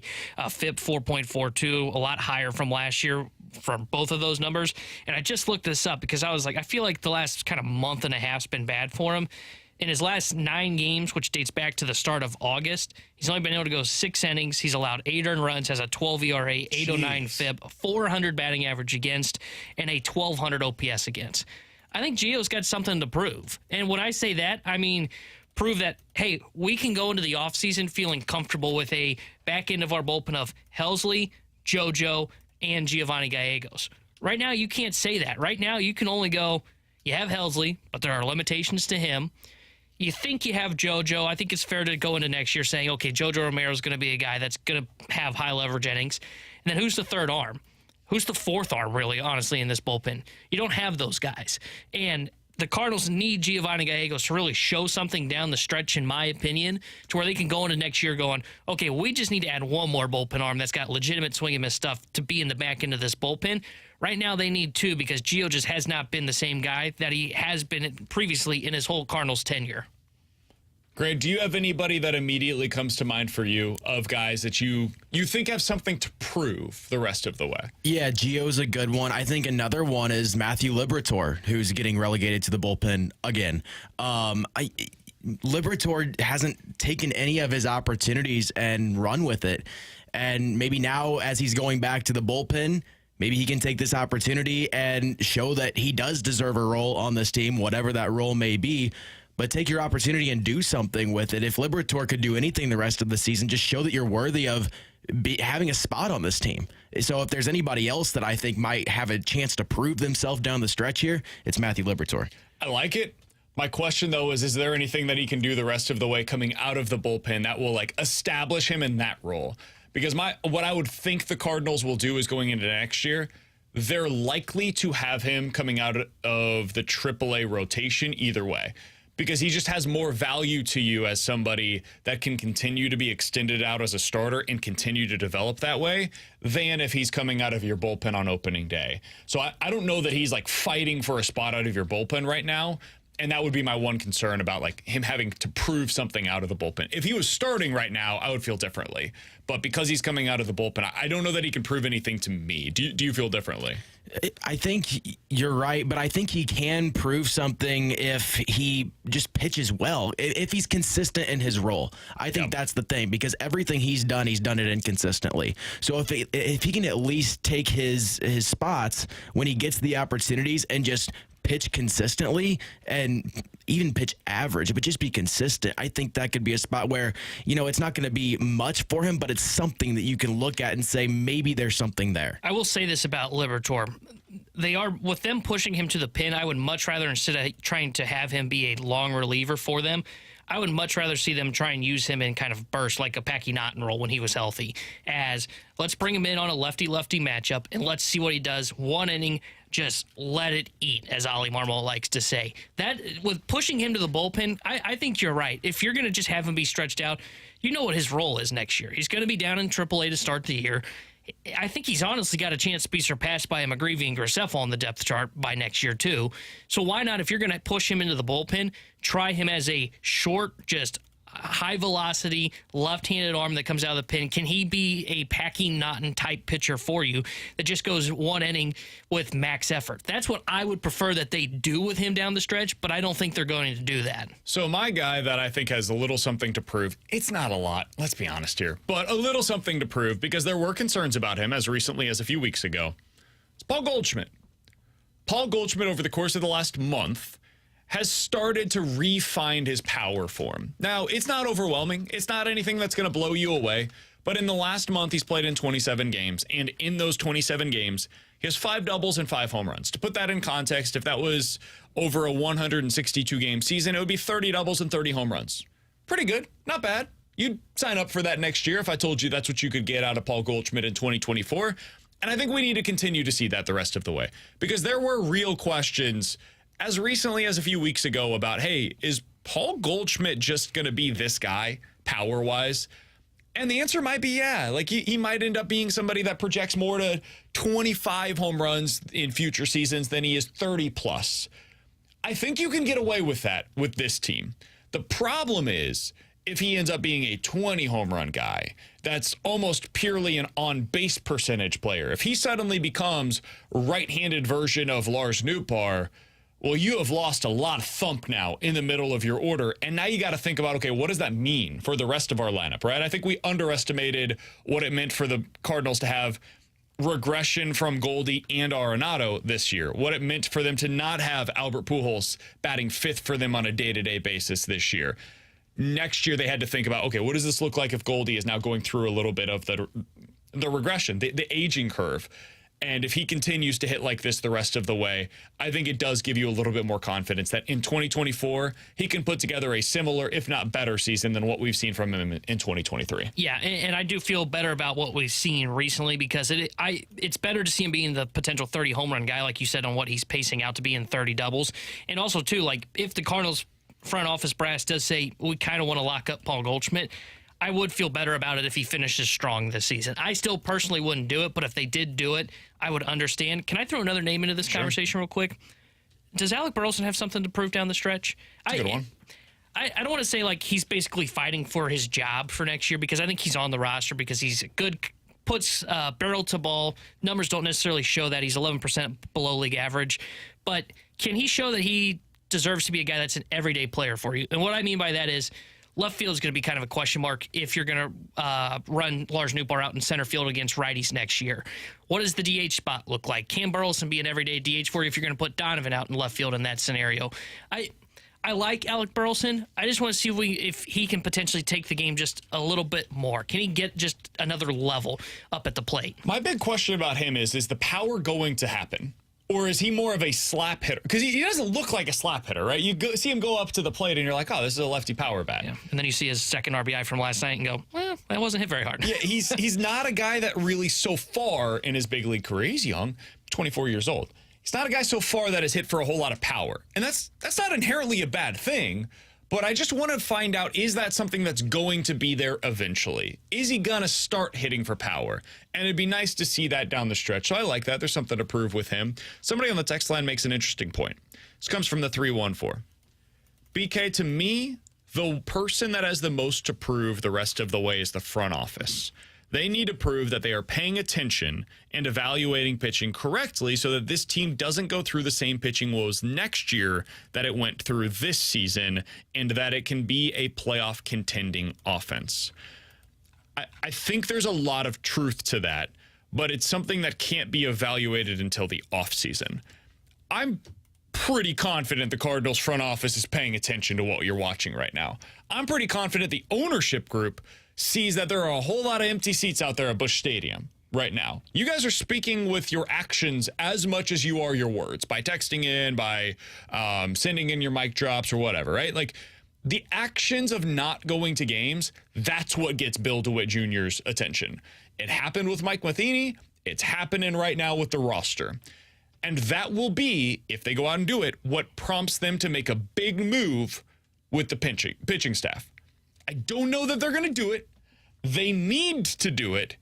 FIP 4.42, a lot higher from last year from both of those numbers. And I just looked this up because I was like, I feel like the last kind of month and a half's been bad for him. In his last 9 games, which dates back to the start of August, he's only been able to go 6 innings. He's allowed 8 earned runs, has a 12 ERA, 809 FIP, 400 batting average against, and a 1,200 OPS against. I think Gio's got something to prove. And when I say that, I mean prove that, hey, we can go into the offseason feeling comfortable with a back end of our bullpen of Helsley, JoJo, and Giovanni Gallegos. Right now, you can't say that. Right now, you can only go, you have Helsley, but there are limitations to him. You think you have JoJo. I think it's fair to go into next year saying, okay, JoJo Romero is going to be a guy that's going to have high leverage innings. And then who's the third arm? Who's the fourth arm, really, honestly, in this bullpen? You don't have those guys. And the Cardinals need Giovanni Gallegos to really show something down the stretch, in my opinion, to where they can go into next year going, okay, we just need to add one more bullpen arm that's got legitimate swing and miss stuff to be in the back end of this bullpen. Right now, they need 2 because Gio just has not been the same guy that he has been previously in his whole Cardinals tenure. Greg, do you have anybody that immediately comes to mind for you of guys that you think have something to prove the rest of the way? Yeah, Gio's a good one. I think another one is Matthew Liberatore, who's getting relegated to the bullpen again. Liberatore hasn't taken any of his opportunities and run with it. And maybe now as he's going back to the bullpen, maybe he can take this opportunity and show that he does deserve a role on this team, whatever that role may be. But take your opportunity and do something with it. If Liberatore could do anything the rest of the season, just show that you're worthy of having a spot on this team. So if there's anybody else that I think might have a chance to prove themselves down the stretch here, it's Matthew Liberatore. I like it. My question, though, is there anything that he can do the rest of the way coming out of the bullpen that will establish him in that role? Because what I would think the Cardinals will do is going into next year, they're likely to have him coming out of the AAA rotation either way. Because he just has more value to you as somebody that can continue to be extended out as a starter and continue to develop that way than if he's coming out of your bullpen on opening day. So I don't know that he's fighting for a spot out of your bullpen right now, And that would be my one concern about like him having to prove something out of the bullpen. If he was starting right now, I would feel differently. But because he's coming out of the bullpen, I don't know that he can prove anything to me. Do you feel differently? I think you're right, but I think he can prove something if he just pitches well, if he's consistent in his role. I think that's the thing, because everything he's done it inconsistently. So if he can at least take his spots when he gets the opportunities and just pitch consistently and even pitch average, but just be consistent, I think that could be a spot where, it's not going to be much for him, but it's something that you can look at and say, maybe there's something there. I will say this about Liberatore. They are, with them pushing him to the pin, I would much rather, instead of trying to have him be a long reliever for them, I would much rather see them try and use him in kind of burst, like a Packy Naughton role when he was healthy, as let's bring him in on a lefty-lefty matchup and let's see what he does. One inning, just let it eat, as Ollie Marmol likes to say. That, with pushing him to the bullpen, I think you're right. If you're going to just have him be stretched out, you know what his role is next year. He's going to be down in AAA to start the year. I think he's honestly got a chance to be surpassed by a McGreevy and Graceffo on the depth chart by next year, too. So why not, if you're going to push him into the bullpen, try him as a short, just high velocity, left-handed arm that comes out of the pen. Can he be a Packy Naughton type pitcher for you that just goes one inning with max effort? That's what I would prefer that they do with him down the stretch, but I don't think they're going to do that. So my guy that I think has a little something to prove, it's not a lot, let's be honest here, but a little something to prove, because there were concerns about him as recently as a few weeks ago. It's Paul Goldschmidt. Paul Goldschmidt, over the course of the last month, has started to refine his power form. Now, it's not overwhelming. It's not anything that's going to blow you away. But in the last month, he's played in 27 games. And in those 27 games, he has 5 doubles and 5 home runs. To put that in context, if that was over a 162-game season, it would be 30 doubles and 30 home runs. Pretty good. Not bad. You'd sign up for that next year if I told you that's what you could get out of Paul Goldschmidt in 2024. And I think we need to continue to see that the rest of the way. Because there were real questions as recently as a few weeks ago about, hey, is Paul Goldschmidt just going to be this guy power-wise? And the answer might be yeah. Like, he might end up being somebody that projects more to 25 home runs in future seasons than he is 30-plus. I think you can get away with that with this team. The problem is if he ends up being a 20 home run guy that's almost purely an on-base percentage player. If he suddenly becomes right-handed version of Lars Nootbaar, well, you have lost a lot of thump now in the middle of your order. And now you got to think about, okay, what does that mean for the rest of our lineup, right? I think we underestimated what it meant for the Cardinals to have regression from Goldie and Arenado this year, what it meant for them to not have Albert Pujols batting 5th for them on a day-to-day basis this year. Next year, they had to think about, okay, what does this look like if Goldie is now going through a little bit of the regression, the aging curve? And if he continues to hit like this the rest of the way, I think it does give you a little bit more confidence that in 2024, he can put together a similar, if not better, season than what we've seen from him in 2023. Yeah, and I do feel better about what we've seen recently, because it's better to see him being the potential 30 home run guy, like you said, on what he's pacing out to be in 30 doubles. And also, too, like, if the Cardinals front office brass does say, we kind of want to lock up Paul Goldschmidt, I would feel better about it if he finishes strong this season. I still personally wouldn't do it, but if they did do it, I would understand. Can I throw another name into this conversation real quick? Does Alec Burleson have something to prove down the stretch? That's a good one. I don't want to say like he's basically fighting for his job for next year, because I think he's on the roster because he's good, puts barrel to ball. Numbers don't necessarily show that. He's 11% below league average. But can he show that he deserves to be a guy that's an everyday player for you? And what I mean by that is, left field is going to be kind of a question mark if you're going to run Lars Nootbaar out in center field against righties next year. What does the DH spot look like? Can Burleson be an everyday DH for you if you're going to put Donovan out in left field in that scenario? I like Alec Burleson. I just want to see if he can potentially take the game just a little bit more. Can he get just another level up at the plate? My big question about him is the power going to happen? Or is he more of a slap hitter? Because he doesn't look like a slap hitter, right? You see him go up to the plate, and you're like, oh, this is a lefty power bat. Yeah. And then you see his second RBI from last night and go, well, that wasn't hit very hard. Yeah, he's not a guy that really so far in his big league career, he's young, 24 years old. He's not a guy so far that has hit for a whole lot of power. And that's not inherently a bad thing. But I just want to find out, is that something that's going to be there eventually? Is he going to start hitting for power? And it'd be nice to see that down the stretch. So I like that. There's something to prove with him. Somebody on the text line makes an interesting point. This comes from the 314. BK, to me, the person that has the most to prove the rest of the way is the front office. They need to prove that they are paying attention and evaluating pitching correctly so that this team doesn't go through the same pitching woes next year that it went through this season, and that it can be a playoff contending offense. I think there's a lot of truth to that, but it's something that can't be evaluated until the offseason. I'm pretty confident the Cardinals front office is paying attention to what you're watching right now. I'm pretty confident the ownership group sees that there are a whole lot of empty seats out there at Busch Stadium right now. You guys are speaking with your actions as much as you are your words, by texting in, by sending in your mic drops or whatever, right? Like, the actions of not going to games, that's what gets Bill DeWitt Jr.'s attention. It happened with Mike Matheny. It's happening right now with the roster. And that will be, if they go out and do it, what prompts them to make a big move with the pitching staff. I don't know that they're going to do it. They need to do it,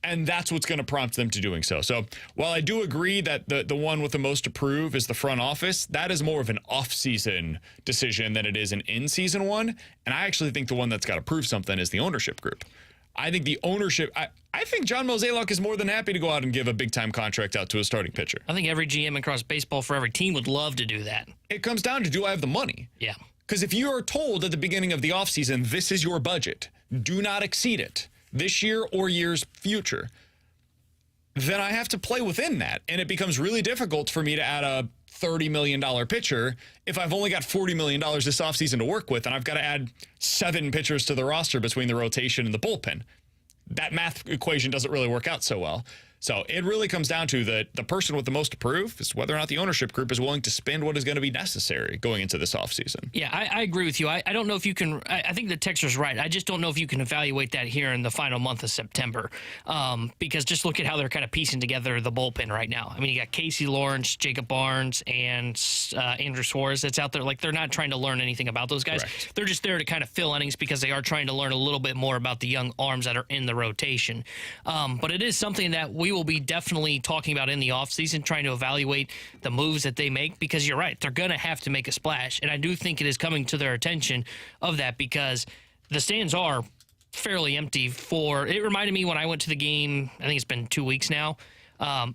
and that's what's going to prompt them to doing so. So while I do agree that the one with the most to prove is the front office, that is more of an off-season decision than it is an in-season one. And I actually think the one that's got to prove something is the ownership group. I think the ownership, I think John Mozeliak is more than happy to go out and give a big-time contract out to a starting pitcher. I think every GM across baseball for every team would love to do that. It comes down to, do I have the money? Yeah. Because if you are told at the beginning of the offseason, this is your budget, do not exceed it this year or years future, then I have to play within that. And it becomes really difficult for me to add a $30 million pitcher if I've only got $40 million this offseason to work with, and I've got to add 7 pitchers to the roster between the rotation and the bullpen. That math equation doesn't really work out so well. So it really comes down to the person with the most to prove is whether or not the ownership group is willing to spend what is going to be necessary going into this offseason. Yeah, I agree with you. I don't know if you can – I think the texter's right. I just don't know if you can evaluate that here in the final month of September, because just look at how they're kind of piecing together the bullpen right now. I mean, you got Casey Lawrence, Jacob Barnes, and Andrew Suarez that's out there. Like, they're not trying to learn anything about those guys. Correct. They're just there to kind of fill innings because they are trying to learn a little bit more about the young arms that are in the rotation. But it is something that we will be definitely talking about in the offseason, trying to evaluate the moves that they make, because you're right, they're going to have to make a splash. And I do think it is coming to their attention of that, because the stands are fairly empty. It reminded me when I went to the game, I think it's been 2 weeks now.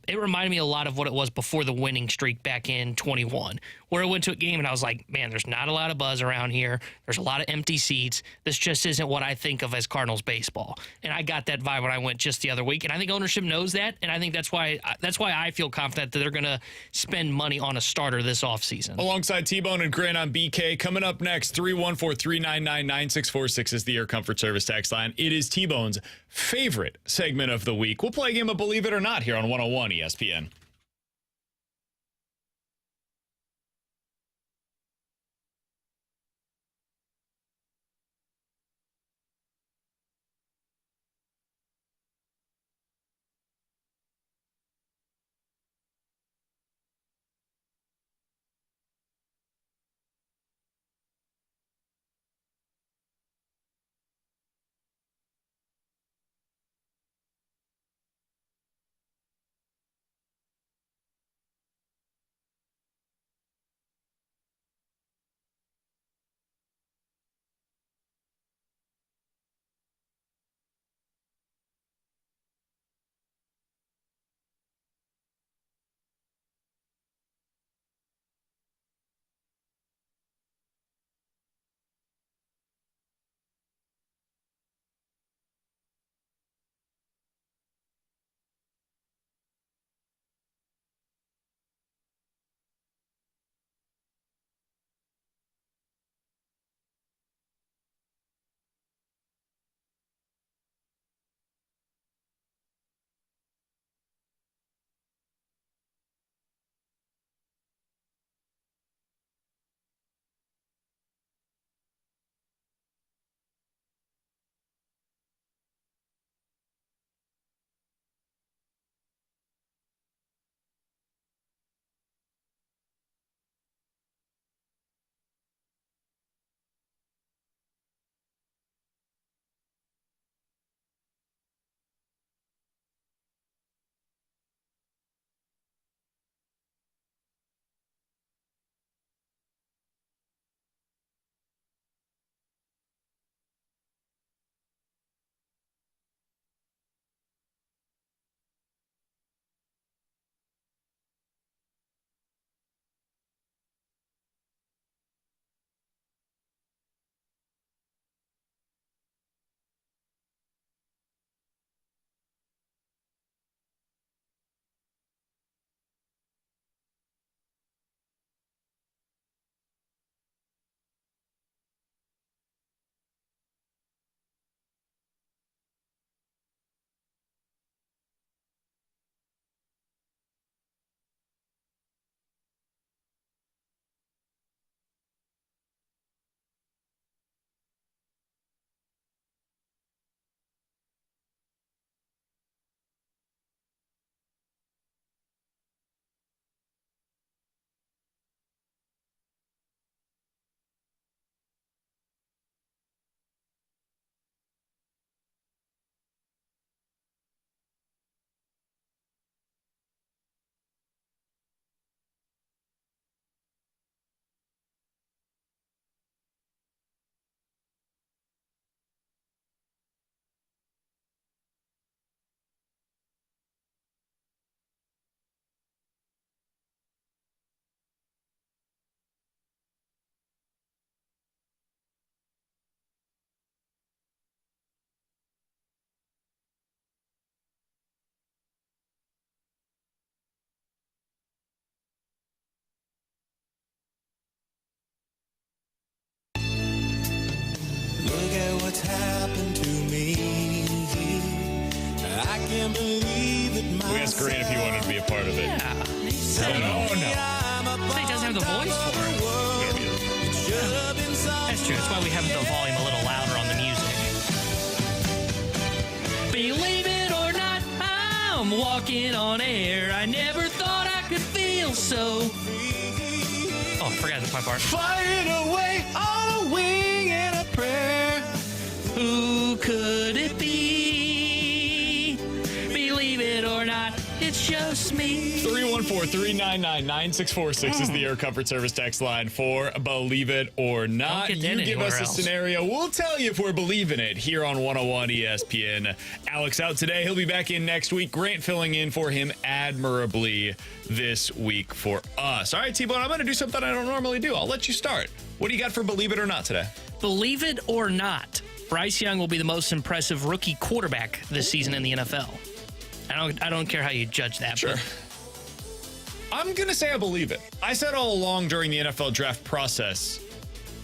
It reminded me a lot of what it was before the winning streak back in 21, where I went to a game and I was like, man, there's not a lot of buzz around here. There's a lot of empty seats. This just isn't what I think of as Cardinals baseball. And I got that vibe when I went just the other week. And I think ownership knows that. And I think that's why I feel confident that they're going to spend money on a starter this offseason. Alongside T-Bone and Grant on BK, coming up next, 314-399-9646 is the Air Comfort Service text line. It is T-Bone's favorite segment of the week. We'll play a game of Believe It or Not here on 101 ESPN. saying. Oh, no. He doesn't have the voice for it. That's true. That's why we have the volume a little louder on the music. Believe it or not, I'm walking on air. I never thought I could feel so. Oh, I forgot my part. Flying away on a wing and a prayer. Who could it be? Believe it or not, it's just me. 314-399-9646 is the Air Comfort Service text line for Believe It or Not. Don't get that You give us anywhere a else. scenario. We'll tell you if we're believing it here on 101 ESPN. Alex out today. He'll be back in next week. Grant filling in for him admirably this week for us. All right, T-Bone, I'm going to do something I don't normally do. I'll let you start. What do you got for Believe It or Not today? Believe it or not, Bryce Young will be the most impressive rookie quarterback this season in the NFL. I don't care how you judge that. Sure. But I'm going to say I believe it. I said all along during the NFL draft process,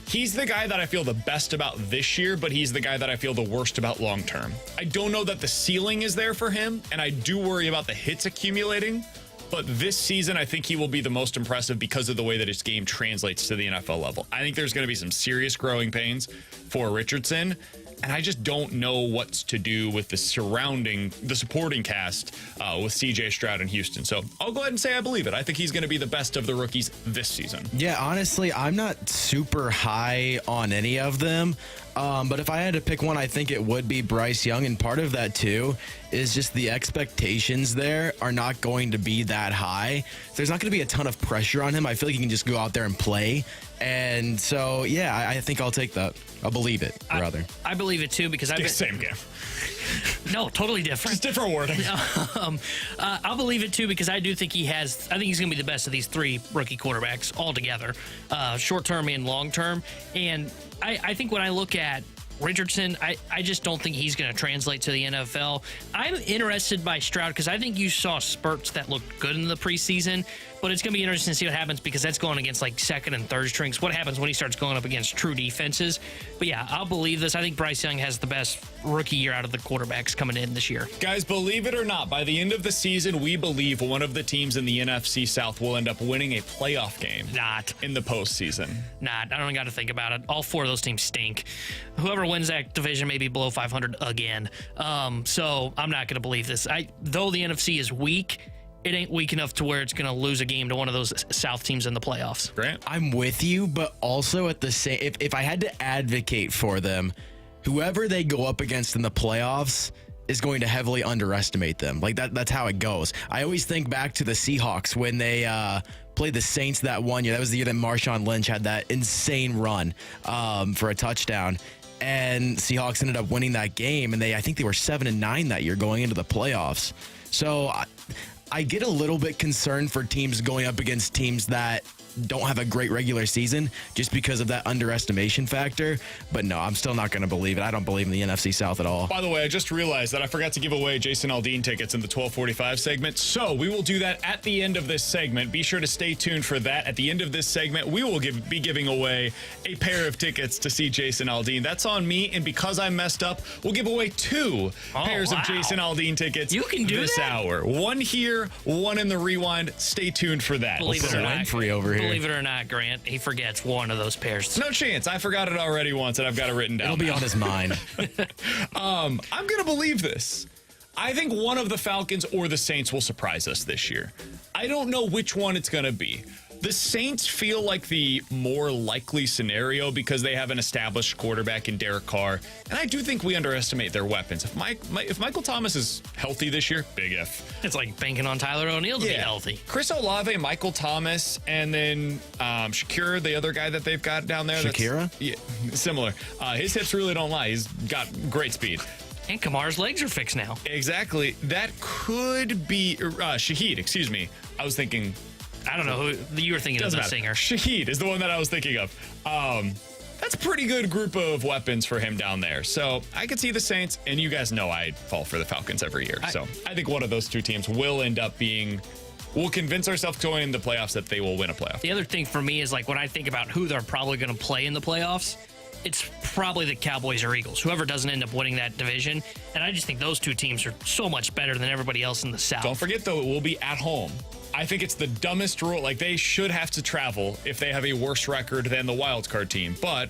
he's the guy that I feel the best about this year, but he's the guy that I feel the worst about long term. I don't know that the ceiling is there for him, and I do worry about the hits accumulating. But this season, I think he will be the most impressive because of the way that his game translates to the NFL level. I think there's going to be some serious growing pains for Richardson. And I just don't know what's to do with the supporting cast with CJ Stroud in Houston. So I'll go ahead and say I believe it. I think he's going to be the best of the rookies this season. Yeah, honestly, I'm not super high on any of them. But if I had to pick one, I think it would be Bryce Young. And part of that, too, is just the expectations there are not going to be that high. There's not going to be a ton of pressure on him. I feel like he can just go out there and play. And so, yeah, I think I'll take that. I'll believe it, rather. I believe it, too, because I've been... Same game. No, totally different. Just different wording. I'll believe it, too, because I do think I think he's going to be the best of these three rookie quarterbacks altogether, short-term and long-term. And I think when I look at Richardson, I just don't think he's going to translate to the NFL. I'm interested by Stroud because I think you saw spurts that looked good in the preseason, but it's going to be interesting to see what happens because that's going against like second and third strings. What happens when he starts going up against true defenses? But yeah, I'll believe this. I think Bryce Young has the best rookie year out of the quarterbacks coming in this year. Guys, believe it or not, by the end of the season, we believe one of the teams in the NFC South will end up winning a playoff game. Not. In the postseason. Not. I don't got to think about it. All four of those teams stink. Whoever wins that division may be below 500 again. So I'm not going to believe this. Though the NFC is weak, it ain't weak enough to where it's going to lose a game to one of those South teams in the playoffs. Grant? I'm with you, but also at the same, if I had to advocate for them, whoever they go up against in the playoffs is going to heavily underestimate them. Like that's how it goes. I always think back to the Seahawks when they played the Saints that one year. That was the year that Marshawn Lynch had that insane run for a touchdown. And Seahawks ended up winning that game, and I think they were 7-9 that year going into the playoffs. So I get a little bit concerned for teams going up against teams that don't have a great regular season just because of that underestimation factor. But no, I'm still not going to believe it. I don't believe in the NFC South at all. By the way, I just realized that I forgot to give away Jason Aldean tickets in the 1245 segment. So we will do that at the end of this segment. Be sure to stay tuned for that. At the end of this segment, we will be giving away a pair of tickets to see Jason Aldean. That's on me. And because I messed up, we'll give away two pairs of Jason Aldean tickets you can do this that? hour. One here, one in the rewind. Stay tuned for that. Believe it or not. Winfrey over here. Believe it or not, Grant, he forgets one of those pairs. No chance. I forgot it already once, and I've got it written down. It'll be now. on his mind. I'm going to believe this. I think one of the Falcons or the Saints will surprise us this year. I don't know which one it's going to be. The Saints feel like the more likely scenario because they have an established quarterback in Derek Carr, and I do think we underestimate their weapons. If Michael Thomas is healthy this year, big if. It's like banking on Tyler O'Neill to be healthy. Chris Olave, Michael Thomas, and then Shakira, the other guy that they've got down there. Shakira? Yeah, similar. His hips really don't lie. He's got great speed. And Kamar's legs are fixed now. Exactly. That could be Shaheed, excuse me. I was thinking... I don't know who you were thinking of the singer. Shaheed is the one that I was thinking of. That's a pretty good group of weapons for him down there. So I could see the Saints, and you guys know I fall for the Falcons every year. So I think one of those two teams will end up being... We'll convince ourselves going in the playoffs that they will win a playoff. The other thing for me is like when I think about who they're probably going to play in the playoffs, it's probably the Cowboys or Eagles, whoever doesn't end up winning that division. And I just think those two teams are so much better than everybody else in the South. Don't forget, though, it will be at home. I think it's the dumbest rule. Like, they should have to travel if they have a worse record than the wild card team, but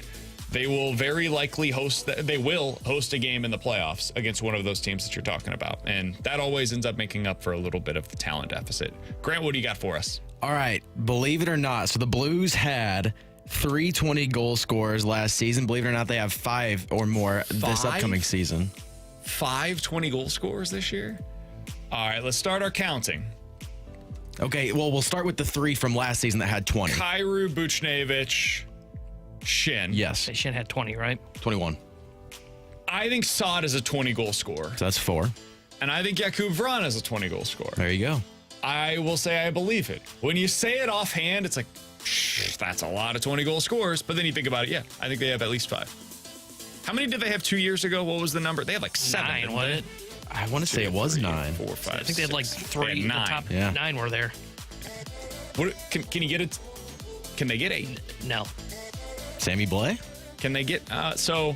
they will very likely host a game in the playoffs against one of those teams that you're talking about. And that always ends up making up for a little bit of the talent deficit. Grant, what do you got for us? All right, believe it or not, so the Blues had 3 20-goal scorers last season. Believe it or not, they have 5 or more this upcoming season. 5 20-goal scorers this year? All right, let's start our counting. Okay, well, we'll start with the 3 from last season that had 20. Kyrou, Buchnevich, Shin. Yes, Shin had 20, right? 21. I think Saad is a 20-goal scorer. So that's 4. And I think Jakub Vrana is a 20-goal scorer. There you go. I will say I believe it. When you say it offhand, it's like, that's a lot of 20-goal scores. But then you think about it, yeah, I think they have at least 5. How many did they have 2 years ago? What was the number? They had like 7. 9, wasn't it? I want to say it was 9. 4, 5, I think they had like 3. The 9. top Yeah. 9 were there. What, can you get it? Can they get 8? No. Sammy Blais? Can they get so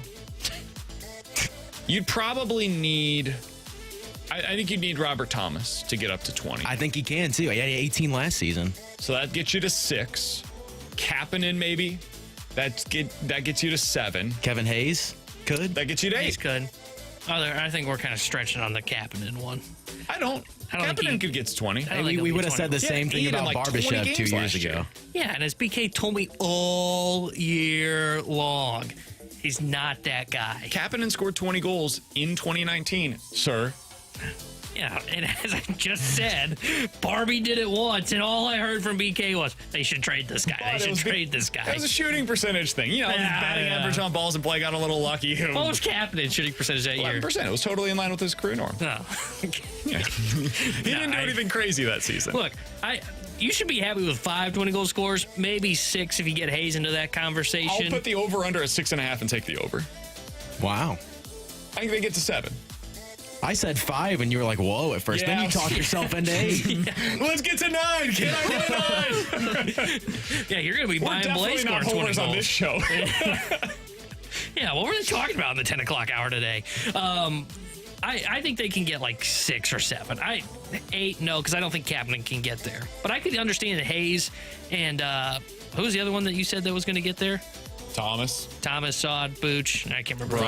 you'd probably need I think you'd need Robert Thomas to get up to 20. I think he can too. He had 18 last season. So that gets you to 6. Kapanen maybe. That gets you to 7. Kevin Hayes could. That gets you to 8. He's good. I think we're kind of stretching on the Kapanen one. I don't think Kapanen could get to 20. I don't think We he'll would be have said 20. the same Yeah, thing he had, about like, 20 Barbashev 2 games years last ago. year. Yeah, and as BK told me all year long, he's not that guy. Kapanen scored 20 goals in 2019, sir. Yeah, and as I just said, Barbie did it once, and all I heard from BK was, they should trade this guy. They should trade this guy. That was a shooting percentage thing. You know, batting average on balls and play got a little lucky. What was Kapanen shooting percentage that year? 11%. It was totally in line with his career norm. No. Yeah. He didn't do anything crazy that season. Look, you should be happy with 5 20-goal scores, maybe 6 if you get Hayes into that conversation. I'll put the over-under at 6.5 and take the over. Wow. I think they get to 7. I said 5 and you were like, whoa, at first. Yeah. Then you talked yourself into 8. Let's get to 9. Can I get a 9? Yeah, you're going to be We're buying definitely Blaze not scoring 20 homers on goals. this show. Yeah, what were they talking about in the 10 o'clock hour today? I think they can get like 6 or 7. 8, no, because I don't think Kapanen can get there. But I could understand Hayes and who was the other one that you said that was going to get there? Thomas, Saad, Booch, and I can't remember.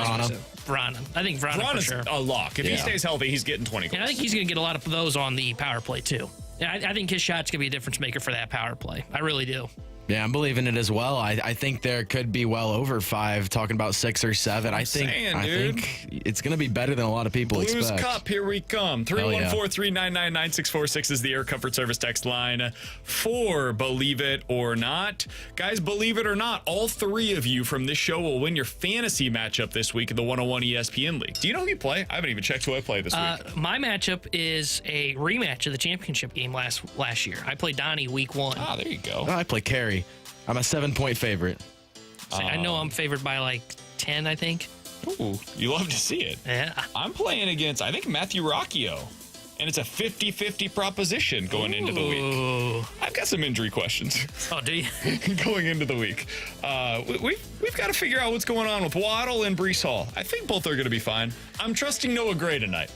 Vrana. I think Vrana for Vrana's sure. a lock. If he stays healthy, he's getting 20 goals. And I think he's going to get a lot of those on the power play too. Yeah, I think his shot's going to be a difference maker for that power play. I really do. Yeah, I'm believing it as well. I think there could be well over 5, talking about 6 or 7. I think it's going to be better than a lot of people Blues expect. Cup, here we come. 314-399-9646 is the Air Comfort Service text line for Believe It or Not. Guys, believe it or not, all 3 of you from this show will win your fantasy matchup this week in the 101 ESPN League. Do you know who you play? I haven't even checked who I play this week. My matchup is a rematch of the championship game last year. I played Donnie week 1. Ah, there you go. Oh, I play Carey. I'm a 7-point favorite. I know I'm favored by like 10, I think. Ooh, you love to see it. Yeah. I'm playing against, I think, Matthew Rocchio. And it's a 50-50 proposition going into the week. I've got some injury questions. Oh, do you? Going into the week. We've got to figure out what's going on with Waddle and Breece Hall. I think both are going to be fine. I'm trusting Noah Gray tonight.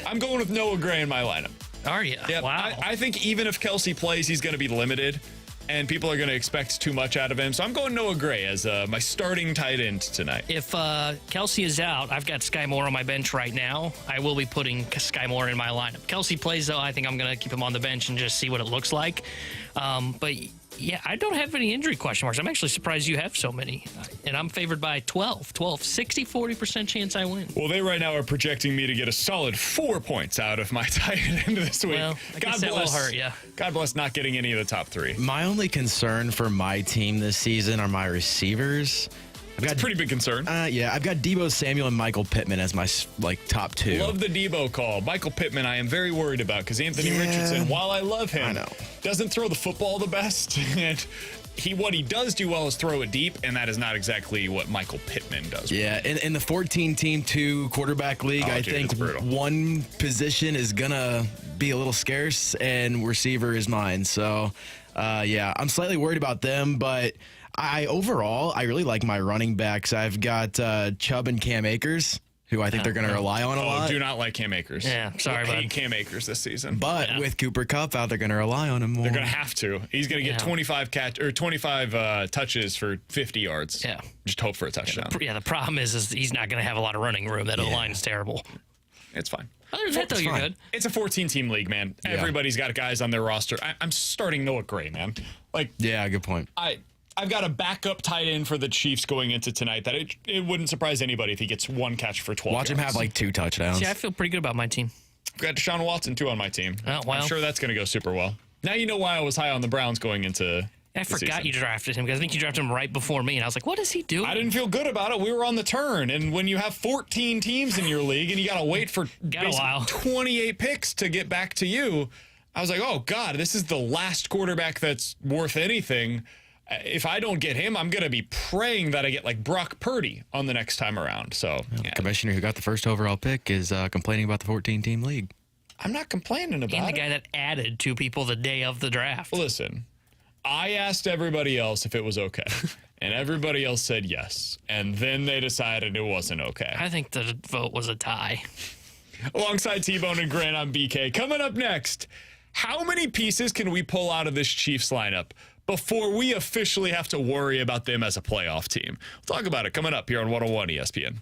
I'm going with Noah Gray in my lineup. Are you? Yep. Wow. I think even if Kelsey plays, he's going to be limited. And people are going to expect too much out of him. So I'm going Noah Gray as my starting tight end tonight. If Kelsey is out, I've got Sky Moore on my bench right now. I will be putting Sky Moore in my lineup. Kelsey plays, though. I think I'm going to keep him on the bench and just see what it looks like. But, yeah, I don't have any injury question marks. I'm actually surprised you have so many. And I'm favored by 12. 60-40% chance I win. Well, they right now are projecting me to get a solid 4 points out of my tight end this week. Well, I guess that will hurt you. God bless not getting any of the top 3. My only concern for my team this season are my receivers. That's a pretty big concern. Yeah, I've got Deebo Samuel and Michael Pittman as my top 2. Love the Deebo call. Michael Pittman, I am very worried about because Anthony Richardson, while I love him, doesn't throw the football the best. And what he does do well is throw it deep, and that is not exactly what Michael Pittman does. Yeah, in the 14-team 2 quarterback league, I think one position is going to be a little scarce, and receiver is mine. So, yeah, I'm slightly worried about them, but overall, I really like my running backs. I've got Chubb and Cam Akers. who I think they're going to rely on a lot. Do not like Cam Akers. Yeah, sorry, I bud. hate Cam Akers this season. But with Cooper Kupp out, they're going to rely on him more. They're going to have to. He's going to get 25 touches for 50 yards. Yeah. Just hope for a touchdown. Yeah, the problem is he's not going to have a lot of running room. That O-line is terrible. It's fine. Other than that, though, you're good. It's a 14-team league, man. Yeah. Everybody's got guys on their roster. I'm starting Noah Gray, man. Yeah, good point. I've got a backup tight end for the Chiefs going into tonight that it wouldn't surprise anybody if he gets one catch for 12 Watch yards. him have like 2 touchdowns. See, I feel pretty good about my team. I've got Deshaun Watson, too, on my team. Oh, well. I'm sure that's going to go super well. Now you know why I was high on the Browns going into I forgot season. you drafted him because I think you drafted him right before me, and I was like, what is he doing? I didn't feel good about it. We were on the turn, and when you have 14 teams in your league and you got to wait for a while. 28 picks to get back to you, I was like, oh, God, this is the last quarterback that's worth anything. If I don't get him, I'm going to be praying that I get like Brock Purdy on the next time around. So, The commissioner who got the first overall pick is complaining about the 14-team league. I'm not complaining about and the it. guy that added 2 people the day of the draft. Listen, I asked everybody else if it was okay, and everybody else said yes. And then they decided it wasn't okay. I think the vote was a tie. Alongside T-Bone and Grant, I'm BK. Coming up next, how many pieces can we pull out of this Chiefs lineup before we officially have to worry about them as a playoff team? We'll talk about it coming up here on 101 ESPN.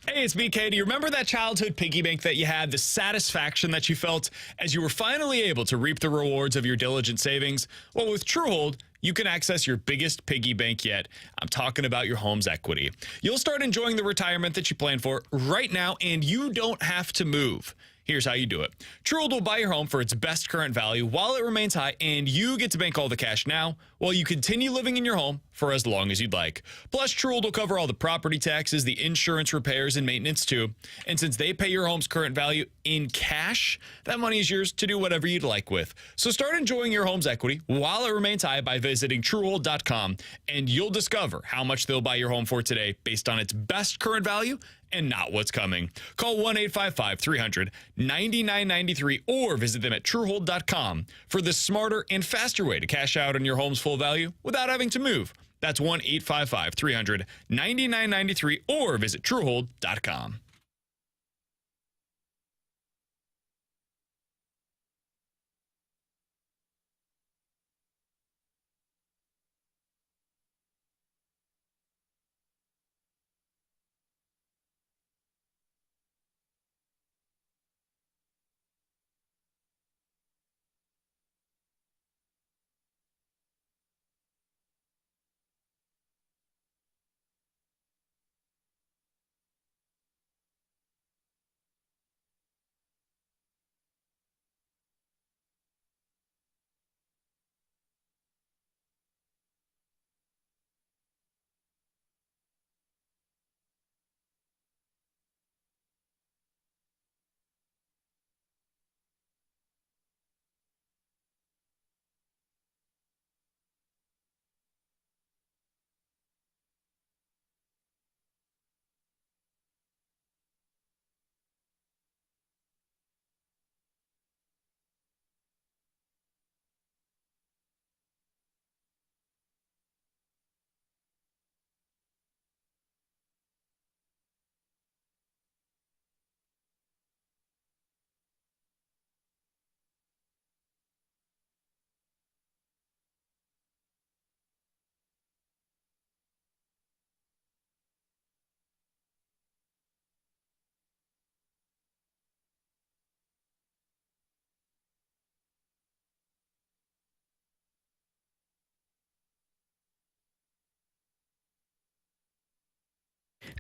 Hey, it's BK. Do you remember that childhood piggy bank that you had, the satisfaction that you felt as you were finally able to reap the rewards of your diligent savings? Well, with Truehold, you can access your biggest piggy bank yet. I'm talking about your home's equity. You'll start enjoying the retirement that you plan for right now, and you don't have to move. Here's how you do it. Truehold will buy your home for its best current value while it remains high, and you get to bank all the cash now while you continue living in your home for as long as you'd like. Plus, Truehold will cover all the property taxes, the insurance, repairs, and maintenance too. And since they pay your home's current value in cash, that money is yours to do whatever you'd like with. So start enjoying your home's equity while it remains high by visiting Truehold.com, and you'll discover how much they'll buy your home for today based on its best current value and not what's coming. Call 1-855-300-9993 or visit them at Truehold.com for the smarter and faster way to cash out on your home's full value without having to move. That's 1-855-300-9993 or visit Truehold.com.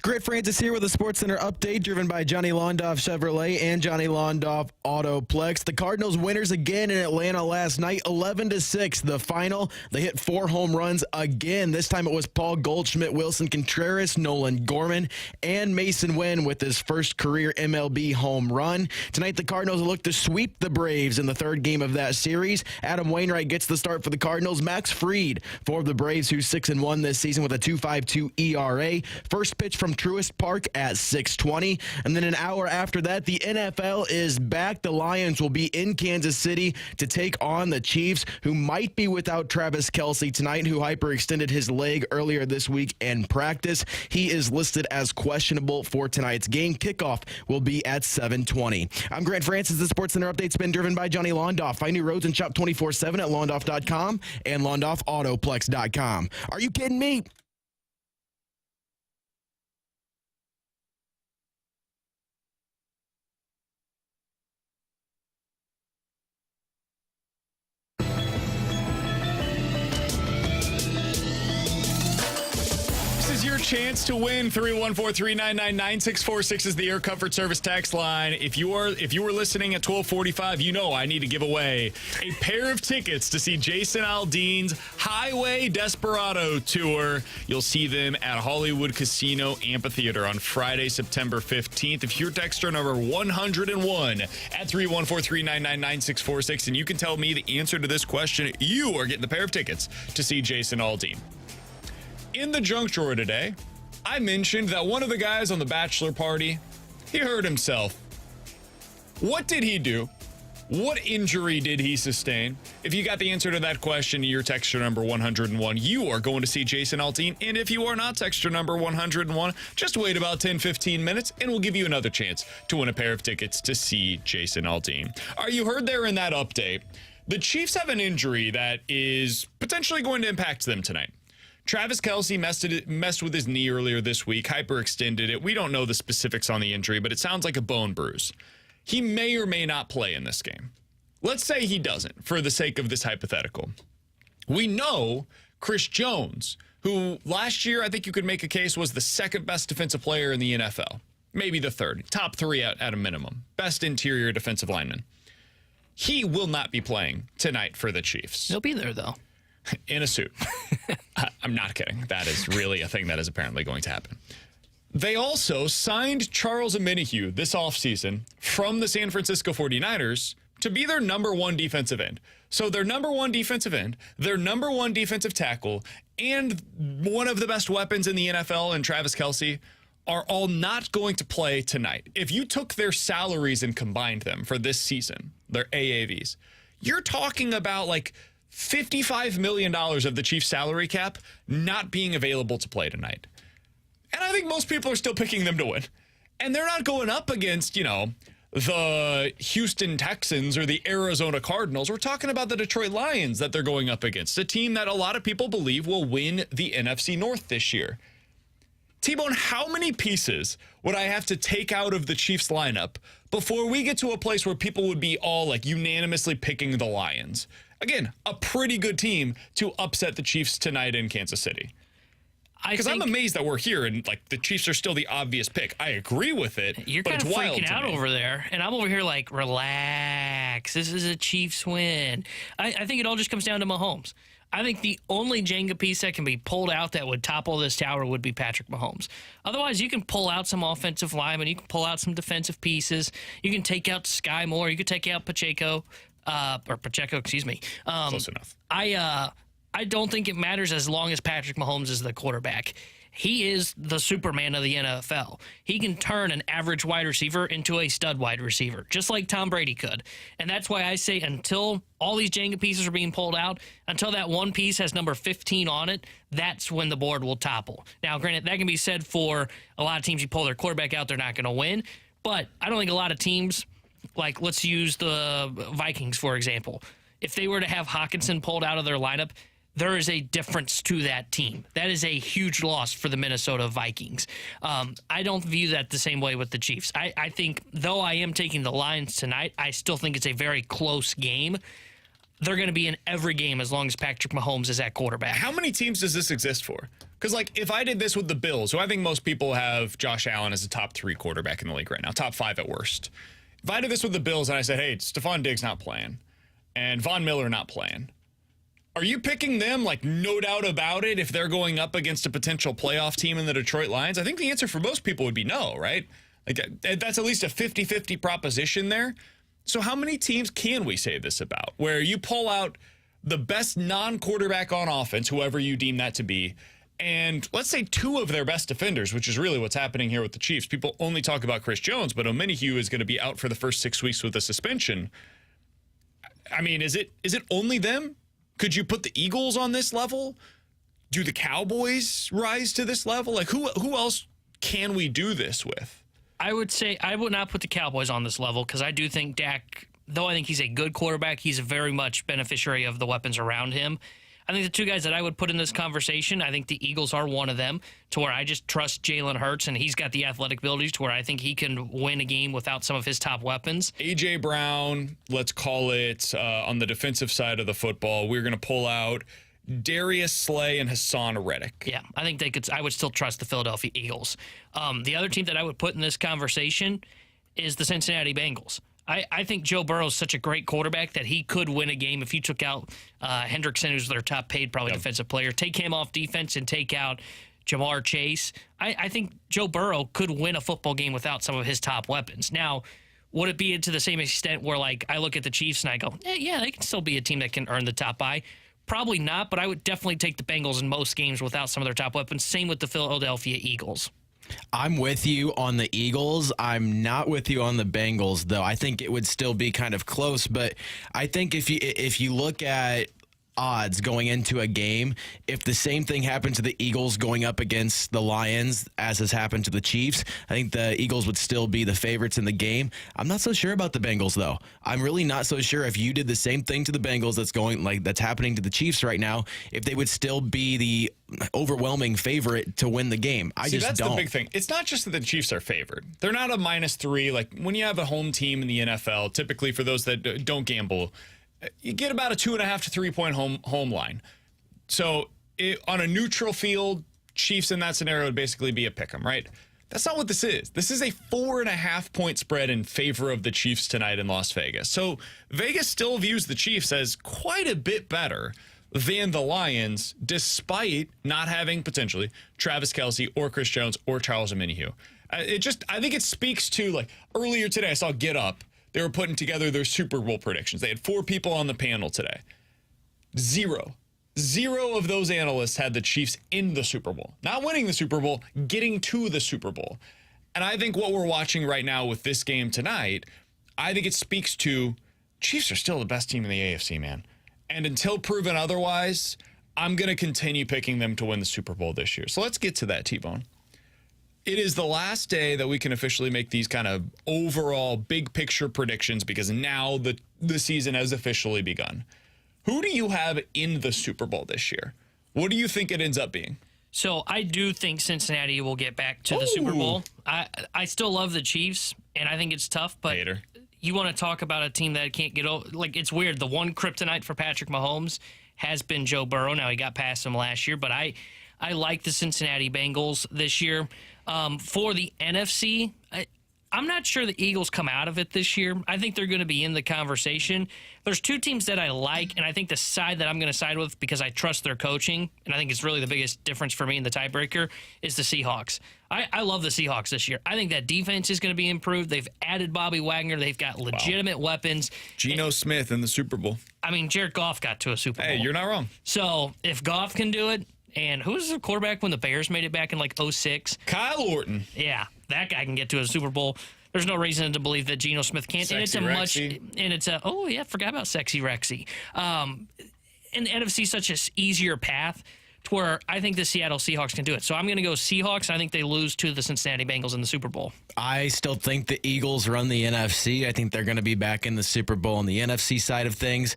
Grant Francis here with a SportsCenter update driven by Johnny Londoff Chevrolet and Johnny Londoff Autoplex. The Cardinals winners again in Atlanta last night, 11-6. The final, they hit 4 home runs again. This time it was Paul Goldschmidt, Wilson Contreras, Nolan Gorman, and Mason Wynn with his first career MLB home run. Tonight the Cardinals look to sweep the Braves in the third game of that series. Adam Wainwright gets the start for the Cardinals. Max Fried for the Braves, who's 6-1 this season with a 2.52 ERA. First pitch from Truist Park at 6:20. And then an hour after that, the NFL is back. The Lions will be in Kansas City to take on the Chiefs, who might be without Travis Kelce tonight, who hyperextended his leg earlier this week in practice. He is listed as questionable for tonight's game. Kickoff will be at 7:20. I'm Grant Francis. The SportsCenter update's been driven by Johnny Londoff. Find new roads and shop 24/7 at londoff.com and londoffautoplex.com. Are you kidding me? Your chance to win. 314-399-9646 is the Air Comfort Service text line. If you were listening at 12:45, you know I need to give away a pair of tickets to see Jason Aldean's Highway Desperado tour. You'll see them at Hollywood Casino Amphitheater on Friday, September 15th. If you're texter number 101 at 314-399-9646 and you can tell me the answer to this question, you are getting the pair of tickets to see Jason Aldean. In the junk drawer today, I mentioned that one of the guys on the bachelor party, he hurt himself. What did he do? What injury did he sustain? If you got the answer to that question, you're texture number 101. You are going to see Jason Aldean. And if you are not texture number 101, just wait about 10-15 minutes and we'll give you another chance to win a pair of tickets to see Jason Aldean. You heard there in that update, the Chiefs have an injury that is potentially going to impact them tonight. Travis Kelce messed with his knee earlier this week, hyperextended it. We don't know the specifics on the injury, but it sounds like a bone bruise. He may or may not play in this game. Let's say he doesn't, for the sake of this hypothetical. We know Chris Jones, who last year I think you could make a case was the second best defensive player in the NFL. Maybe the third. Top 3 at a minimum. Best interior defensive lineman. He will not be playing tonight for the Chiefs. He'll be there, though. In a suit. I'm not kidding. That is really a thing that is apparently going to happen. They also signed Charles Omenihu this offseason from the San Francisco 49ers to be their number 1 defensive end. So their number 1 defensive end, their number 1 defensive tackle, and one of the best weapons in the NFL and Travis Kelce are all not going to play tonight. If you took their salaries and combined them for this season, their AAVs, you're talking about like $55 million of the Chiefs' salary cap not being available to play tonight. And I think most people are still picking them to win. And they're not going up against, the Houston Texans or the Arizona Cardinals. We're talking about the Detroit Lions that they're going up against, a team that a lot of people believe will win the NFC North this year. T-Bone, how many pieces would I have to take out of the Chiefs lineup before we get to a place where people would be all like unanimously picking the Lions? Again, a pretty good team to upset the Chiefs tonight in Kansas City. Because I'm amazed that we're here and like the Chiefs are still the obvious pick. I agree with it. You're but kind of it's wild freaking out over there, and I'm over here like, relax. This is a Chiefs win. I think it all just comes down to Mahomes. I think the only Jenga piece that can be pulled out that would topple this tower would be Patrick Mahomes. Otherwise, you can pull out some offensive linemen. You can pull out some defensive pieces. You can take out Sky Moore. You can take out Pacheco. Excuse me. Close enough. I don't think it matters as long as Patrick Mahomes is the quarterback. He is the Superman of the NFL. He can turn an average wide receiver into a stud wide receiver, just like Tom Brady could. And that's why I say until all these Jenga pieces are being pulled out, until that one piece has number 15 on it, that's when the board will topple. Now, granted, that can be said for a lot of teams. You pull their quarterback out, they're not going to win. But I don't think a lot of teams, like let's use the Vikings, for example. If they were to have Hawkinson pulled out of their lineup, there is a difference to that team. That is a huge loss for the Minnesota Vikings. I don't view that the same way with the Chiefs. I think, though I am taking the Lions tonight, I still think it's a very close game. they're going to be in every game as long as Patrick Mahomes is at quarterback. How many teams does this exist for? Because, like, if I did this with the Bills, who I think most people have Josh Allen as a top 3 quarterback in the league right now, top 5 at worst. If I did this with the Bills and I said, hey, Stephon Diggs not playing and Von Miller not playing, are you picking them, like, no doubt about it, if they're going up against a potential playoff team in the Detroit Lions? I think the answer for most people would be no, right? Like, that's at least a 50-50 proposition there. So how many teams can we say this about, where you pull out the best non-quarterback on offense, whoever you deem that to be, and let's say 2 of their best defenders, which is really what's happening here with the Chiefs. People only talk about Chris Jones, but Omenihu is going to be out for the first 6 weeks with a suspension. I mean, is it only them? Could you put the Eagles on this level? Do the Cowboys rise to this level? Like, who else can we do this with? I would say I would not put the Cowboys on this level because I do think Dak, though I think he's a good quarterback, he's very much beneficiary of the weapons around him. I think the 2 guys that I would put in this conversation, I think the Eagles are one of them, to where I just trust Jalen Hurts, and he's got the athletic abilities to where I think he can win a game without some of his top weapons. A.J. Brown, let's call it, on the defensive side of the football, we're going to pull out Darius Slay and Hassan Reddick. Yeah, I think they could. I would still trust the Philadelphia Eagles. The other team that I would put in this conversation is the Cincinnati Bengals. I think Joe Burrow is such a great quarterback that he could win a game if you took out Hendrickson, who's their top paid probably defensive player. Take him off defense and take out Jamar Chase. I think Joe Burrow could win a football game without some of his top weapons. Now, would it be to the same extent where, like, I look at the Chiefs and I go, yeah, they can still be a team that can earn the top bye? Probably not, but I would definitely take the Bengals in most games without some of their top weapons. Same with the Philadelphia Eagles. I'm with you on the Eagles. I'm not with you on the Bengals, though. I think it would still be kind of close, but I think if you look at odds going into a game, if the same thing happened to the Eagles going up against the Lions as has happened to the Chiefs, I think the Eagles would still be the favorites in the game. I'm not so sure about the Bengals, though. I'm really not so sure if you did the same thing to the Bengals that's happening to the Chiefs right now, if they would still be the overwhelming favorite to win the game. That's the big thing. It's not just that the Chiefs are favored. They're not a -3. Like, when you have a home team in the NFL, typically for those that don't gamble, you get about a 2.5 to 3 point home line. So on a neutral field, Chiefs in that scenario would basically be a pick 'em, right? That's not what this is. This is a 4.5 point spread in favor of the Chiefs tonight in Las Vegas. So Vegas still views the Chiefs as quite a bit better than the Lions, despite not having potentially Travis Kelce or Chris Jones or Charles Omenihu. I think it speaks to, like, earlier today I saw Get Up. They were putting together their Super Bowl predictions. They had 4 people on the panel today. Zero of those analysts had the Chiefs in the Super Bowl. Not winning the Super Bowl, getting to the Super Bowl. And I think what we're watching right now with this game tonight, I think it speaks to Chiefs are still the best team in the AFC, man. And until proven otherwise, I'm going to continue picking them to win the Super Bowl this year. So let's get to that, T-Bone. It is the last day that we can officially make these kind of overall big picture predictions because now the season has officially begun. Who do you have in the Super Bowl this year? What do you think it ends up being? So I do think Cincinnati will get back to the Super Bowl. I still love the Chiefs, and I think it's tough, but Hater. You want to talk about a team that can't get over. Like, it's weird. The one kryptonite for Patrick Mahomes has been Joe Burrow. Now, he got past him last year, but I like the Cincinnati Bengals this year. For the NFC, I'm not sure the Eagles come out of it this year. I think they're going to be in the conversation. There's 2 teams that I like, and I think the side that I'm going to side with because I trust their coaching, and I think it's really the biggest difference for me in the tiebreaker, is the Seahawks. I love the Seahawks this year. I think that defense is going to be improved. They've added Bobby Wagner. They've got legitimate weapons. Geno Smith in the Super Bowl. I mean, Jared Goff got to a Super Bowl. Hey, you're not wrong. So if Goff can do it, and who was the quarterback when the Bears made it back in like 2006? Kyle Orton. Yeah, that guy can get to a Super Bowl. There's no reason to believe that Geno Smith can't. Sexy I forgot about Sexy Rexy. And the NFC is such an easier path to where I think the Seattle Seahawks can do it. So I'm going to go Seahawks. I think they lose to the Cincinnati Bengals in the Super Bowl. I still think the Eagles run the NFC. I think they're going to be back in the Super Bowl on the NFC side of things.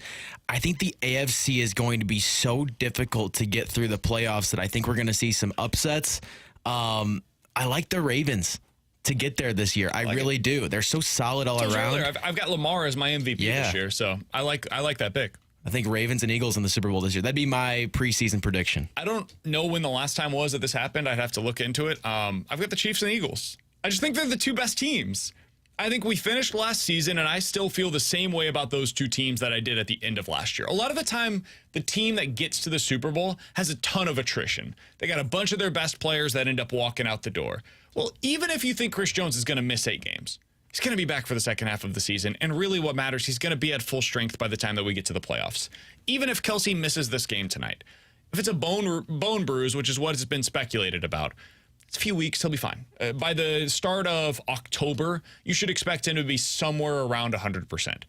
I think the AFC is going to be so difficult to get through the playoffs that I think we're going to see some upsets. I like the Ravens to get there this year. I really do. They're so solid all around. I've got Lamar as my MVP this year, so I like that pick. I think Ravens and Eagles in the Super Bowl this year. That'd be my preseason prediction. I don't know when the last time was that this happened. I'd have to look into it. I've got the Chiefs and Eagles. I just think they're the two best teams. I think we finished last season, and I still feel the same way about those two teams that I did at the end of last year. A lot of the time, the team that gets to the Super Bowl has a ton of attrition. They got a bunch of their best players that end up walking out the door. Well, even if you think Chris Jones is going to miss 8 games, he's going to be back for the second half of the season. And really what matters, he's going to be at full strength by the time that we get to the playoffs. Even if Kelsey misses this game tonight, if it's a bone bruise, which is what has been speculated about, it's a few weeks, he'll be fine. By the start of October, you should expect him to be somewhere around 100%.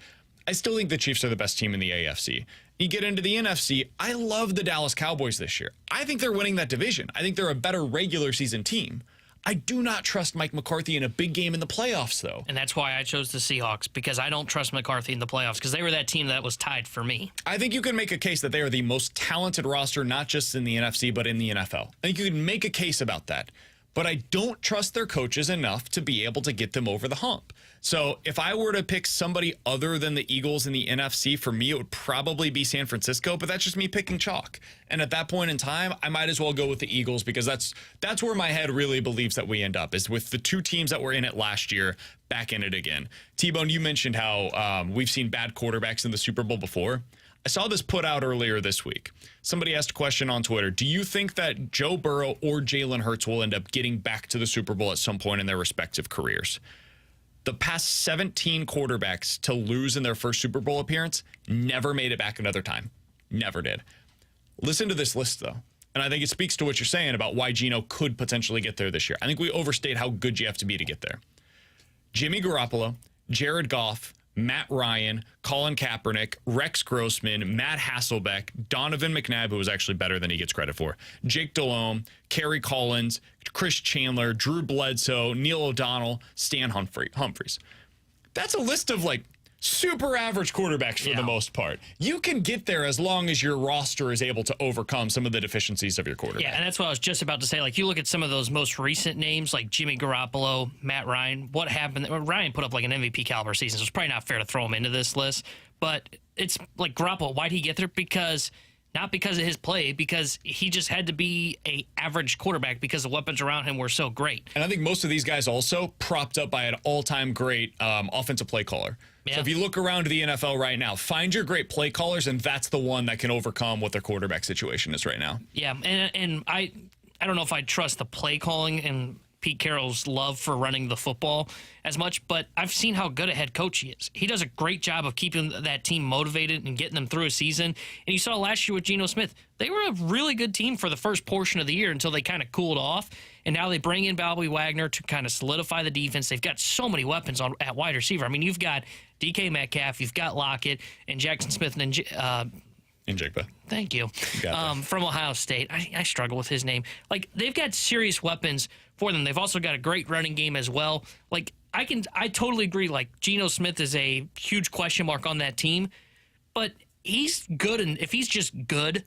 I still think the Chiefs are the best team in the AFC. You get into the NFC, I love the Dallas Cowboys this year. I think they're winning that division. I think they're a better regular season team. I do not trust Mike McCarthy in a big game in the playoffs, though. And that's why I chose the Seahawks, because I don't trust McCarthy in the playoffs, because they were that team that was tied for me. I think you can make a case that they are the most talented roster, not just in the NFC, but in the NFL. I think you can make a case about that. But I don't trust their coaches enough to be able to get them over the hump. So if I were to pick somebody other than the Eagles in the NFC, for me, it would probably be San Francisco, but that's just me picking chalk. And at that point in time, I might as well go with the Eagles, because that's where my head really believes that we end up, is with the two teams that were in it last year back in it again. T-Bone, you mentioned how we've seen bad quarterbacks in the Super Bowl before. I saw this put out earlier this week. Somebody asked a question on Twitter. Do you think that Joe Burrow or Jalen Hurts will end up getting back to the Super Bowl at some point in their respective careers? The past 17 quarterbacks to lose in their first Super Bowl appearance never made it back another time. Never did. Listen to this list, though. And I think it speaks to what you're saying about why Geno could potentially get there this year. I think we overstate how good you have to be to get there. Jimmy Garoppolo, Jared Goff, Matt Ryan, Colin Kaepernick, Rex Grossman, Matt Hasselbeck, Donovan McNabb, who was actually better than he gets credit for, Jake Delhomme, Kerry Collins, Chris Chandler, Drew Bledsoe, Neil O'Donnell, Stan Humphries. That's a list of like super average quarterbacks for the most part. You can get there as long as your roster is able to overcome some of the deficiencies of your quarterback. Yeah, and that's what I was just about to say. Like, you look at some of those most recent names, like Jimmy Garoppolo, Matt Ryan. What happened? Ryan put up like an MVP caliber season, so it's probably not fair to throw him into this list. But it's like Garoppolo. Why'd he get there? Not because of his play, because he just had to be a average quarterback because the weapons around him were so great. And I think most of these guys also propped up by an all-time great offensive play caller. Yeah. So if you look around the NFL right now, find your great play callers, and that's the one that can overcome what their quarterback situation is right now. Yeah, and I don't know if I trust the play calling and Pete Carroll's love for running the football as much, but I've seen how good a head coach he is. He does a great job of keeping that team motivated and getting them through a season. And you saw last year with Geno Smith, they were a really good team for the first portion of the year until they kind of cooled off. And now they bring in Bobby Wagner to kind of solidify the defense. They've got so many weapons at wide receiver. I mean, you've got DK Metcalf, you've got Lockett, and Jackson Smith and Njigba. Thank you. From Ohio State. I struggle with his name. Like, they've got serious weapons for them. They've also got a great running game as well. Like, I totally agree. Like, Geno Smith is a huge question mark on that team, but he's good, and if he's just good,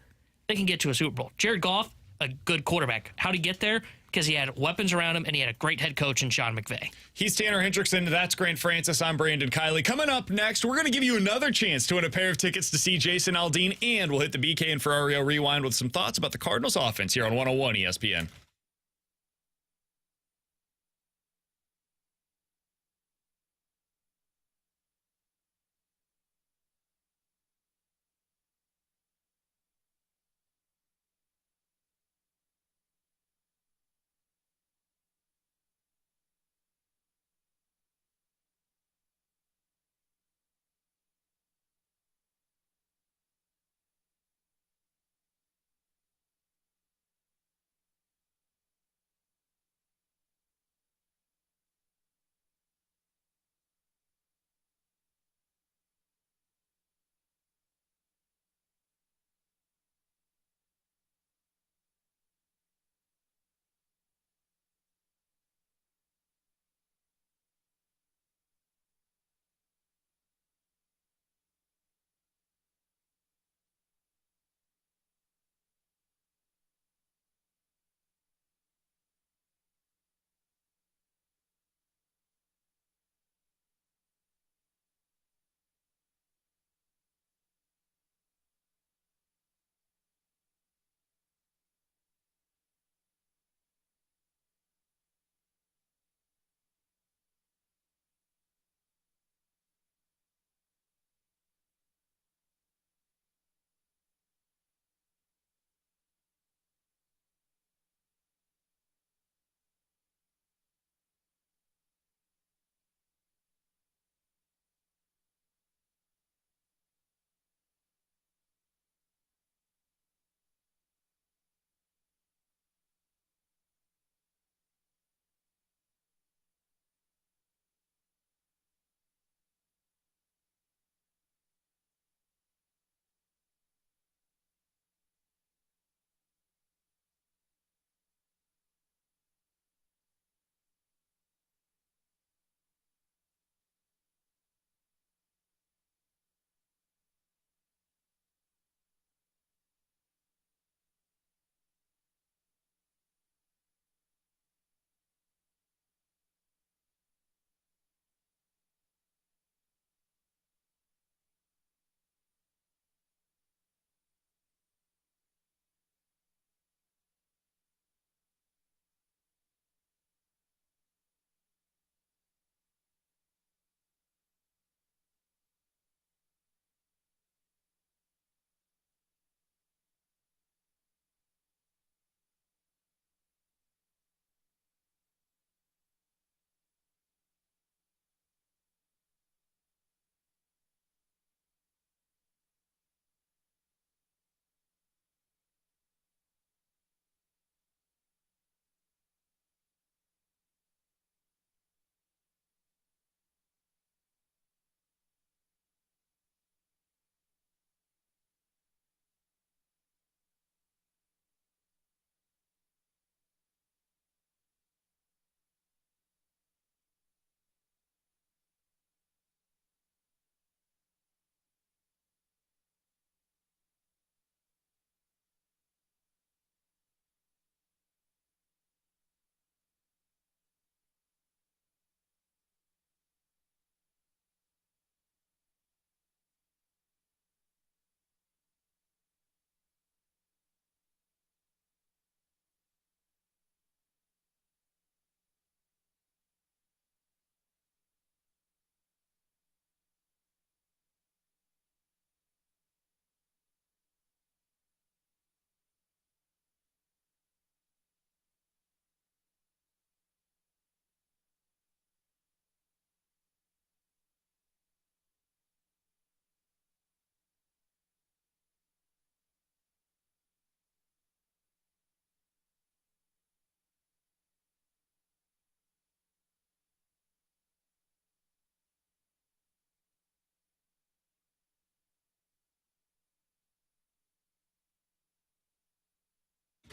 they can get to a Super Bowl. Jared Goff, a good quarterback. How'd he get there? Because he had weapons around him, and he had a great head coach in Sean McVay. He's Tanner Hendrickson. That's Grant Francis. I'm Brandon Kiley. Coming up next, we're going to give you another chance to win a pair of tickets to see Jason Aldean, and we'll hit the BK and Ferrario Rewind with some thoughts about the Cardinals offense here on 101 ESPN.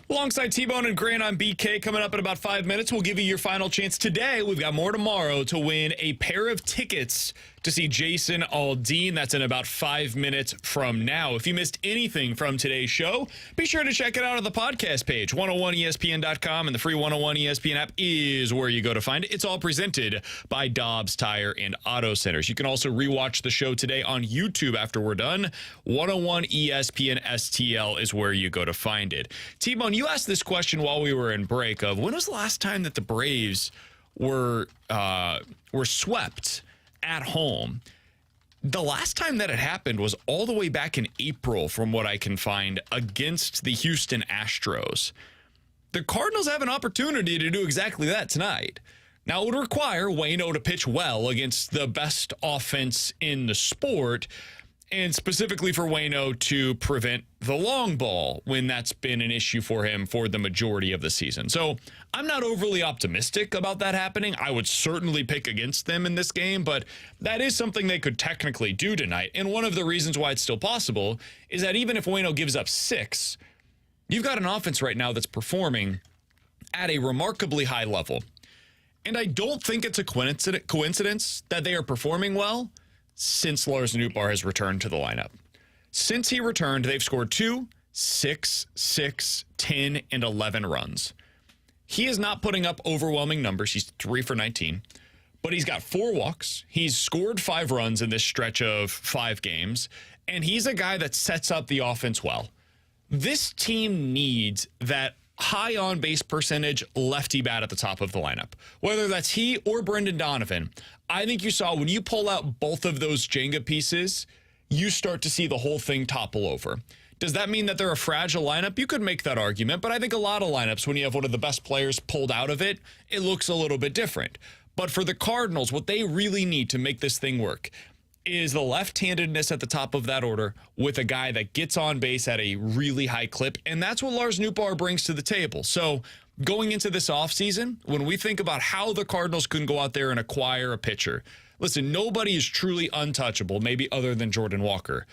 Alongside T-Bone and Grant, I'm BK. Coming up in about 5 minutes, we'll give you your final chance today. We've got more tomorrow to win a pair of tickets to see Jason Aldean. That's in about 5 minutes from now. If you missed anything from today's show, be sure to check it out on the podcast page. 101ESPN.com and the free 101 ESPN app is where you go to find it. It's all presented by Dobbs Tire and Auto Centers. You can also rewatch the show today on YouTube after we're done. 101 ESPN STL is where you go to find it. T-Bone, you asked this question while we were in break of when was the last time that the Braves were swept at home? The last time that it happened was all the way back in April, from what I can find, against the Houston Astros. The Cardinals have an opportunity to do exactly that tonight. Now, it would require Waino to pitch well against the best offense in the sport, and specifically for Waino to prevent the long ball when that's been an issue for him for the majority of the season. So I'm not overly optimistic about that happening. I would certainly pick against them in this game, but that is something they could technically do tonight. And one of the reasons why it's still possible is that even if Waino gives up 6, you've got an offense right now that's performing at a remarkably high level. And I don't think it's a coincidence that they are performing well since Lars Nootbaar has returned to the lineup. Since he returned, they've scored 2, 6, 6, 10, and 11 runs. He is not putting up overwhelming numbers. He's 3 for 19, but he's got 4 walks. He's scored 5 runs in this stretch of 5 games, and he's a guy that sets up the offense well. This team needs that high on-base percentage lefty bat at the top of the lineup. Whether that's he or Brendan Donovan, I think you saw when you pull out both of those Jenga pieces, you start to see the whole thing topple over. Does that mean that they're a fragile lineup? You could make that argument, but I think a lot of lineups, when you have one of the best players pulled out of it, it looks a little bit different. But for the Cardinals, what they really need to make this thing work is the left-handedness at the top of that order with a guy that gets on base at a really high clip, and that's what Lars Nootbaar brings to the table. So going into this offseason, when we think about how the Cardinals can go out there and acquire a pitcher, listen, nobody is truly untouchable, maybe other than Jordan Walker,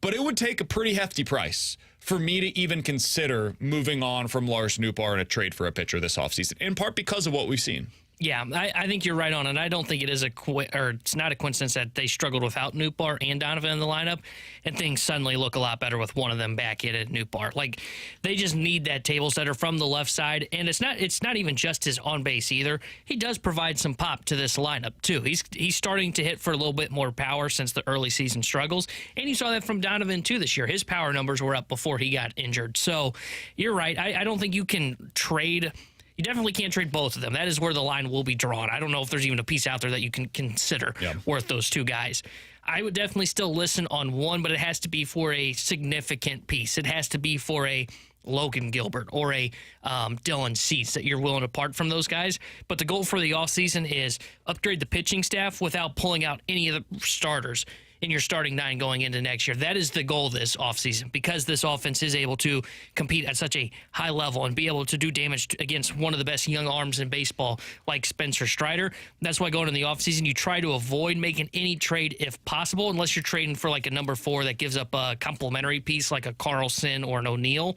but it would take a pretty hefty price for me to even consider moving on from Lars Nootbaar in a trade for a pitcher this offseason, in part because of what we've seen. Yeah, I think you're right on it. I don't think it is it's not a coincidence that they struggled without Nootbaar and Donovan in the lineup, and things suddenly look a lot better with one of them back in at Nootbaar. Like, they just need that table setter from the left side, and it's not even just his on base either. He does provide some pop to this lineup too. He's starting to hit for a little bit more power since the early season struggles, and you saw that from Donovan too this year. His power numbers were up before he got injured. So you're right. I don't think you can trade. You definitely can't trade both of them. That is where the line will be drawn. I don't know if there's even a piece out there that you can consider worth those two guys. I would definitely still listen on one, but it has to be for a significant piece. It has to be for a Logan Gilbert or a Dylan Cease that you're willing to part from those guys. But the goal for the offseason is upgrade the pitching staff without pulling out any of the starters in your starting 9 going into next year. That is the goal this offseason, because this offense is able to compete at such a high level and be able to do damage against one of the best young arms in baseball like Spencer Strider. That's why going in the offseason, you try to avoid making any trade if possible, unless you're trading for like a number 4 that gives up a complimentary piece like a Carlson or an O'Neill.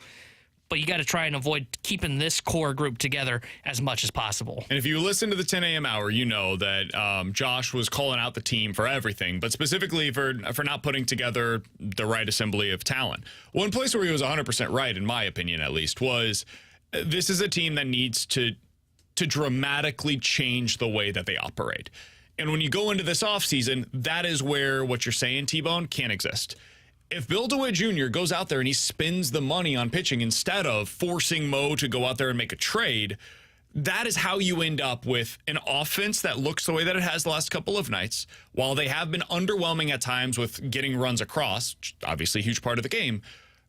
But you got to try and avoid keeping this core group together as much as possible. And if you listen to the 10 a.m. hour, you know that Josh was calling out the team for everything, but specifically for not putting together the right assembly of talent. One place where he was 100% right, in my opinion at least, was this is a team that needs to dramatically change the way that they operate. And when you go into this offseason, that is where what you're saying, T-Bone, can't exist. If Bill DeWitt Jr. goes out there and he spends the money on pitching instead of forcing Mo to go out there and make a trade, that is how you end up with an offense that looks the way that it has the last couple of nights. While they have been underwhelming at times with getting runs across, obviously a huge part of the game,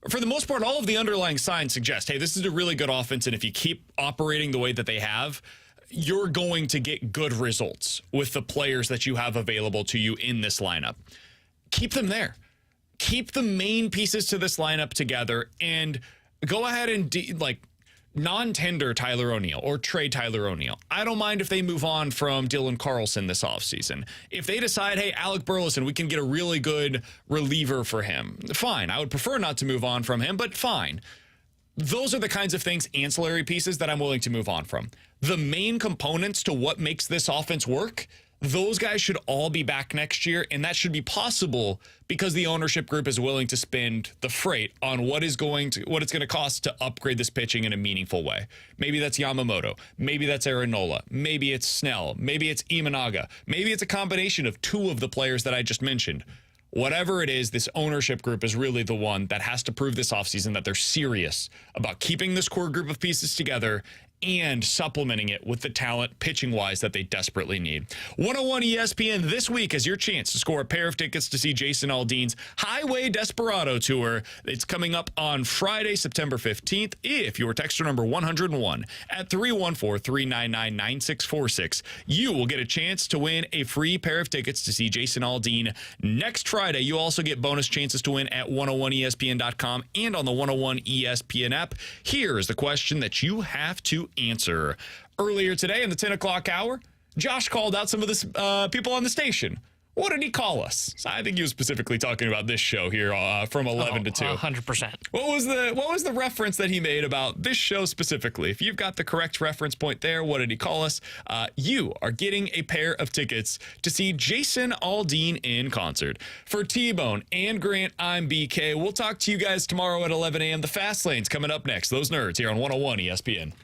for the most part, all of the underlying signs suggest, hey, this is a really good offense, and if you keep operating the way that they have, you're going to get good results with the players that you have available to you in this lineup. Keep them there. Keep the main pieces to this lineup together and go ahead and non-tender Tyler O'Neill or trade Tyler O'Neill. I don't mind if they move on from Dylan Carlson this offseason. If they decide, hey, Alec Burleson, we can get a really good reliever for him, fine. I would prefer not to move on from him, but fine. those are the kinds of things, ancillary pieces, that I'm willing to move on from. The main components to what makes this offense work, those guys should all be back next year, and that should be possible because the ownership group is willing to spend the freight on what it's going to cost to upgrade this pitching in a meaningful way. Maybe that's Yamamoto. Maybe that's Aaron Nola. Maybe it's Snell. Maybe it's Imanaga. Maybe it's a combination of two of the players that I just mentioned. Whatever it is, this ownership group is really the one that has to prove this offseason that they're serious about keeping this core group of pieces together and supplementing it with the talent pitching-wise that they desperately need. 101 ESPN this week is your chance to score a pair of tickets to see Jason Aldean's Highway Desperado Tour. It's coming up on Friday, September 15th. If you're texter number 101 at 314-399-9646, you will get a chance to win a free pair of tickets to see Jason Aldean next Friday. You also get bonus chances to win at 101ESPN.com and on the 101 ESPN app. Here is the question that you have to answer. Earlier today in the 10 o'clock hour, Josh called out some of the people on the station. What did he call us? So I think he was specifically talking about this show here from 11 to 2. 100%. What was the reference that he made about this show specifically? If you've got the correct reference point there, what did he call us? You are getting a pair of tickets to see Jason Aldean in concert. For T-Bone and Grant, I'm BK. We'll talk to you guys tomorrow at 11 a.m. The Fast Lane's coming up next. Those nerds here on 101 ESPN.